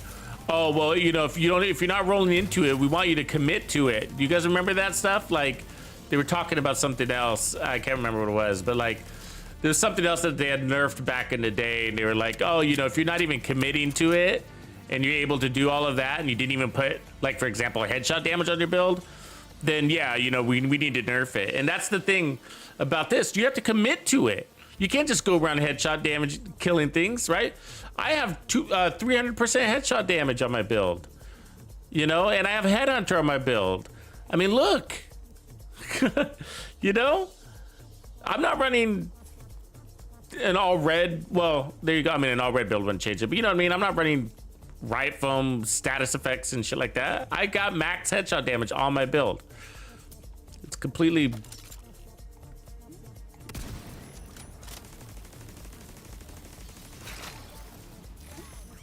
oh, well, you know, if you're not rolling into it, we want you to commit to it. You guys remember that stuff? Like, they were talking about something else. I can't remember what it was, but like, there's something else that they had nerfed back in the day, and they were like, oh, you know, if you're not even committing to it, and you're able to do all of that, and you didn't even put, like, for example, a headshot damage on your build, then yeah, you know, we need to nerf it. And that's the thing about this. You have to commit to it. You can't just go around headshot damage killing things, right? I have 300% headshot damage on my build, you know, and I have Headhunter on my build. I mean, look, you know, I'm not running an all red. Well, there you go. I mean, an all red build wouldn't change it, but you know what I mean? I'm not running riot foam status effects and shit like that. I got max headshot damage on my build. It's completely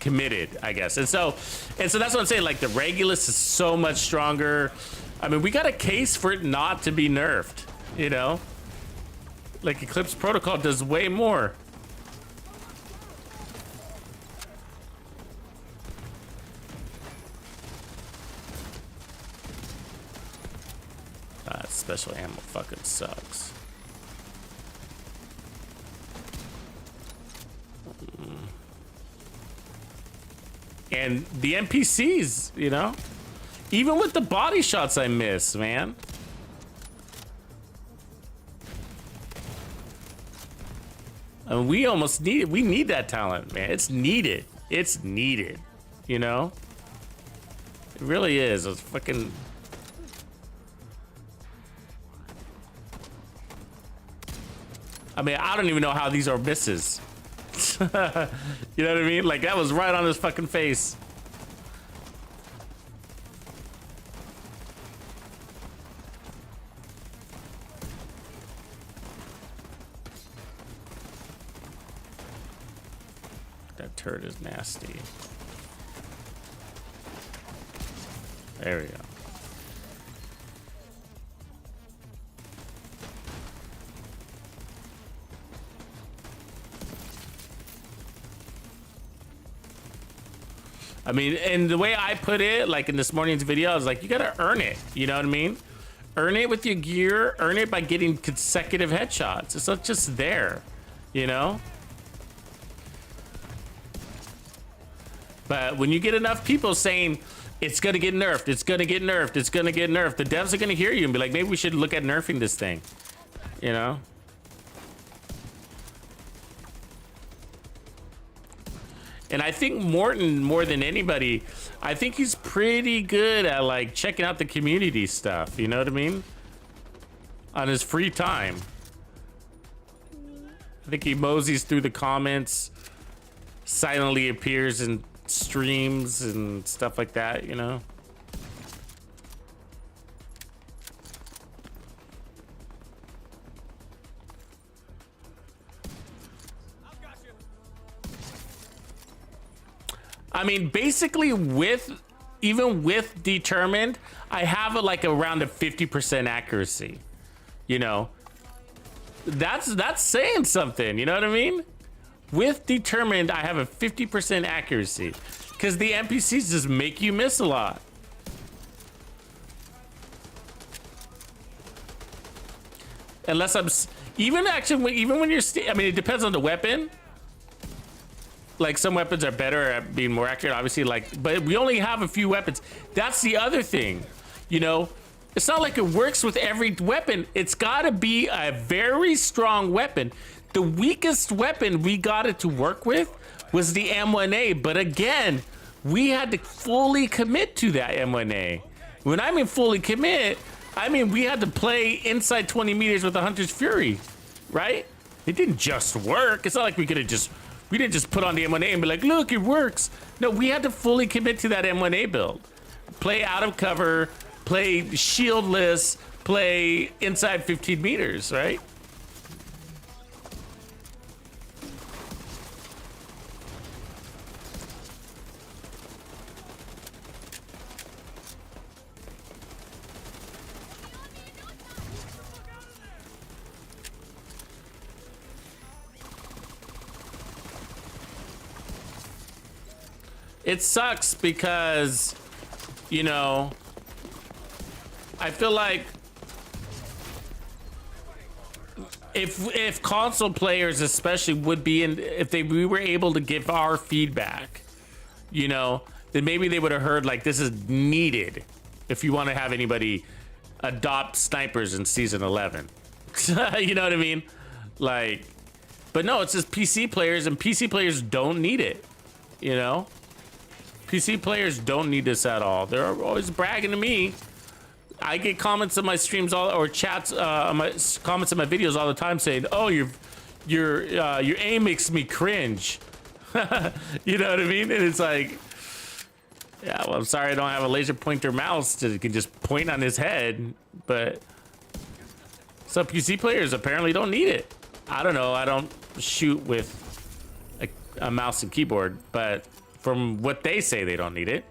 committed, I guess. And so that's what I'm saying. Like, the Regulus is so much stronger. I mean, we got a case for it not to be nerfed, you know? Like, Eclipse Protocol does way more. Special ammo fucking sucks. And the NPCs, you know, even with the body shots I miss, man. And we almost need, we need that talent, man. It's needed. It's needed, you know? It really is. It's fucking... I mean, I don't even know how these are misses. You know what I mean? Like, that was right on his fucking face. That turret is nasty. There we go. I mean, and the way I put it, like in this morning's video, I was like, you gotta earn it. You know what I mean? Earn it with your gear. Earn it by getting consecutive headshots. It's not just there, you know? But when you get enough people saying, it's gonna get nerfed, it's gonna get nerfed, it's gonna get nerfed, the devs are gonna hear you and be like, maybe we should look at nerfing this thing, you know? And I think Morton, more than anybody, I think he's pretty good at like checking out the community stuff. You know what I mean? On his free time. I think he moseys through the comments, silently appears in streams and stuff like that, you know? I mean, basically even with determined, I have like around a 50% accuracy, you know, that's saying something, you know what I mean? With determined, I have a 50% accuracy because the NPCs just make you miss a lot. Unless I'm, even when you're, I mean, it depends on the weapon. Like some weapons are better at being more accurate, obviously, like, but we only have a few weapons. That's the other thing, you know? It's not like it works with every weapon. It's gotta be a very strong weapon. The weakest weapon we got it to work with was the M1A, but again, we had to fully commit to that M1A. When I mean fully commit, I mean we had to play inside 20 meters with the Hunter's Fury, right? It didn't just work. It's not like we could have just, we didn't just put on the M1A and be like, look, it works. No, we had to fully commit to that M1A build. Play out of cover, play shieldless, play inside 15 meters, right? It sucks because, you know, I feel like if console players especially would be in, if we were able to give our feedback, you know, then maybe they would have heard like this is needed if you want to have anybody adopt snipers in season 11. You know what I mean? Like, but no, it's just PC players, and PC players don't need it, you know? PC players don't need this at all. They're always bragging to me. I get comments on my streams or chats, comments on my videos all the time saying, "Oh, your aim makes me cringe." You know what I mean? And it's like, yeah, well, I'm sorry I don't have a laser pointer mouse that can just point on his head, but some PC players apparently don't need it. I don't know. I don't shoot with a mouse and keyboard, but from what they say, they don't need it.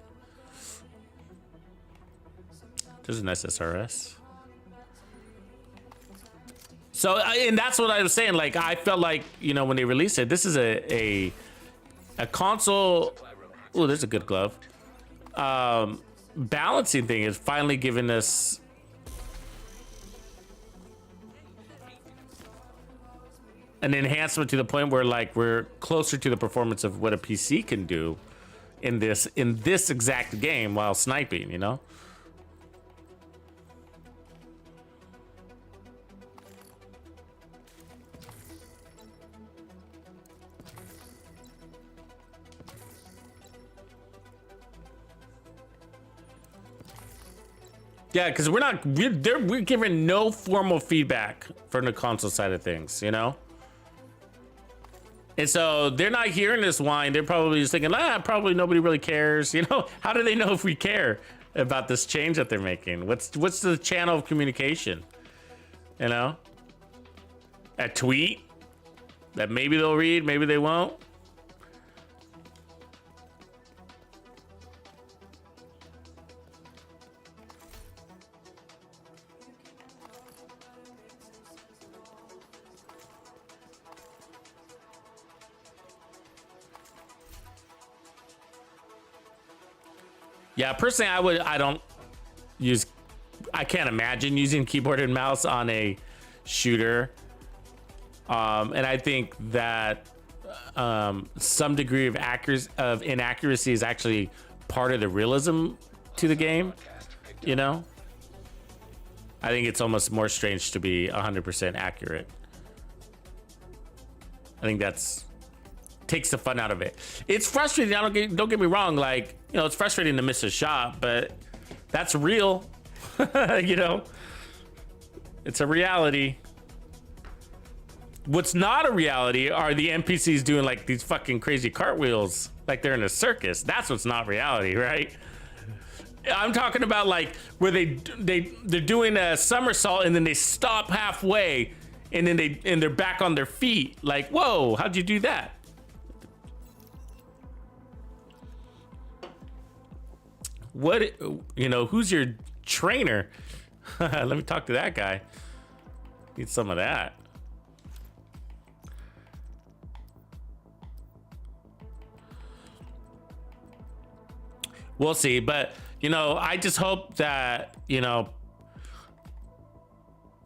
There's an SSRS. So, and that's what I was saying. Like, I felt like, you know, when they released it, this is a console. Oh, there's a good glove. Balancing thing is finally giving us an enhancement to the point where like we're closer to the performance of what a PC can do in this exact game while sniping, you know? Yeah, because we're giving no formal feedback from the console side of things, you know? And so they're not hearing this whine. They're probably just thinking, probably nobody really cares. You know, how do they know if we care about this change that they're making? What's the channel of communication? You know? A tweet that maybe they'll read, maybe they won't. Yeah, personally, I can't imagine using keyboard and mouse on a shooter. And I think that some degree of inaccuracy is actually part of the realism to the game, you know? I think it's almost more strange to be 100% accurate. I think takes the fun out of it. It's frustrating. Don't get me wrong. Like, you know, it's frustrating to miss a shot, but that's real. You know, it's a reality. What's not a reality are the NPCs doing like these fucking crazy cartwheels, like they're in a circus. That's what's not reality, right? I'm talking about like where they're doing a somersault and then they stop halfway and then they're back on their feet. Like, whoa, how'd you do that? What, you know, who's your trainer? Let me talk to that guy. Need some of that. We'll see, but you know, I just hope that, you know,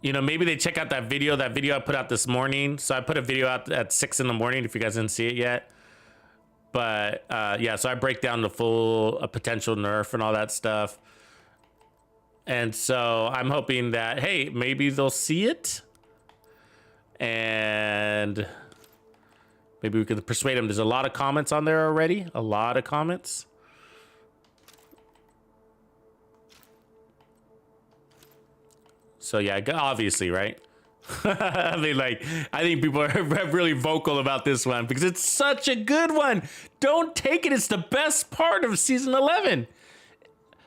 maybe they check out that video I put out this morning. So I put a video out at 6 in the morning if you guys didn't see it yet. But yeah, so I break down the full potential nerf and all that stuff. And so I'm hoping that, hey, maybe they'll see it. And maybe we can persuade them. There's a lot of comments on there already. A lot of comments. So yeah, obviously, right? I mean, like, I think people are really vocal about this one because it's such a good one. Don't take it. It's the best part of season 11.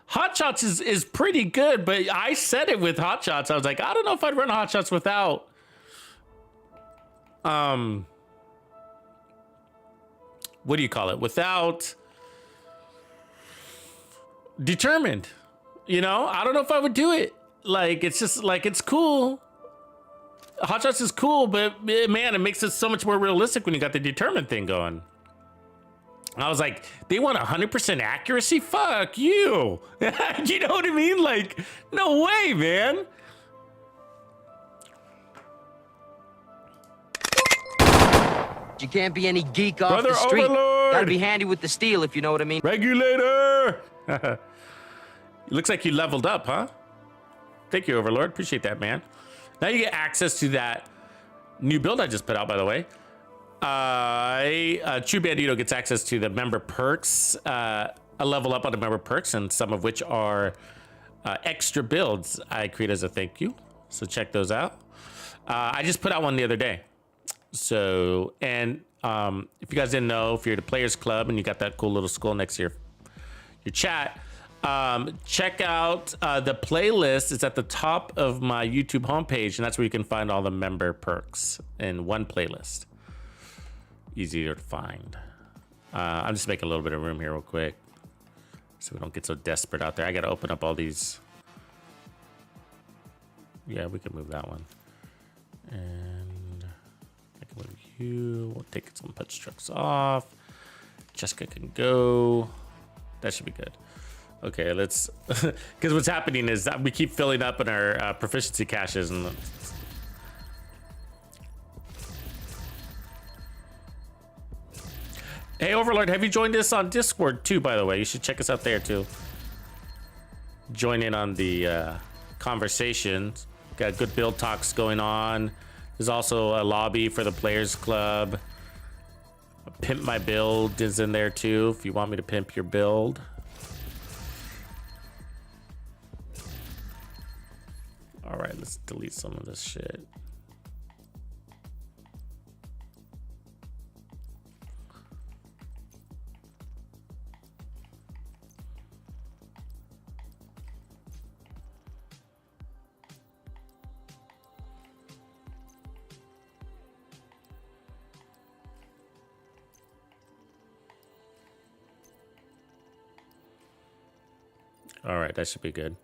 Hot Shots is pretty good, but I said it with Hot Shots. I was like, I don't know if I'd run Hot Shots without what do you call it? Without Determined. You know, I don't know if I would do it. Like, it's just like, it's cool. Hot Shots is cool, but man, it makes it so much more realistic when you got the Determined thing going. I was like, they want 100% accuracy? Fuck you. You know what I mean? Like, no way, man. You can't be any geek off Brother the street. Overlord. Gotta be handy with the steel, if you know what I mean. Regulator. It looks like you leveled up, huh? Thank you, Overlord. Appreciate that, man. Now you get access to that new build I just put out, by the way. TuxedoBandido gets access to the member perks, a level up on the member perks, and some of which are extra builds I create as a thank you. So check those out. I just put out one the other day. So, and if you guys didn't know, if you're the Players Club and you got that cool little skull next to your chat, check out the playlist. It's at the top of my YouTube homepage, and that's where you can find all the member perks in one playlist. Easier to find. I'm just making a little bit of room here real quick so we don't get so desperate out there. I gotta open up all these. Yeah, we can move that one. And I can move you. We'll take some punch trucks off. Jessica can go. That should be good. Okay, let's, because what's happening is that we keep filling up in our proficiency caches, and Hey, Overlord, have you joined us on Discord too, by the way? You should check us out there too. Join in on the conversations. Got good build talks going on. There's also a lobby for the Players Club. Pimp My Build is in there too, if you want me to pimp your build. All right, let's delete some of this shit. All right, that should be good.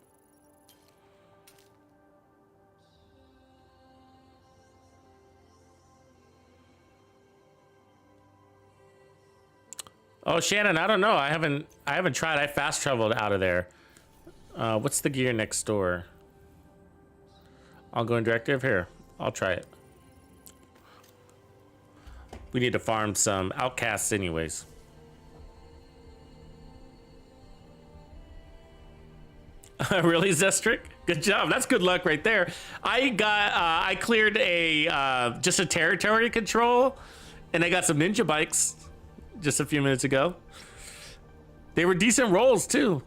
Oh, Shannon, I don't know. I haven't tried. I fast traveled out of there. What's the gear next door? I'll go in directive here. I'll try it. We need to farm some outcasts anyways. Really, Zestric? Good job. That's good luck right there. I cleared a just a territory control, and I got some ninja bikes just a few minutes ago. They were decent rolls too.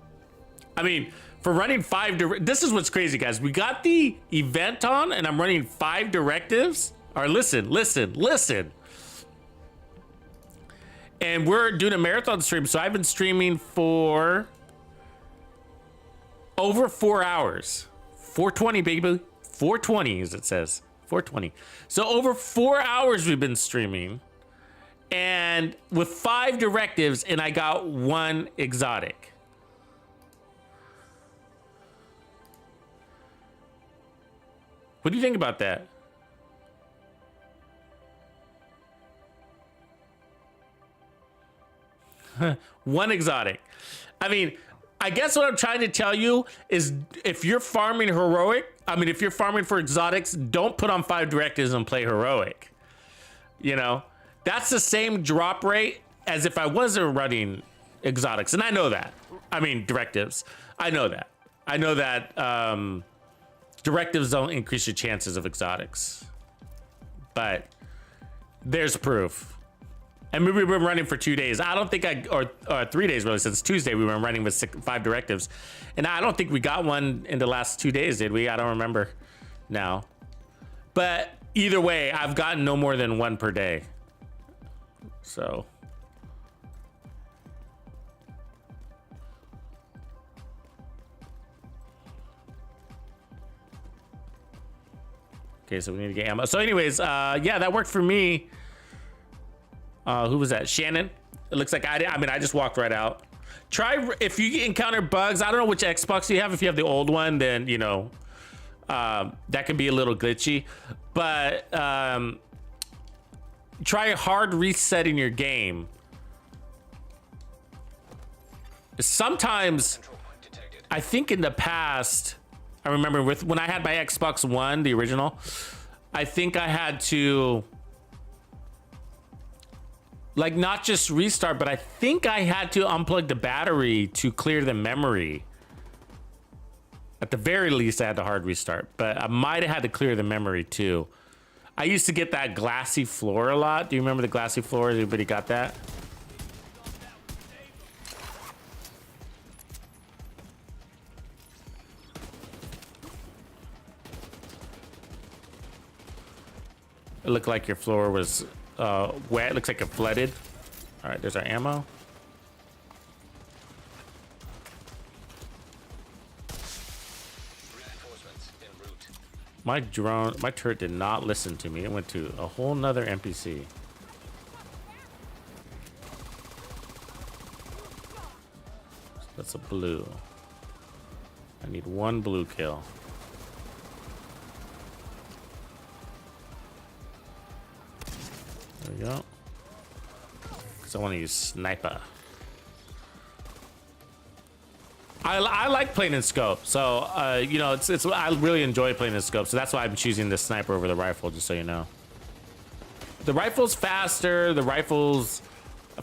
I mean, for running 5 this is what's crazy, guys. We got the event on, and I'm running 5 directives. Or listen. And we're doing a marathon stream, so I've been streaming for over 4 hours. 420, baby. 420, as it says. 420. So over 4 hours we've been streaming. And with 5 directives, and I got 1 exotic. What do you think about that? One exotic. I mean, I guess what I'm trying to tell you is if you're farming heroic, if you're farming for exotics, don't put on 5 directives and play heroic. You know, that's the same drop rate as if I wasn't running exotics. And I know that. Directives. I know that. Directives don't increase your chances of exotics. But there's proof. And we've been running for 2 days. I don't think or 3 days really, since Tuesday we were running with 5 directives. And I don't think we got one in the last 2 days, did we? I don't remember now. But either way, I've gotten no more than 1 per day. So. Okay, so we need to get ammo. So anyways, yeah, that worked for me. Who was that? Shannon. It looks like I did. I just walked right out. Try if you encounter bugs. I don't know which Xbox you have. If you have the old one, then you know that can be a little glitchy. But try hard resetting your game. Sometimes, I think in the past, I remember when I had my Xbox One, the original, I think I had to. Like, not just restart, but I think I had to unplug the battery to clear the memory. At the very least, I had to hard restart, but I might have had to clear the memory too. I used to get that glassy floor a lot. Do you remember the glassy floor? Anybody got that? It looked like your floor was wet. Looks like it flooded. All right, there's our ammo. My turret did not listen to me. It went to a whole nother NPC. That's a blue. I need 1 blue kill. There we go. Because I want to use sniper. I like playing in scope, so you know, it's I really enjoy playing in scope, so that's why I'm choosing the sniper over the rifle, just so you know. The rifle's faster. The rifle's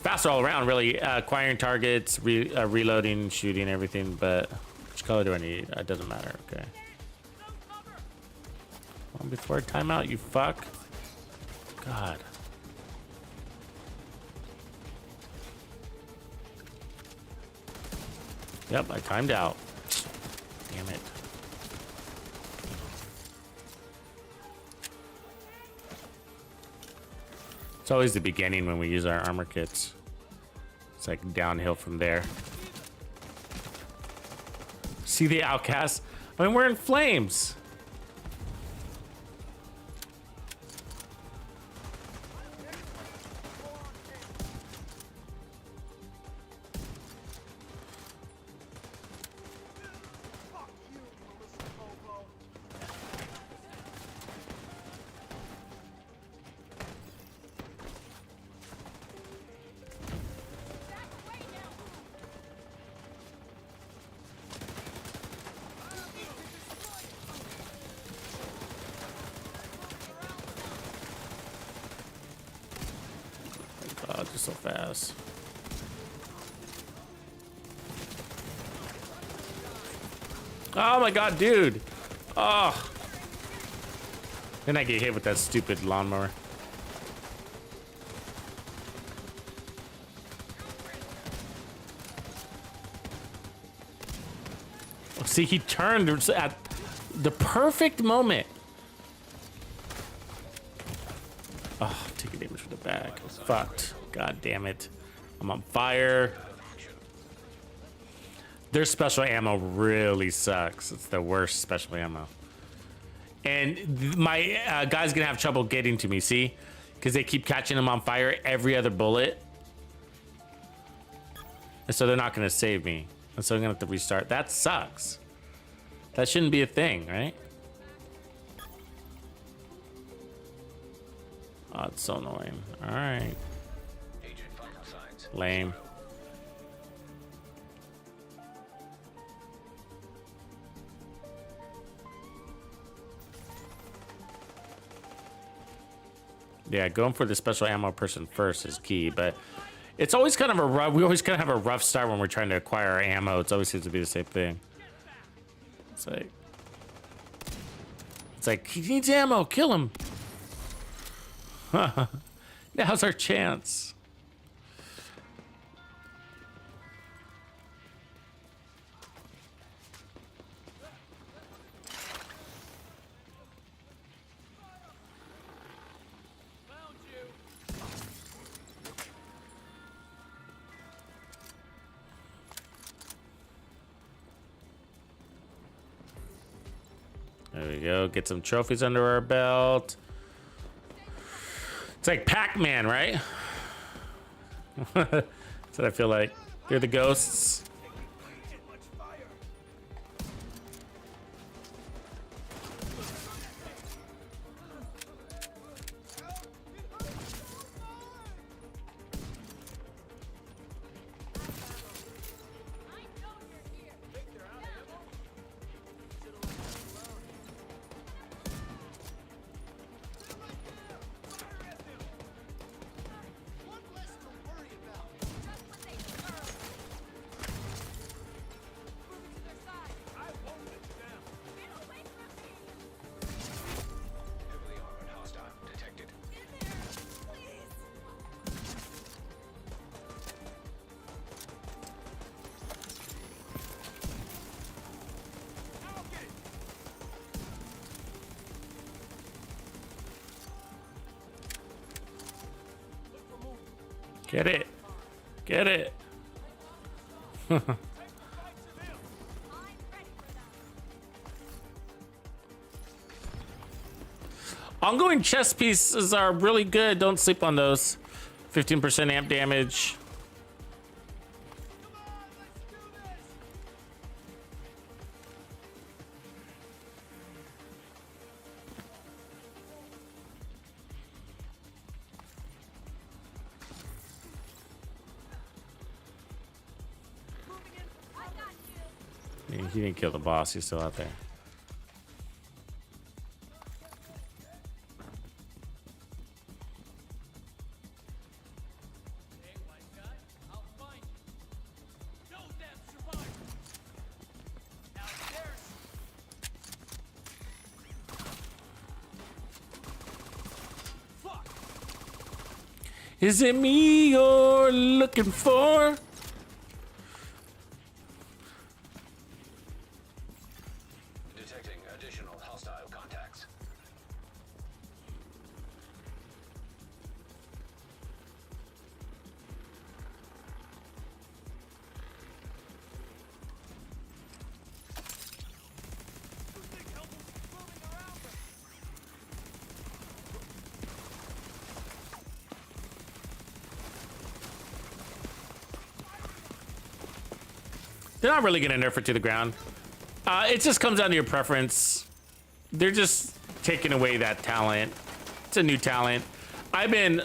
faster all around, really. Acquiring targets, reloading, shooting, everything. But which color do I need? It doesn't matter. Okay. Well, before timeout, you fuck. God. Yep, I timed out. Damn it. It's always the beginning when we use our armor kits. It's like downhill from there. See the outcast? I mean, we're in flames. God, just so fast. Oh my god, dude. Oh. Then I get hit with that stupid lawnmower. Oh, see, he turned at the perfect moment. Oh, I'm taking damage from the back. Fucked. God damn it. I'm on fire. Their special ammo really sucks. It's the worst special ammo. And my guy's gonna have trouble getting to me, see? Because they keep catching him on fire every other bullet. And so they're not gonna save me. And so I'm gonna have to restart. That sucks. That shouldn't be a thing, right? Oh, it's so annoying. All right. Lame. Yeah, going for the special ammo person first is key, but it's always kind of a rough. We always kind of have a rough start when we're trying to acquire our ammo. It always seems to be the same thing. It's like he needs ammo. Kill him. Now's our chance. There we go. Get some trophies under our belt. It's like Pac-Man, right? That's what I feel like. They're the ghosts. Get it. Get it. Ongoing chest pieces are really good. Don't sleep on those. 15% amp damage. He didn't kill the boss. He's still out there. Is it me you're looking for? Detecting additional hostile contacts. They're not really gonna nerf it to the ground. It just comes down to your preference. They're just taking away that talent. It's a new talent. I'm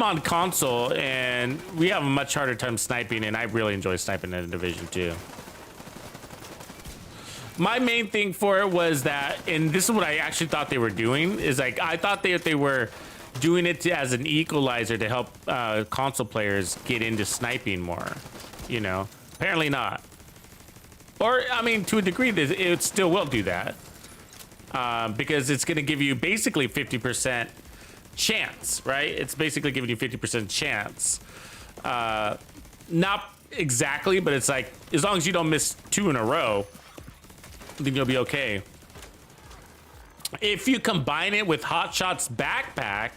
on console and we have a much harder time sniping, and I really enjoy sniping in Division 2. My main thing for it was that, and this is what I actually thought they were doing, is like I thought they were doing it as an equalizer to help console players get into sniping more. You know, apparently not. Or, I mean, to a degree, it still will do that. Because it's going to give you basically 50% chance, right? It's basically giving you 50% chance. Not exactly, but it's like, as long as you don't miss 2 in a row, then you'll be okay. If you combine it with Hotshot's backpack,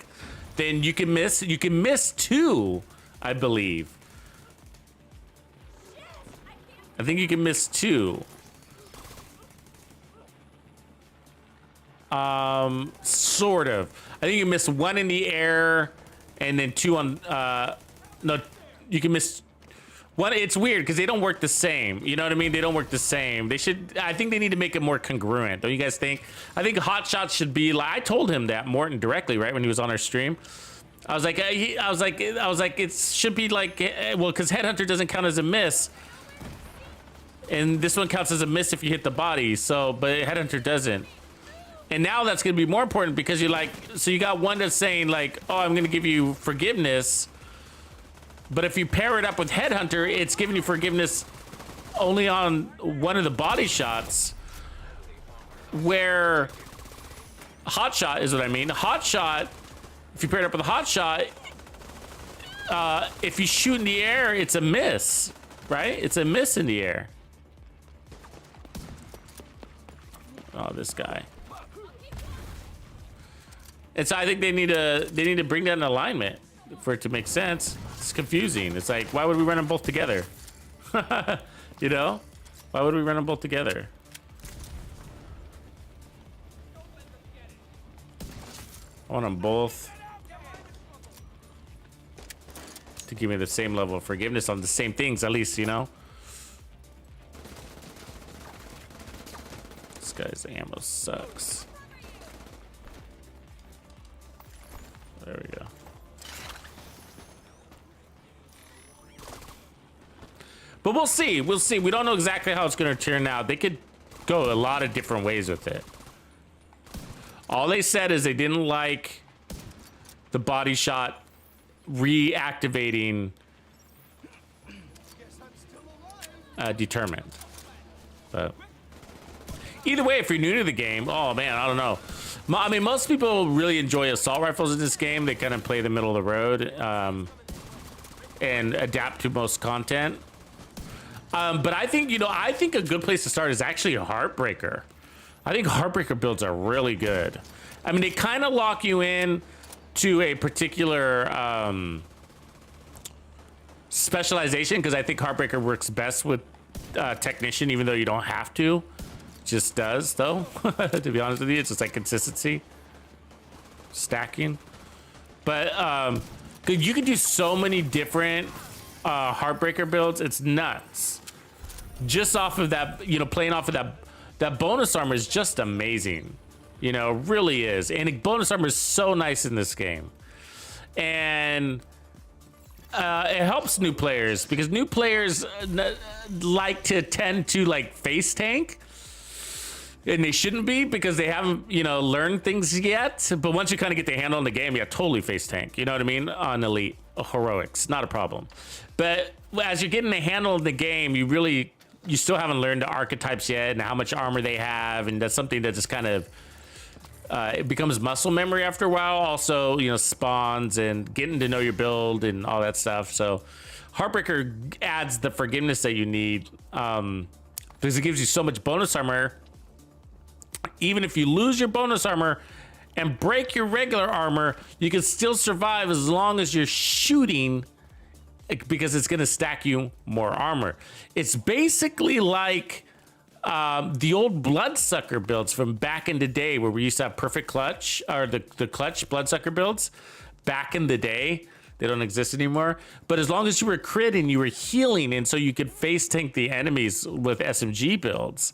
then you can miss 2, I believe. I think you can miss 2. Sort of. I think you miss 1 in the air and then 2 on, no, you can miss 1. It's weird because they don't work the same. You know what I mean? They don't work the same. They should, I think they need to make it more congruent. Don't you guys think? I think Hot Shots should be like, I told him that, Morton, directly, right? When he was on our stream. I was like, it should be like, well, because Headhunter doesn't count as a miss. And this one counts as a miss if you hit the body. So, but Headhunter doesn't. And now that's going to be more important because you're like, so you got one that's saying like, oh, I'm going to give you forgiveness. But if you pair it up with Headhunter, it's giving you forgiveness only on one of the body shots. Where Hotshot is what I mean. Hotshot, if you pair it up with a Hotshot, if you shoot in the air, it's a miss, right? It's a miss in the air. Oh, this guy. And so I think they need to bring that in alignment for it to make sense. It's confusing. It's like, why would we run them both together? You know? Why would we run them both together? I want them both to give me the same level of forgiveness on the same things, at least, you know? This guy's ammo sucks. There we go. But we'll see. We'll see. We don't know exactly how it's going to turn out. They could go a lot of different ways with it. All they said is they didn't like the body shot reactivating determined. But either way, if you're new to the game, oh man, I don't know. I mean, most people really enjoy assault rifles in this game. They kind of play the middle of the road and adapt to most content. But I think, you know, I think a good place to start is actually a Heartbreaker. I think Heartbreaker builds are really good. I mean, they kind of lock you in to a particular specialization, because I think Heartbreaker works best with Technician, even though you don't have to. Just does, though. To be honest with you, it's just like consistency, stacking. But you can do so many different Heartbreaker builds. It's nuts. Just off of that, you know, playing off of that bonus armor is just amazing. You know, really is. And bonus armor is so nice in this game. And it helps new players, because new players like to tend to like face tank. And they shouldn't be, because they haven't, you know, learned things yet. But once you kind of get the handle on the game, yeah, totally face tank. You know what I mean? On Elite Heroics, not a problem. But as you're getting the handle of the game, you still haven't learned the archetypes yet and how much armor they have. And that's something that just kind of It becomes muscle memory after a while. Also, you know, spawns and getting to know your build and all that stuff. So Heartbreaker adds the forgiveness that you need, because it gives you so much bonus armor. Even if you lose your bonus armor and break your regular armor, you can still survive as long as you're shooting, because it's going to stack you more armor. It's basically like the old Bloodsucker builds from back in the day, where we used to have perfect clutch, or the clutch Bloodsucker builds back in the day. They don't exist anymore. But as long as you were critting, you were healing, and so you could face tank the enemies with SMG builds.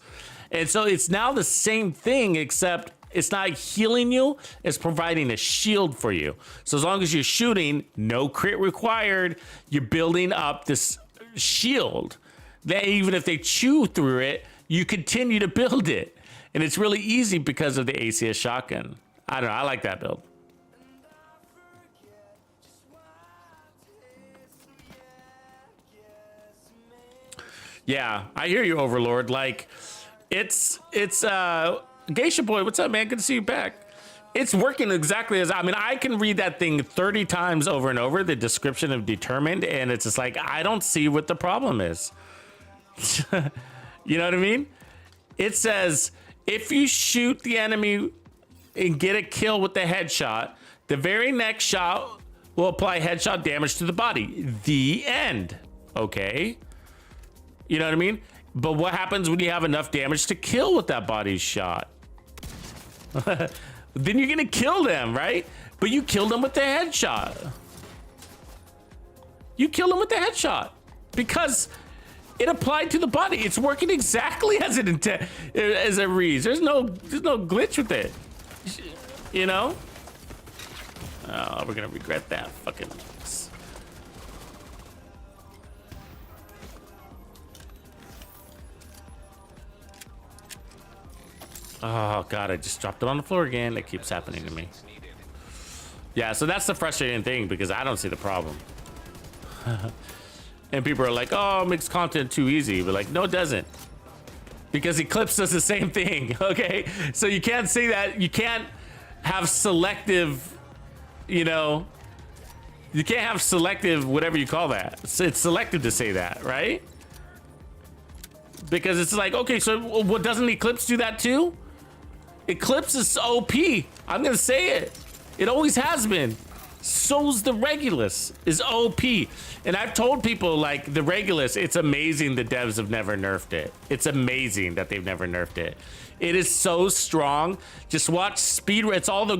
And so it's now the same thing, except it's not healing you, it's providing a shield for you. So as long as you're shooting, no crit required, you're building up this shield that even if they chew through it, you continue to build it. And it's really easy because of the ACS shotgun. I don't know, I like that build. Yeah, I hear you, Overlord. Like, it's Geisha Boy, what's up, man? Good to see you back. It's working exactly as, I mean, I can read that thing 30 times over and over, the description of determined, and it's just like, I don't see what the problem is. You know what I mean? It says, if you shoot the enemy and get a kill with the headshot, the very next shot will apply headshot damage to the body. The end. Okay. You know what I mean? But what happens when you have enough damage to kill with that body shot? Then you're gonna kill them, right? But you killed them with the headshot. You killed them with the headshot because it applied to the body. It's working exactly as it reads. There's no glitch with it. You know? Oh, we're gonna regret that fucking. Oh god, I just dropped it on the floor again. It keeps happening to me. Yeah, so that's the frustrating thing, because I don't see the problem. And people are like, oh, it makes content too easy. But like, no, it doesn't. Because Eclipse does the same thing, okay? So you can't say that. You can't have selective, you know, you can't have selective, whatever you call that. It's selective to say that, right? Because it's like, okay, so what, doesn't Eclipse do that too? Eclipse is OP. I'm gonna say it. It always has been. So's the Regulus is OP. And I've told people, like, the Regulus, it's amazing the devs have never nerfed it. It's amazing that they've never nerfed it. It is so strong. Just watch speedrun.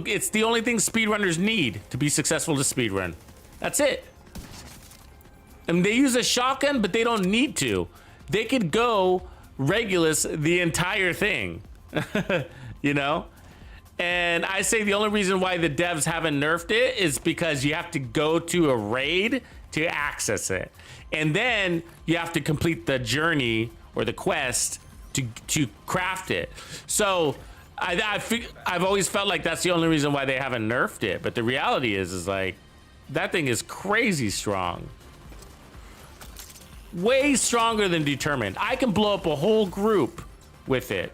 It's the only thing speedrunners need to be successful to speedrun. That's it. And they use a shotgun, but they don't need to. They could go Regulus the entire thing. You know? And I say the only reason why the devs haven't nerfed it is because you have to go to a raid to access it. And then you have to complete the journey or the quest to craft it. So I've always felt like that's the only reason why they haven't nerfed it. But the reality is like, that thing is crazy strong. Way stronger than Determined. I can blow up a whole group with it.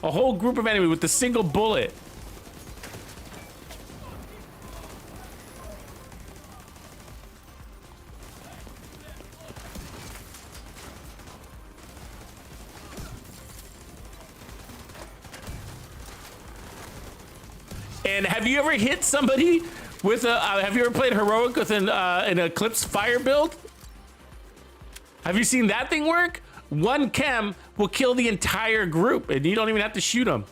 A whole group of enemies with a single bullet. And have you ever hit somebody with a, have you ever played Heroic with an Eclipse fire build? Have you seen that thing work? One chem will kill the entire group and you don't even have to shoot them.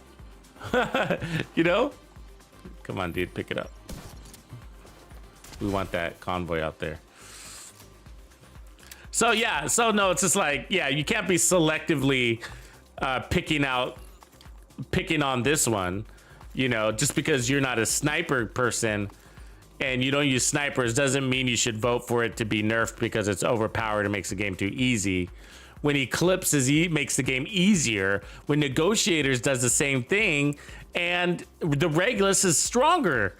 You know? Come on, dude, pick it up. We want that convoy out there. So yeah, so no, it's just like, yeah, you can't be selectively picking on this one, you know, just because you're not a sniper person and you don't use snipers doesn't mean you should vote for it to be nerfed because it's overpowered and makes the game too easy. When Eclipse makes the game easier, when Negotiators does the same thing, and the Regulus is stronger.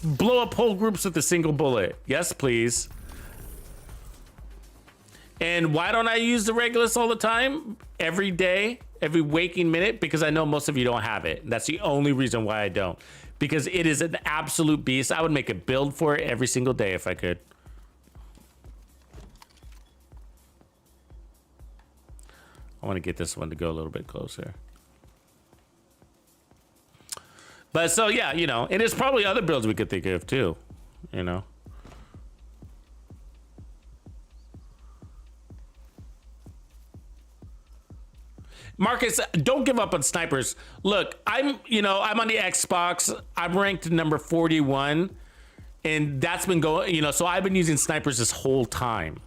Blow up whole groups with a single bullet. Yes, please. And why don't I use the Regulus all the time? Every day? every waking minute because I know most of you don't have it. That's the only reason why I don't. Because it is an absolute beast. I would make a build for it every single day if I could. I want to get this one to go a little bit closer. But so, yeah, you know, and there's probably other builds we could think of too, you know. Marcus, don't give up on snipers. Look, I'm on the Xbox. I'm ranked number 41, and that's been going, you know, so I've been using snipers this whole time.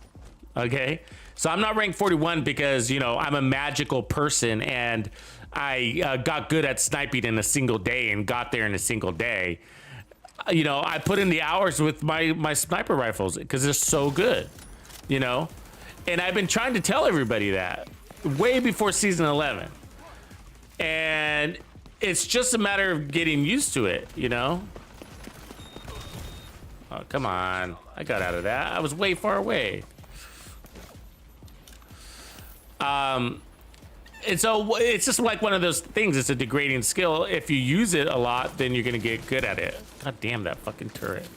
Okay? So I'm not ranked 41 because, you know, I'm a magical person and I got good at sniping in a single day and got there in a single day. You know, I put in the hours with my sniper rifles because they're so good, you know? And I've been trying to tell everybody that way before season 11, and it's just a matter of getting used to it, you know. Oh, come on, I got out of that. I was way far away. And so it's just like one of those things. It's a degrading skill. If you use it a lot, then you're gonna get good at it. God damn that fucking turret.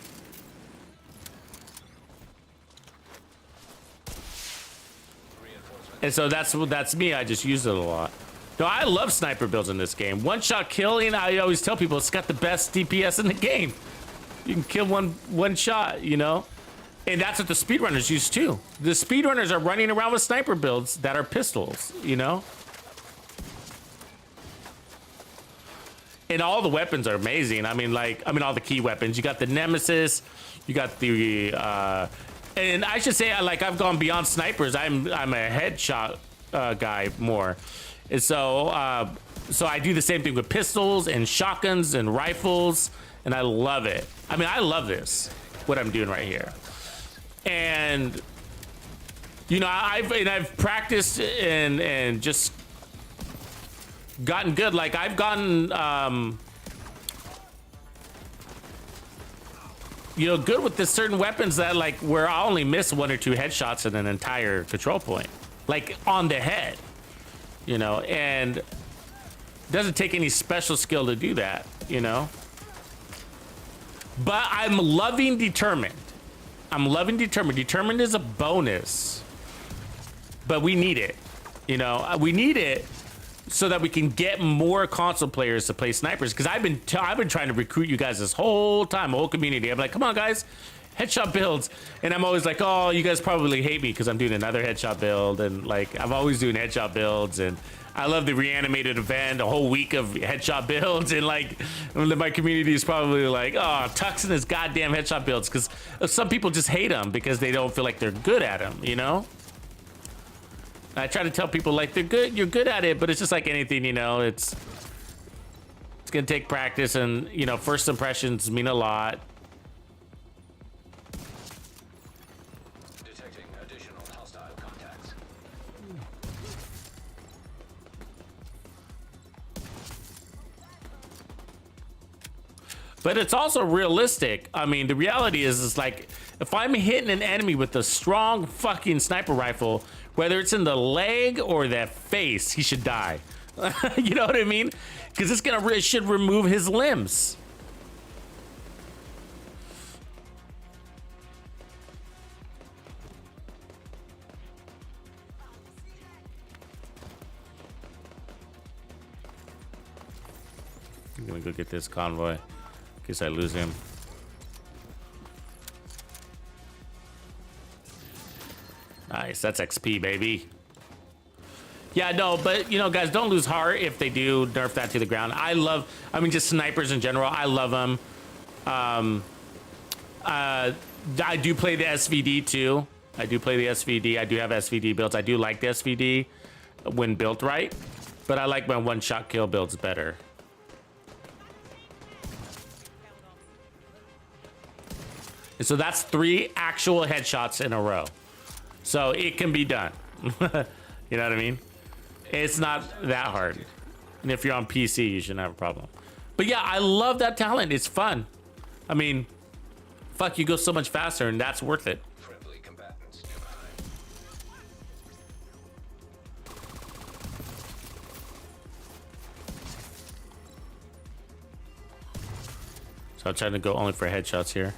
And so that's me. I just use it a lot. No, I love sniper builds in this game. One shot killing. I always tell people it's got the best DPS in the game. You can kill one shot, you know. And that's what the speedrunners use too. The speedrunners are running around with sniper builds that are pistols, you know. And all the weapons are amazing. I mean, all the key weapons. You got the Nemesis. You got the. And I should say, like, I've gone beyond snipers. I'm a headshot guy more, and so so I do the same thing with pistols and shotguns and rifles, and I love it. I mean, I love this, what I'm doing right here, and you know, I've practiced and just gotten good. Like I've gotten you know, good with this certain weapons that like where I only miss 1 or 2 headshots in an entire control point, like on the head, you know, and it doesn't take any special skill to do that, you know. But I'm loving determined. I'm loving determined. Determined is a bonus, but we need it, you know. We need it so that we can get more console players to play snipers. Because I've been trying to recruit you guys this whole time, the whole community. I'm like, come on, guys, headshot builds. And I'm always like, oh, you guys probably hate me because I'm doing another headshot build. And like, I'm always doing headshot builds. And I love the reanimated event, a whole week of headshot builds. And like, my community is probably like, oh, Tux and his goddamn headshot builds. Because some people just hate them because they don't feel like they're good at them, you know? I try to tell people like they're good, you're good at it, but it's just like anything, you know, it's gonna take practice, and you know, first impressions mean a lot. Detecting additional hostile contacts. But it's also realistic. I mean, the reality is like if I'm hitting an enemy with a strong fucking sniper rifle, whether it's in the leg or the face, he should die. You know what I mean? Because it's it should remove his limbs. I'm gonna go get this convoy in case I lose him. Nice, that's XP, baby. Yeah, no, but you know, guys, don't lose heart if they do nerf that to the ground. I mean, just snipers in general, I love them. I do play the SVD too. I do play the SVD. I do have SVD builds. I do like the SVD when built right, but I like my one-shot kill builds better. And so that's 3 actual headshots in a row. So it can be done. You know what I mean? It's not that hard. And if you're on PC, you shouldn't have a problem. But yeah, I love that talent. It's fun. I mean, fuck, you go so much faster, and that's worth it. Friendly combatants nearby. I'm trying to go only for headshots here.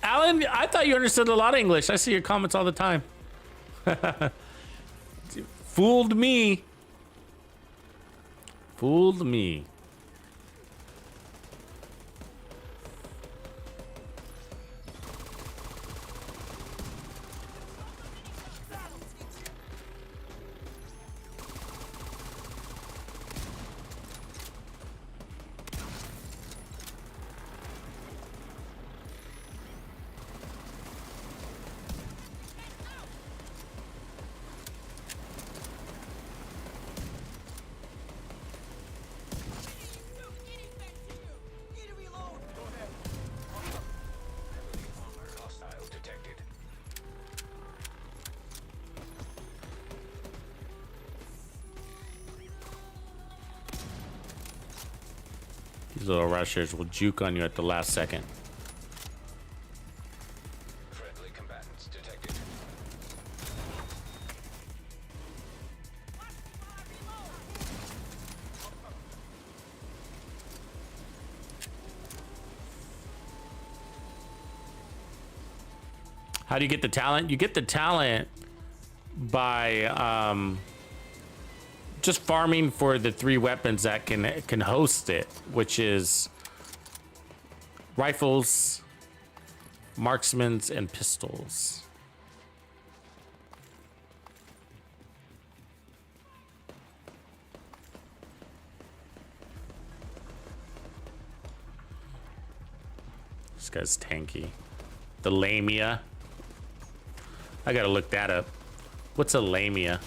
Alan, I thought you understood a lot of English. I see your comments all the time. Fooled me. Fooled me. Hostiles detected. These little rushers will juke on you at the last second. Friendly combatants detected. How do you get the talent? You get the talent by just farming for the 3 weapons that can host it, which is rifles, marksmans, and pistols. This guy's tanky. The lamia. I gotta look that up. What's a lamia?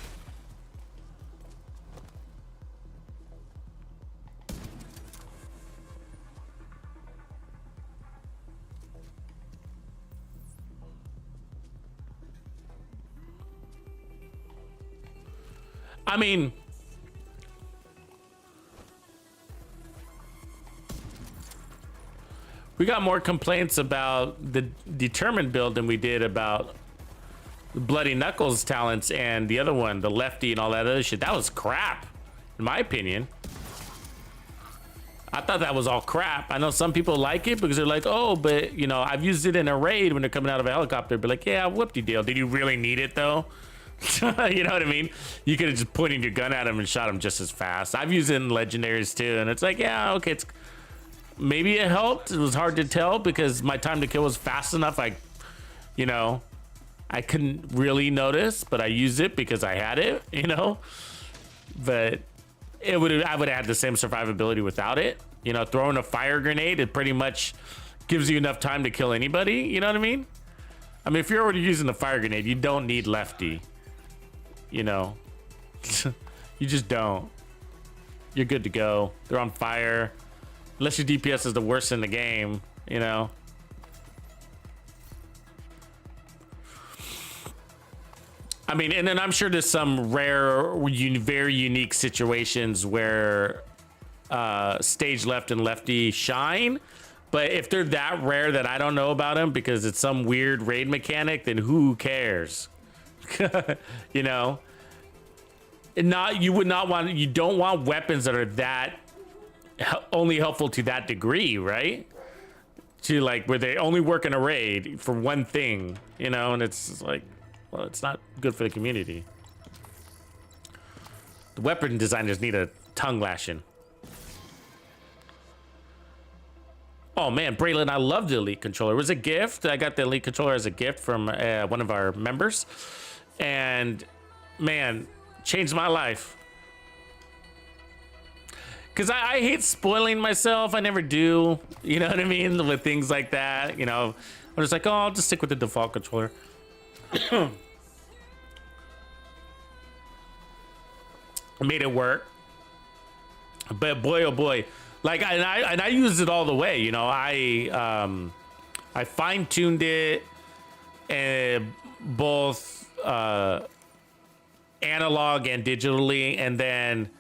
I mean, we got more complaints about the determined build than we did about the Bloody Knuckles talents and the other one, the lefty and all that other shit. That was crap, in my opinion. I thought that was all crap. I know some people like it because they're like, oh, but you know, I've used it in a raid when they're coming out of a helicopter. Be like, yeah, whoop-de-deal. Did you really need it though? You know what I mean? You could have just pointed your gun at him and shot him just as fast. I've used it in legendaries too, and it's like, yeah, okay, it's maybe it helped. It was hard to tell because my time to kill was fast enough. You know, I couldn't really notice, but I used it because I had it, you know. But I would have had the same survivability without it. You know, throwing a fire grenade, it pretty much gives you enough time to kill anybody. You know what I mean? I mean, if you're already using a fire grenade, you don't need lefty. You know, you just don't. You're good to go. They're on fire. Unless your DPS is the worst in the game, you know. I mean, and then I'm sure there's some rare, very unique situations where stage left and lefty shine. But if they're that rare that I don't know about them because it's some weird raid mechanic, then who cares? You know, you don't want weapons that are that only helpful to that degree, right? To like where they only work in a raid for one thing, you know, and it's like, well, it's not good for the community. The weapon designers need a tongue lashing. Oh man, Braylon, I love the Elite controller. It was a gift. I got the Elite controller as a gift from one of our members. And man, changed my life. Cause I hate spoiling myself. I never do. You know what I mean? With things like that, you know, I'm just like, oh, I'll just stick with the default controller. I made it work. But boy, oh boy. Like, and I used it all the way, you know. I fine-tuned it, both analog and digitally, and then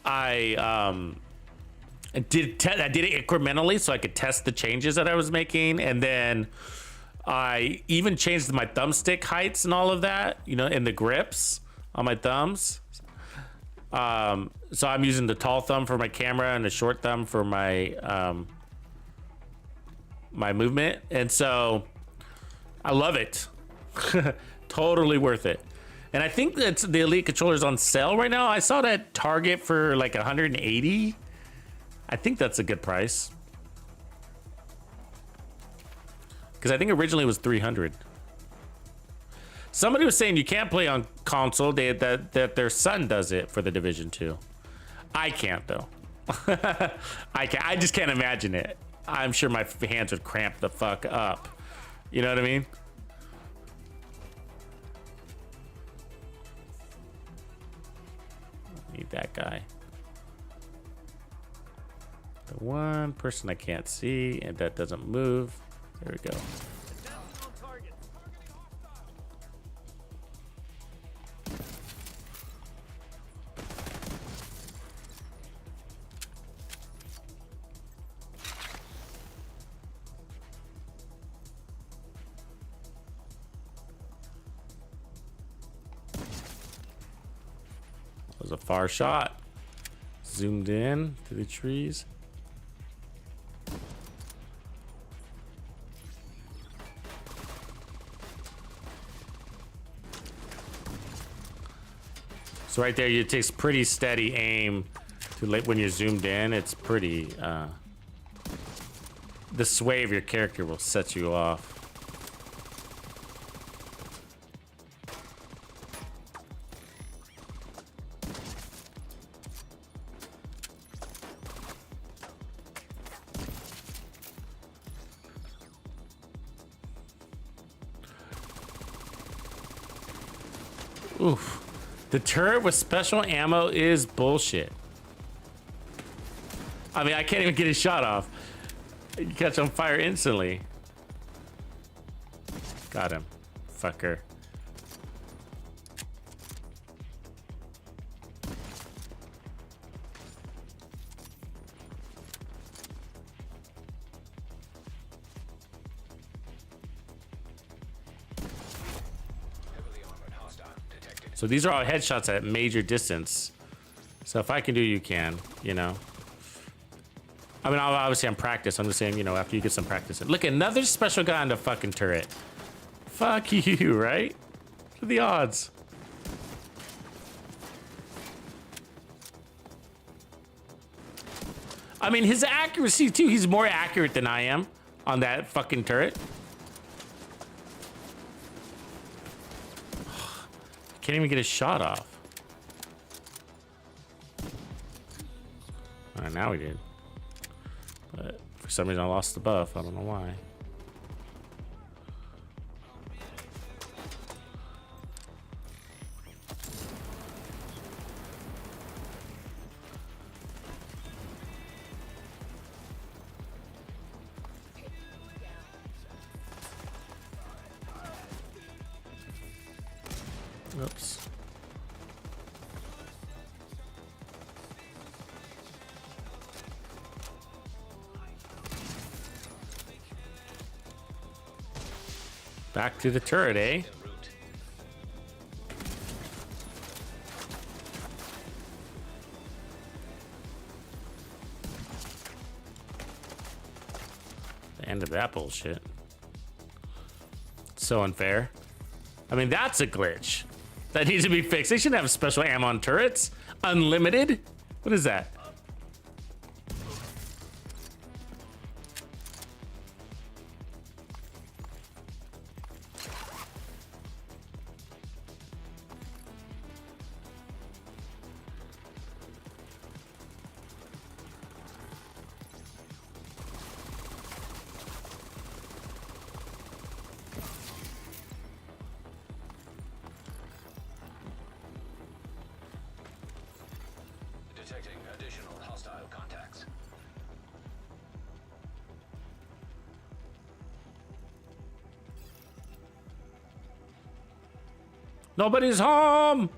I did it incrementally so I could test the changes that I was making, and then I even changed my thumbstick heights and all of that, you know, and the grips on my thumbs. So I'm using the tall thumb for my camera and the short thumb for my my movement, and so I love it. Totally worth it. And I think that the Elite controller's on sale right now. I saw that Target for like 180. I think that's a good price. Because I think originally it was 300. Somebody was saying you can't play on console. That their son does it for the Division 2. I can't though. I just can't imagine it. I'm sure my hands would cramp the fuck up. You know what I mean? Need that guy. The one person I can't see and that doesn't move. There we go. That was a far shot. Zoomed in to the trees. So right there, it takes pretty steady aim to when you're zoomed in. It's pretty. The sway of your character will set you off. Oof. The turret with special ammo is bullshit. I mean, I can't even get a shot off. You catch on fire instantly. Got him. Fucker. So these are all headshots at major distance. So if I can do, you can, you know. I mean, obviously I'm practiced. I'm just saying, you know, after you get some practice. Look, another special guy on the fucking turret. Fuck you, right? What are the odds? I mean, his accuracy too. He's more accurate than I am on that fucking turret. Can't even get a shot off. All right, now we did. But for some reason I lost the buff. I don't know why. Oops. Back to the turret, eh? The end of that bullshit. So unfair. I mean, that's a glitch. That needs to be fixed. They shouldn't have special ammo on turrets. Unlimited? What is that? Detecting additional Nobody's home.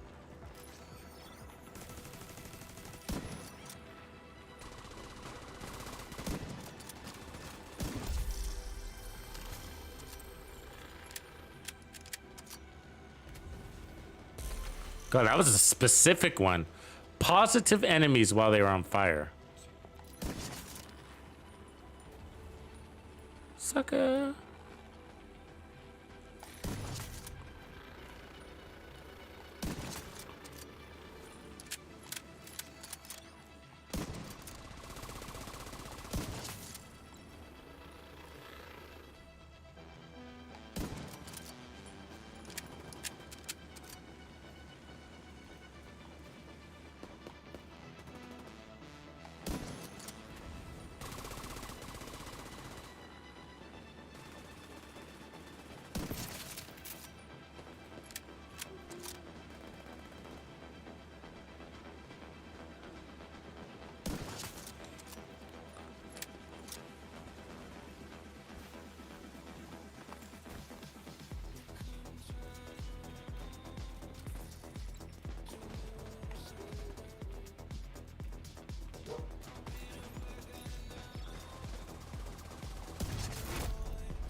God, that was a specific one. Positive enemies while they were on fire. Sucker.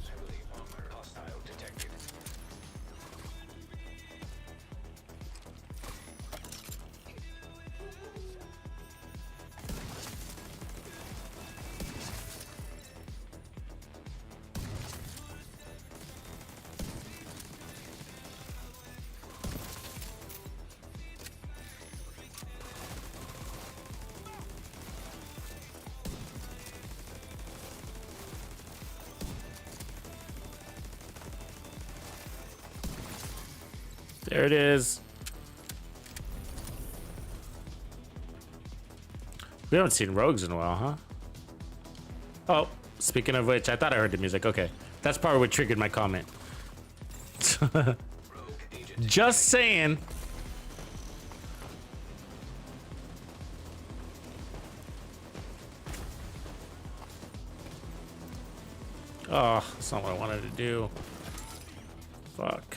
Heavily armored. Hostile detected. There it is. We haven't seen rogues in a while, huh? Oh, speaking of which, I thought I heard the music. Okay, that's probably what triggered my comment. Just saying. Oh, that's not what I wanted to do. Fuck.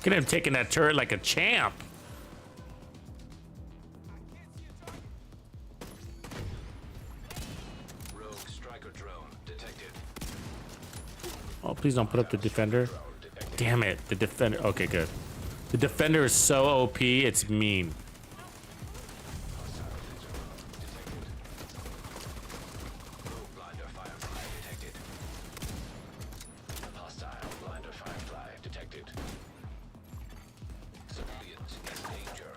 Look at him taking that turret like a champ. Rogue striker drone detected. Oh, please don't put up the defender. Damn it, the defender. Okay, good. The defender is so OP, it's mean. Rogue blinder firefly detected. Hostile blinder firefly detected. Civilians in danger.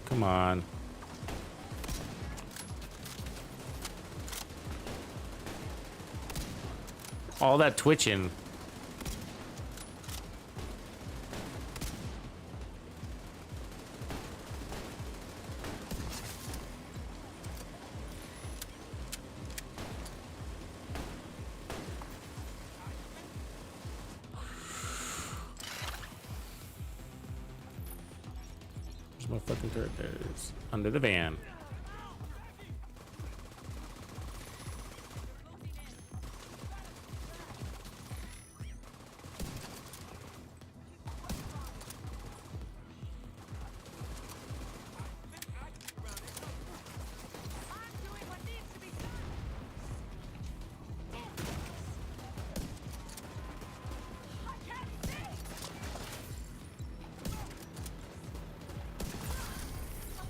Come on. All that twitching. Where's my fucking turret? There it is. Under the van.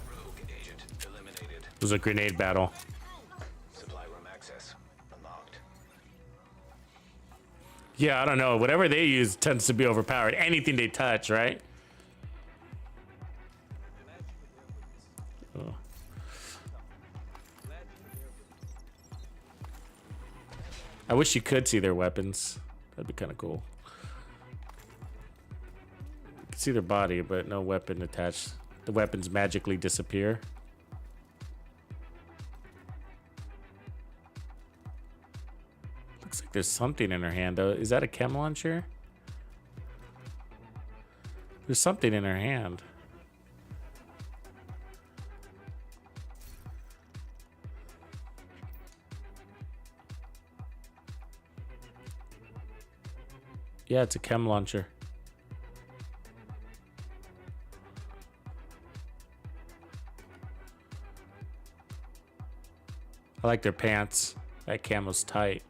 Rogue agent eliminated. It was a grenade battle. Supply room access unlocked. Yeah, I don't know. Whatever they use tends to be overpowered. Anything they touch, right? Oh. wish you could see their weapons. That'd be kind of cool. You can see their body, but no weapon attached. The weapons magically disappear. Looks like there's something in her hand, though. Is that a chem launcher? There's something in her hand. Yeah, it's a chem launcher. I like their pants. That camo's tight.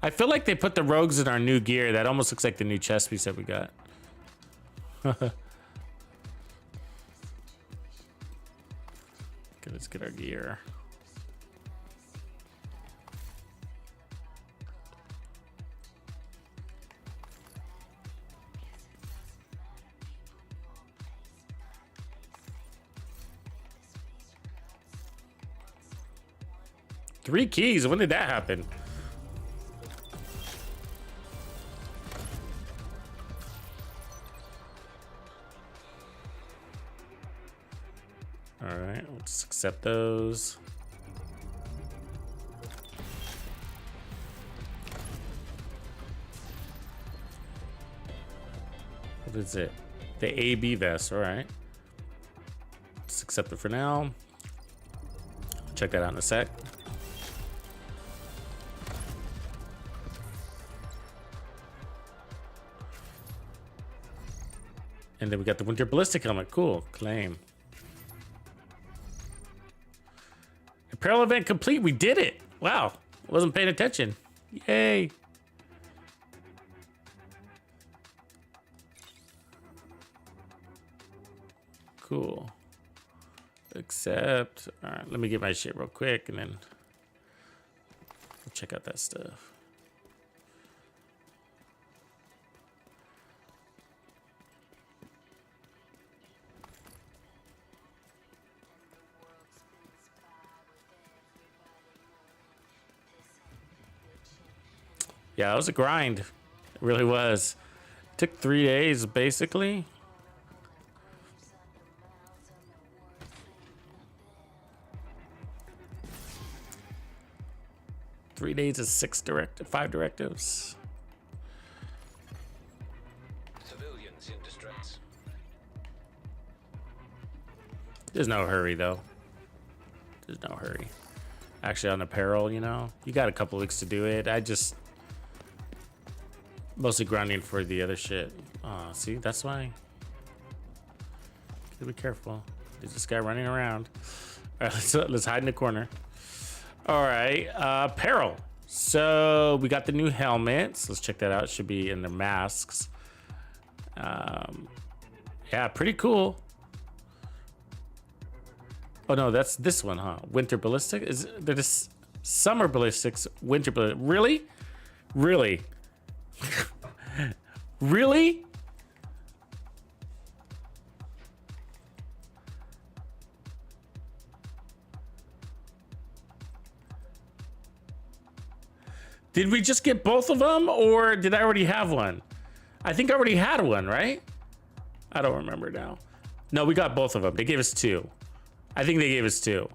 I feel like they put the rogues in our new gear. That almost looks like the new chest piece that we got. Okay, let's get our gear. Three keys. When did that happen? All right, let's accept those. What is it? The AB vest. All right. Let's accept it for now. Check that out in a sec. And then we got the winter ballistic helmet. Cool. Claim. Apparel event complete. We did it. Wow. Wasn't paying attention. Yay. Cool. Accept. All right. Let me get my shit real quick and then we'll check out that stuff. Yeah, it was a grind. It really was. It took 3 days, basically. Three days is 5 directives. Civilians in distress. There's no hurry, though. There's no hurry. Actually, on apparel, you know, you got a couple weeks to do it. I just... mostly grinding for the other shit. Oh, see, that's why. Gotta be careful. There's this guy running around. All right, let's hide in the corner. All right, apparel. So we got the new helmets. Let's check that out. It should be in the masks. Yeah, pretty cool. Oh no, that's this one, huh? Winter ballistic. Is there this summer ballistics? Winter ballistic. Really? Really? Really? Did we just get both of them, or did I already have one? I think I already had one, right? I don't remember now. No, we got both of them. They gave us 2. I think they gave us 2.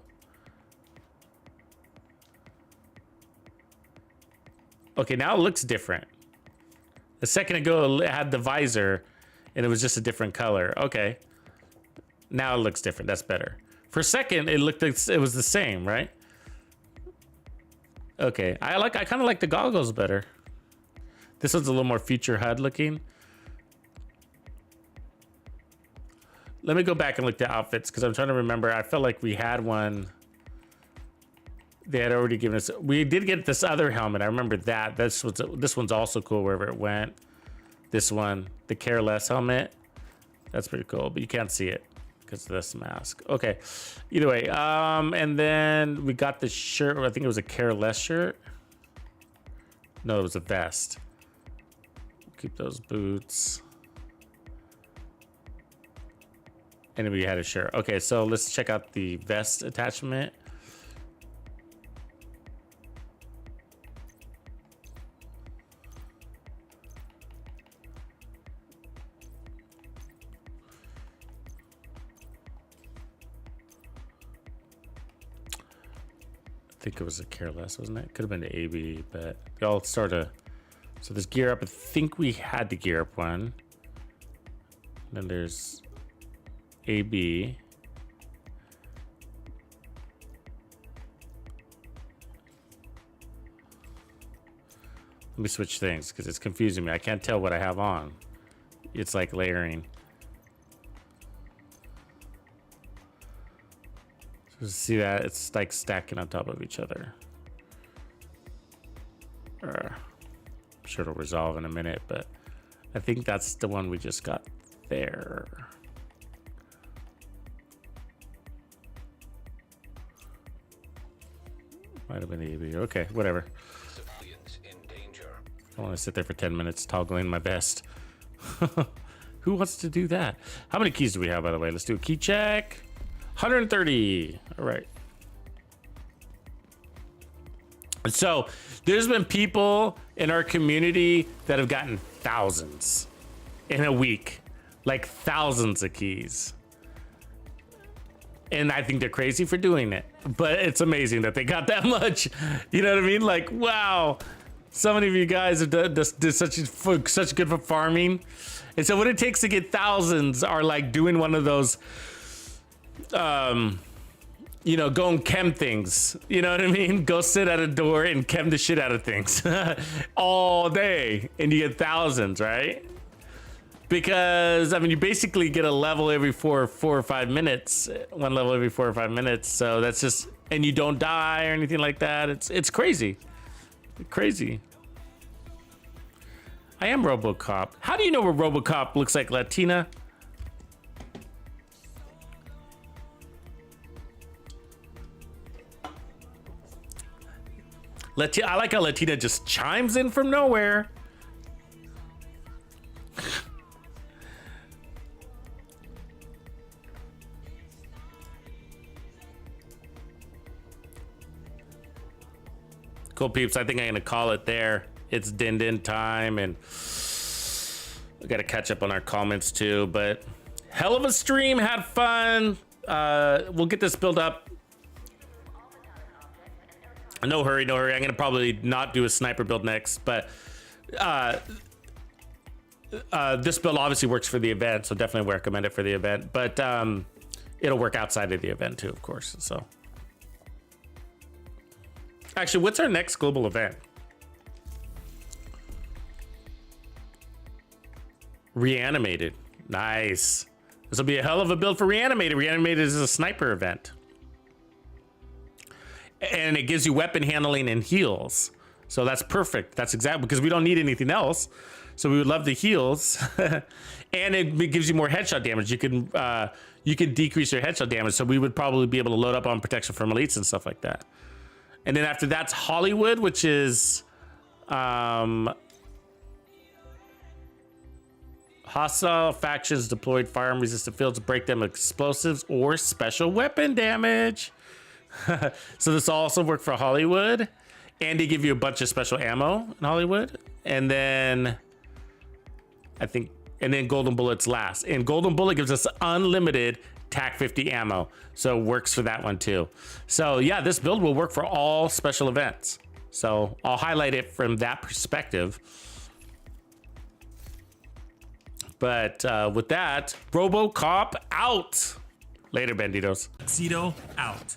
Okay, now it looks different. A second ago, it had the visor, and it was just a different color. Okay. Now it looks different. That's better. For a second, it looked like it was the same, right? Okay. I kind of like the goggles better. This one's a little more future HUD looking. Let me go back and look at the outfits, because I'm trying to remember. I felt like we had one. They had already given us. We did get this other helmet. I remember that. This one's also cool wherever it went. This one, the Careless helmet. That's pretty cool, but you can't see it because of this mask. Okay. Either way, and then we got the shirt. I think it was a Careless shirt. No, it was a vest. Keep those boots. And then we had a shirt. Okay, so let's check out the vest attachment. think it was a careless, wasn't it? Could have been the AB, but they all sort of. So there's gear up. I think we had to gear up one. Then there's AB. Let me switch things because it's confusing me. I can't tell what I have on. It's like layering. So see that? It's like stacking on top of each other. I'm sure it'll resolve in a minute, but I think that's the one we just got there. Might have been the EB. Okay, whatever. Civilians in danger. I want to sit there for 10 minutes toggling my vest. Who wants to do that? How many keys do we have, by the way? Let's do a key check. 130. All right. So there's been people in our community that have gotten thousands in a week, like thousands of keys. And I think they're crazy for doing it, but it's amazing that they got that much. You know what I mean? Like, wow. So many of you guys have did such good for farming. And so what it takes to get thousands are like doing one of those, you know, go and chem things. You know what I mean? Go sit at a door and chem the shit out of things all day, and you get thousands, right? Because I mean, you basically get a level every four or 5 minutes, one level every 4 or 5 minutes. So that's just, and you don't die or anything like that. It's crazy, crazy. I am RoboCop. How do you know where RoboCop looks like Latina? I like how Latina just chimes in from nowhere. Cool peeps, I think I'm gonna call it there. It's din time, and we gotta catch up on our comments too, but hell of a stream, had fun. We'll get this build up. No hurry, no hurry. I'm gonna probably not do a sniper build next, but this build obviously works for the event, so definitely recommend it for the event, but it'll work outside of the event too, of course. So actually, what's our next global event? Reanimated. Nice. This will be a hell of a build for Reanimated. Reanimated is a sniper event. And it gives you weapon handling and heals. So that's perfect. That's exactly, because we don't need anything else. So we would love the heals. And it gives you more headshot damage. You can decrease your headshot damage. So we would probably be able to load up on protection from elites and stuff like that. And then after that's Hollywood, which is hostile factions deployed firearm resistant fields to break them with explosives or special weapon damage. So this also work for Hollywood, and they give you a bunch of special ammo in Hollywood. And then I think, and then Golden Bullet's last. And Golden Bullet gives us unlimited TAC 50 ammo, so it works for that one too. So yeah, this build will work for all special events. So I'll highlight it from that perspective. But with that, RoboCop out. Later, Bandidos. Tuxedo out.